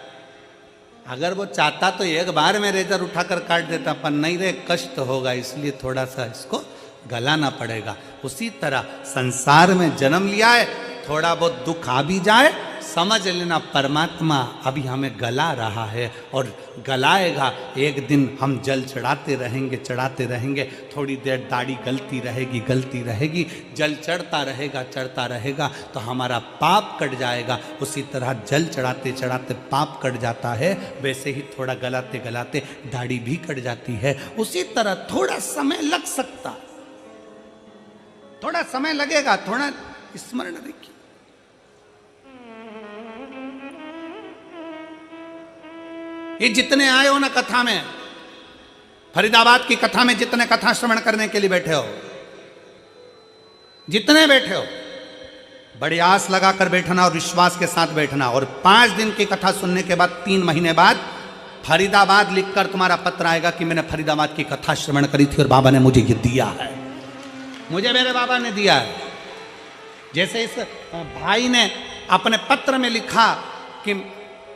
अगर वो चाहता तो एक बार में रेजर उठाकर काट देता, पर नहीं रे, कष्ट होगा, इसलिए थोड़ा सा इसको गलाना पड़ेगा। उसी तरह संसार में जन्म लिया है, थोड़ा बहुत दुख आ भी जाए, समझ लेना परमात्मा अभी हमें गला रहा है और गलाएगा। एक दिन हम जल चढ़ाते रहेंगे, चढ़ाते रहेंगे, थोड़ी देर दाढ़ी गलती रहेगी, गलती रहेगी, जल चढ़ता रहेगा, चढ़ता रहेगा, तो हमारा पाप कट जाएगा। उसी तरह जल चढ़ाते चढ़ाते पाप कट जाता है, वैसे ही थोड़ा गलाते गलाते दाढ़ी भी कट जाती है। उसी तरह थोड़ा समय लग सकता, थोड़ा समय लगेगा, थोड़ा स्मरण रखिए। ये जितने आए हो ना कथा में, फरीदाबाद की कथा में जितने कथा श्रवण करने के लिए बैठे हो, जितने बैठे हो, बड़ी आस लगाकर बैठना और विश्वास के साथ बैठना। और 5 दिन की कथा सुनने के बाद 3 महीने बाद फरीदाबाद लिखकर तुम्हारा पत्र आएगा कि मैंने फरीदाबाद की कथा श्रवण करी थी और बाबा ने मुझे ये दिया है, मुझे मेरे बाबा ने दिया है। जैसे इस भाई ने अपने पत्र में लिखा कि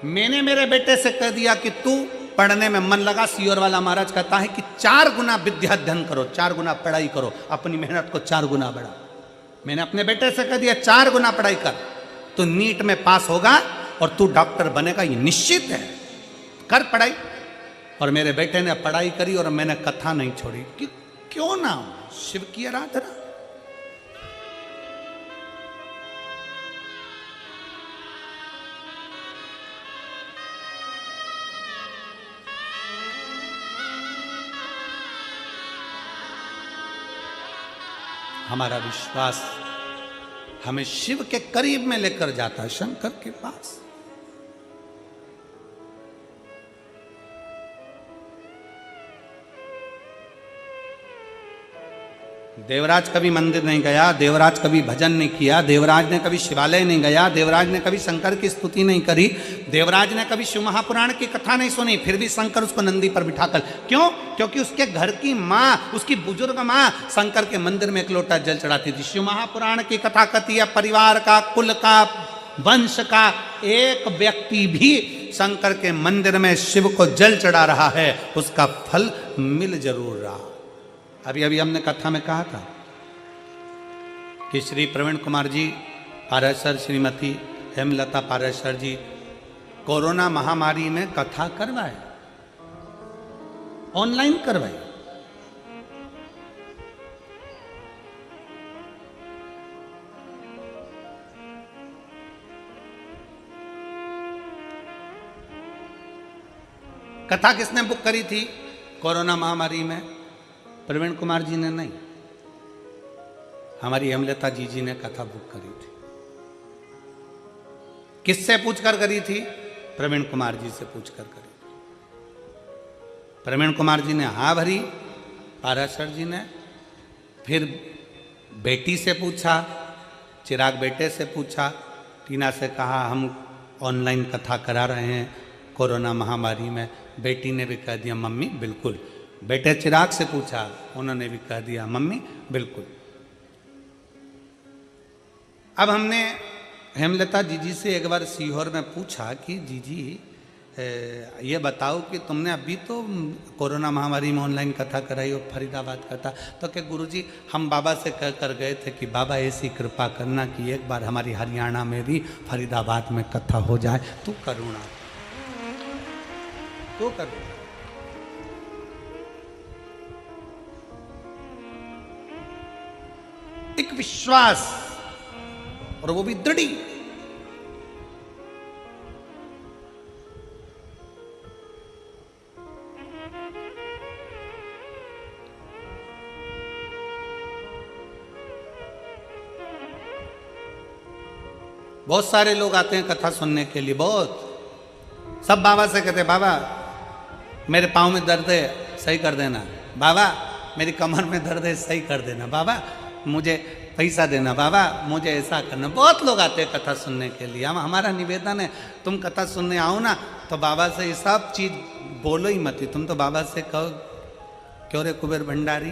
मैंने मेरे बेटे से कह दिया कि तू पढ़ने में मन लगा। सियोर वाला महाराज कहता है कि 4 गुना विद्या अध्ययन करो, 4 गुना पढ़ाई करो, अपनी मेहनत को 4 गुना बढ़ा। मैंने अपने बेटे से कह दिया 4 गुना पढ़ाई कर, तो नीट में पास होगा और तू डॉक्टर बनेगा, ये निश्चित है, कर पढ़ाई। और मेरे बेटे ने पढ़ाई करी और मैंने कथा नहीं छोड़ी। कि क्यों ना हो, शिव की आराधना। हमारा विश्वास हमें शिव के करीब में लेकर जाता है, शंकर के पास। देवराज कभी मंदिर नहीं गया, देवराज कभी भजन नहीं किया, देवराज ने कभी शिवालय नहीं गया, देवराज ने कभी शंकर की स्तुति नहीं करी, देवराज ने कभी शिव महापुराण की कथा नहीं सुनी, फिर भी शंकर उसको नंदी पर बिठाकर, क्यों? क्योंकि उसके घर की माँ, उसकी बुजुर्ग माँ शंकर के मंदिर में एक लोटा जल चढ़ाती थी। शिव महापुराण की कथा कहती है परिवार का, कुल का, वंश का एक व्यक्ति भी शंकर के मंदिर में शिव को जल चढ़ा रहा है, उसका फल मिल जरूर रहा। अभी अभी हमने कथा में कहा था कि श्री प्रवीण कुमार जी पारेसर, श्रीमती हेमलता पारेसर जी कोरोना महामारी में कथा करवाए, ऑनलाइन करवाई। कथा किसने बुक करी थी कोरोना महामारी में? प्रवीण कुमार जी ने नहीं, हमारी हेमलता जी ने कथा बुक करी थी। किससे पूछकर करी थी? प्रवीण कुमार जी से पूछकर करी थी। प्रवीण कुमार जी ने हाँ भरी, पाराशर जी ने फिर बेटी से पूछा, चिराग बेटे से पूछा, टीना से कहा हम ऑनलाइन कथा करा रहे हैं कोरोना महामारी में। बेटी ने भी कह दिया मम्मी बिल्कुल। बेटे चिराग से पूछा, उन्होंने भी कह दिया मम्मी बिल्कुल। अब हमने हेमलता जीजी से एक बार सीहोर में पूछा कि जीजी ये बताओ कि तुमने अभी तो कोरोना महामारी में ऑनलाइन कथा कराई और फरीदाबाद कथा, तो क्या गुरुजी हम बाबा से कह कर गए थे कि बाबा ऐसी कृपा करना कि एक बार हमारी हरियाणा में भी फरीदाबाद में कथा हो जाए, तू करुणा, तू करुणा। एक विश्वास, और वो भी दृढ़। बहुत सारे लोग आते हैं कथा सुनने के लिए, बहुत सब बाबा से कहते हैं बाबा मेरे पाँव में दर्द है सही कर देना, बाबा मेरी कमर में दर्द है सही कर देना, बाबा मुझे पैसा देना, बाबा मुझे ऐसा करना। बहुत लोग आते हैं कथा सुनने के लिए। हम हमारा निवेदन है तुम कथा सुनने आओ ना तो बाबा से ये सब चीज बोलो ही मत। तुम तो बाबा से कहो क्यों रे कुबेर भंडारी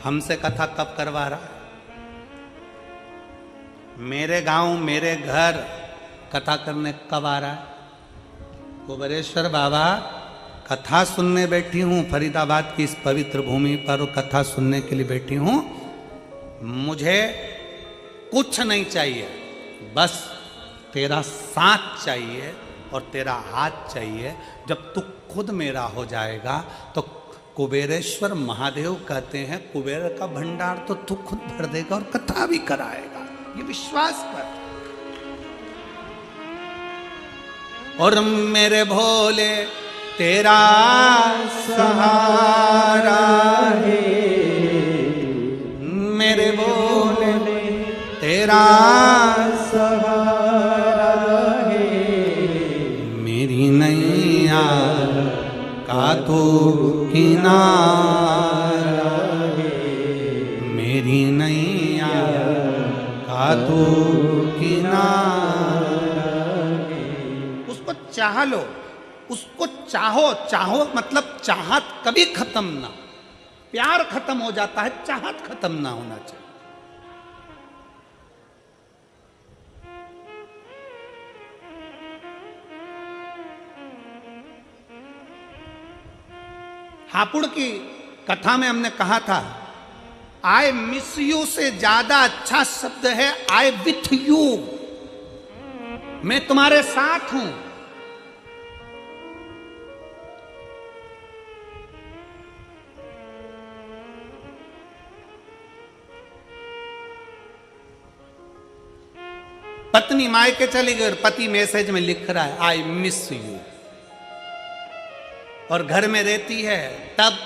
हमसे कथा कब करवा रहा है? मेरे गांव मेरे घर कथा करने कब आ रहा है? कुबेरेश्वर बाबा कथा सुनने बैठी हूँ फरीदाबाद की इस पवित्र भूमि पर, कथा सुनने के लिए बैठी हूँ। मुझे कुछ नहीं चाहिए, बस तेरा साथ चाहिए और तेरा हाथ चाहिए। जब तू खुद मेरा हो जाएगा तो कुबेरेश्वर महादेव कहते हैं कुबेर का भंडार तो तू खुद भर देगा और कथा भी कराएगा, ये विश्वास कर। और मेरे भोले तेरा सहारा है, मेरे भोले तेरा सहारा है, मेरी नैया का तो किनारा है, मेरी नैया का तो किनारा है। उसको चाह लो, उसको चाहो। चाहो मतलब चाहत कभी खत्म ना, प्यार खत्म हो जाता है, चाहत खत्म ना होना चाहिए। हापुड़ की कथा में हमने कहा था आई मिस यू से ज्यादा अच्छा शब्द है आई विथ यू, मैं तुम्हारे साथ हूं। पत्नी मायके चली गई और पति मैसेज में लिख रहा है आई मिस यू, और घर में रहती है तब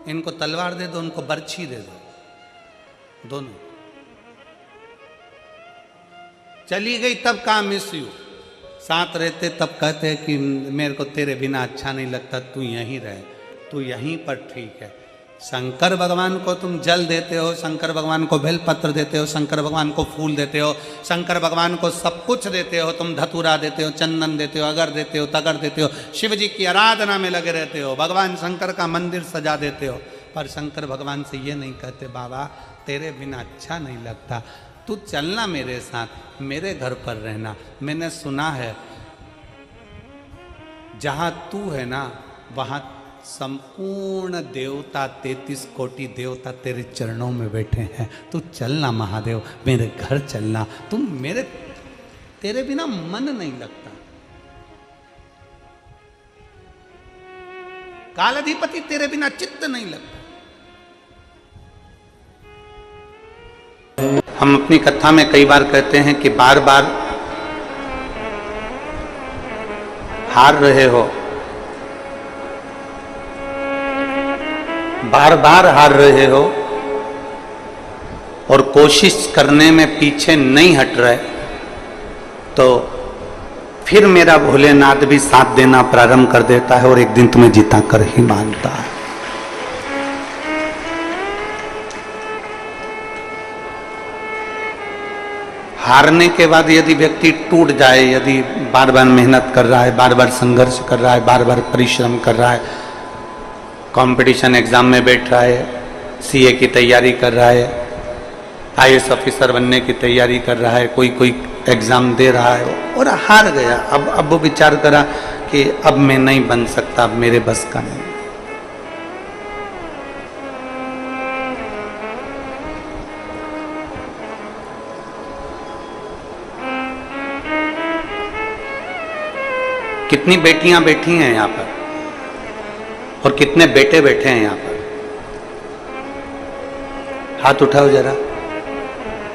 इनको तलवार दे दो, उनको बर्छी दे दो, दोनों। चली गई तब कहा मिस यू, साथ रहते तब कहते कि मेरे को तेरे बिना अच्छा नहीं लगता, तू यहीं रहे, तू यहीं पर ठीक है। शंकर भगवान को तुम जल देते हो, शंकर भगवान को बेलपत्र देते हो, शंकर भगवान को फूल देते हो, शंकर भगवान को सब कुछ देते हो, तुम धतूरा देते हो, चंदन देते हो, अगर देते हो, तगर देते हो, शिव जी की आराधना में लगे रहते हो, भगवान शंकर का मंदिर सजा देते हो, पर शंकर भगवान से ये नहीं कहते बाबा तेरे बिना अच्छा नहीं लगता, तू चलना मेरे साथ, मेरे घर पर रहना। मैंने सुना है जहाँ तू है ना वहाँ संपूर्ण देवता 33 कोटि देवता तेरे चरणों में बैठे हैं, तू चलना महादेव, मेरे घर चलना, तुम मेरे तेरे बिना मन नहीं लगता। कालाधिपति तेरे बिना चित्त नहीं लगता। हम अपनी कथा में कई बार कहते हैं कि बार बार हार रहे हो, बार बार हार रहे हो और कोशिश करने में पीछे नहीं हट रहे, तो फिर मेरा भोलेनाथ भी साथ देना प्रारंभ कर देता है और एक दिन तुम्हें जीता कर ही मानता है। हारने के बाद यदि व्यक्ति टूट जाए, यदि बार बार मेहनत कर रहा है, बार बार संघर्ष कर रहा है, बार बार परिश्रम कर रहा है, कंपटीशन एग्जाम में बैठ रहा है, सीए की तैयारी कर रहा है, आईएएस ऑफिसर बनने की तैयारी कर रहा है, कोई एग्जाम दे रहा है और हार गया, अब वो विचार करा कि अब मैं नहीं बन सकता, अब मेरे बस का नहीं। कितनी बेटियां बैठी हैं यहां पर और कितने बेटे बैठे हैं यहां पर, हाथ उठाओ जरा,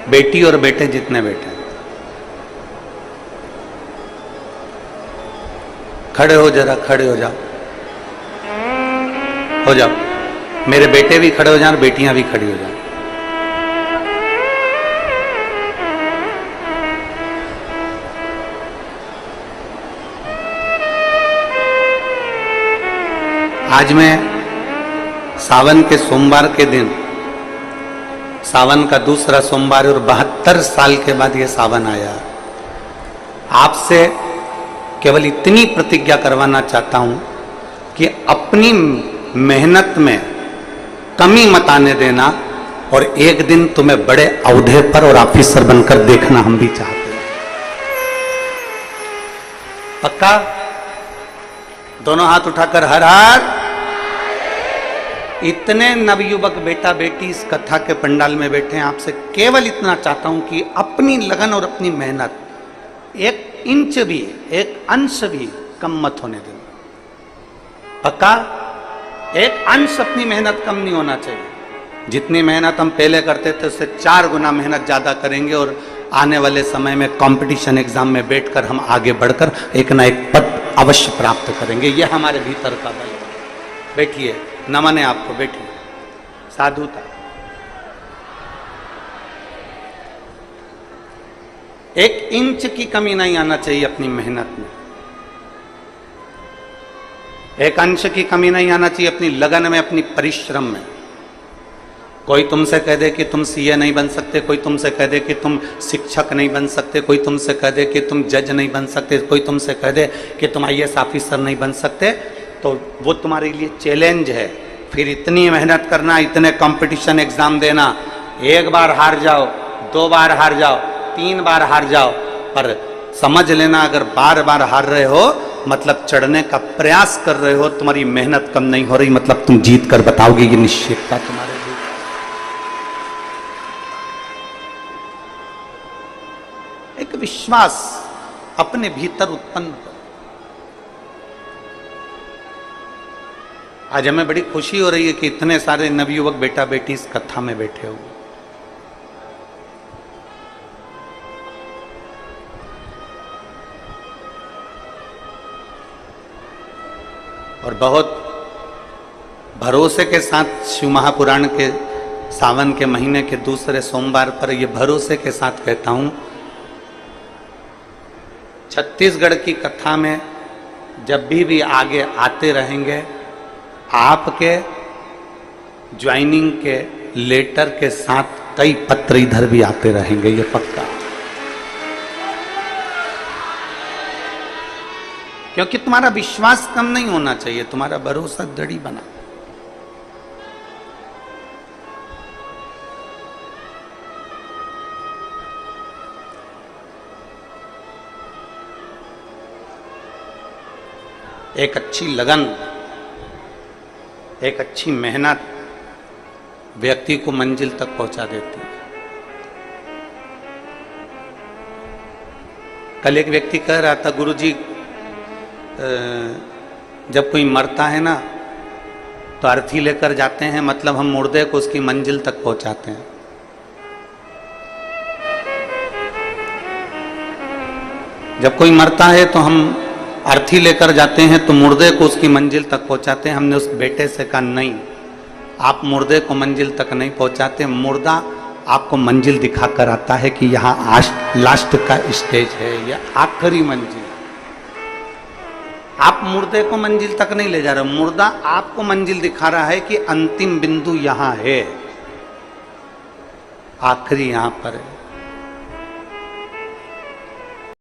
बेटी और बेटे जितने बैठे हैं, खड़े हो जरा, खड़े हो जाओ, हो जाओ, मेरे बेटे भी खड़े हो जाए, बेटियां भी खड़ी हो जाए। आज मैं सावन के सोमवार के दिन, सावन का दूसरा सोमवार और 72 साल के बाद ये सावन आया, आपसे केवल इतनी प्रतिज्ञा करवाना चाहता हूं कि अपनी मेहनत में कमी मत आने देना और एक दिन तुम्हें बड़े औहदे पर और ऑफिसर बनकर देखना हम भी चाहते हैं। पक्का? दोनों हाथ उठाकर हर हर। इतने नवयुवक बेटा बेटी इस कथा के पंडाल में बैठे हैं, आपसे केवल इतना चाहता हूं कि अपनी लगन और अपनी मेहनत एक इंच भी, एक अंश भी कम मत होने देना। पक्का? एक अंश अपनी मेहनत कम नहीं होना चाहिए। जितनी मेहनत हम पहले करते थे उससे 4 गुना मेहनत ज्यादा करेंगे और आने वाले समय में कंपटीशन एग्जाम में बैठकर हम आगे बढ़कर एक ना एक पद अवश्य प्राप्त करेंगे। यह हमारे भीतर का बल है। बैठिए, नमन है आपको, बैठिए, साधुता। एक इंच की कमी नहीं आना चाहिए अपनी मेहनत में, एक अंश की कमी नहीं आना चाहिए अपनी लगन में, अपनी परिश्रम में। कोई तुमसे कह दे कि तुम सीए नहीं बन सकते, कोई तुमसे कह दे कि तुम शिक्षक नहीं बन सकते, कोई तुमसे कह दे कि तुम जज नहीं बन सकते, कोई तुमसे कह दे कि तुम आईएएस ऑफिसर नहीं बन सकते, तो वो तुम्हारे लिए चैलेंज है। फिर इतनी मेहनत करना, इतने कंपटीशन एग्जाम देना, एक बार हार जाओ, 2 बार हार जाओ, 3 बार हार जाओ, पर समझ लेना अगर बार बार हार रहे हो मतलब चढ़ने का प्रयास कर रहे हो, तुम्हारी मेहनत कम नहीं हो रही, मतलब तुम जीत कर बताओगे, ये निश्चितता तुम्हारे लिए। एक विश्वास अपने भीतर उत्पन्न करो। आज हमें बड़ी खुशी हो रही है कि इतने सारे नवयुवक बेटा बेटी इस कथा में बैठे हुए। और बहुत भरोसे के साथ शिव महापुराण के सावन के महीने के दूसरे सोमवार पर यह भरोसे के साथ कहता हूं, छत्तीसगढ़ की कथा में जब भी आगे आते रहेंगे, आपके ज्वाइनिंग के लेटर के साथ कई पत्र इधर भी आते रहेंगे, ये पक्का। क्योंकि तुम्हारा विश्वास कम नहीं होना चाहिए, तुम्हारा भरोसा दृढ़ बना। एक अच्छी लगन, एक अच्छी मेहनत व्यक्ति को मंजिल तक पहुंचा देती है। कल एक व्यक्ति कह रहा था, गुरुजी जब कोई मरता है ना तो अर्थी लेकर जाते हैं, मतलब हम मुर्दे को उसकी मंजिल तक पहुंचाते हैं। जब कोई मरता है तो हम अर्थी लेकर जाते हैं तो मुर्दे को उसकी मंजिल तक पहुंचाते हैं। हमने उस बेटे से कहा नहीं, आप मुर्दे को मंजिल तक नहीं पहुंचाते, मुर्दा आपको मंजिल दिखाकर आता है कि यहाँ लास्ट का स्टेज है या आखिरी मंजिल। आप मुर्दे को मंजिल तक नहीं ले जा रहे, मुर्दा आपको मंजिल दिखा रहा है कि अंतिम बिंदु यहाँ है, आखिरी यहाँ पर है।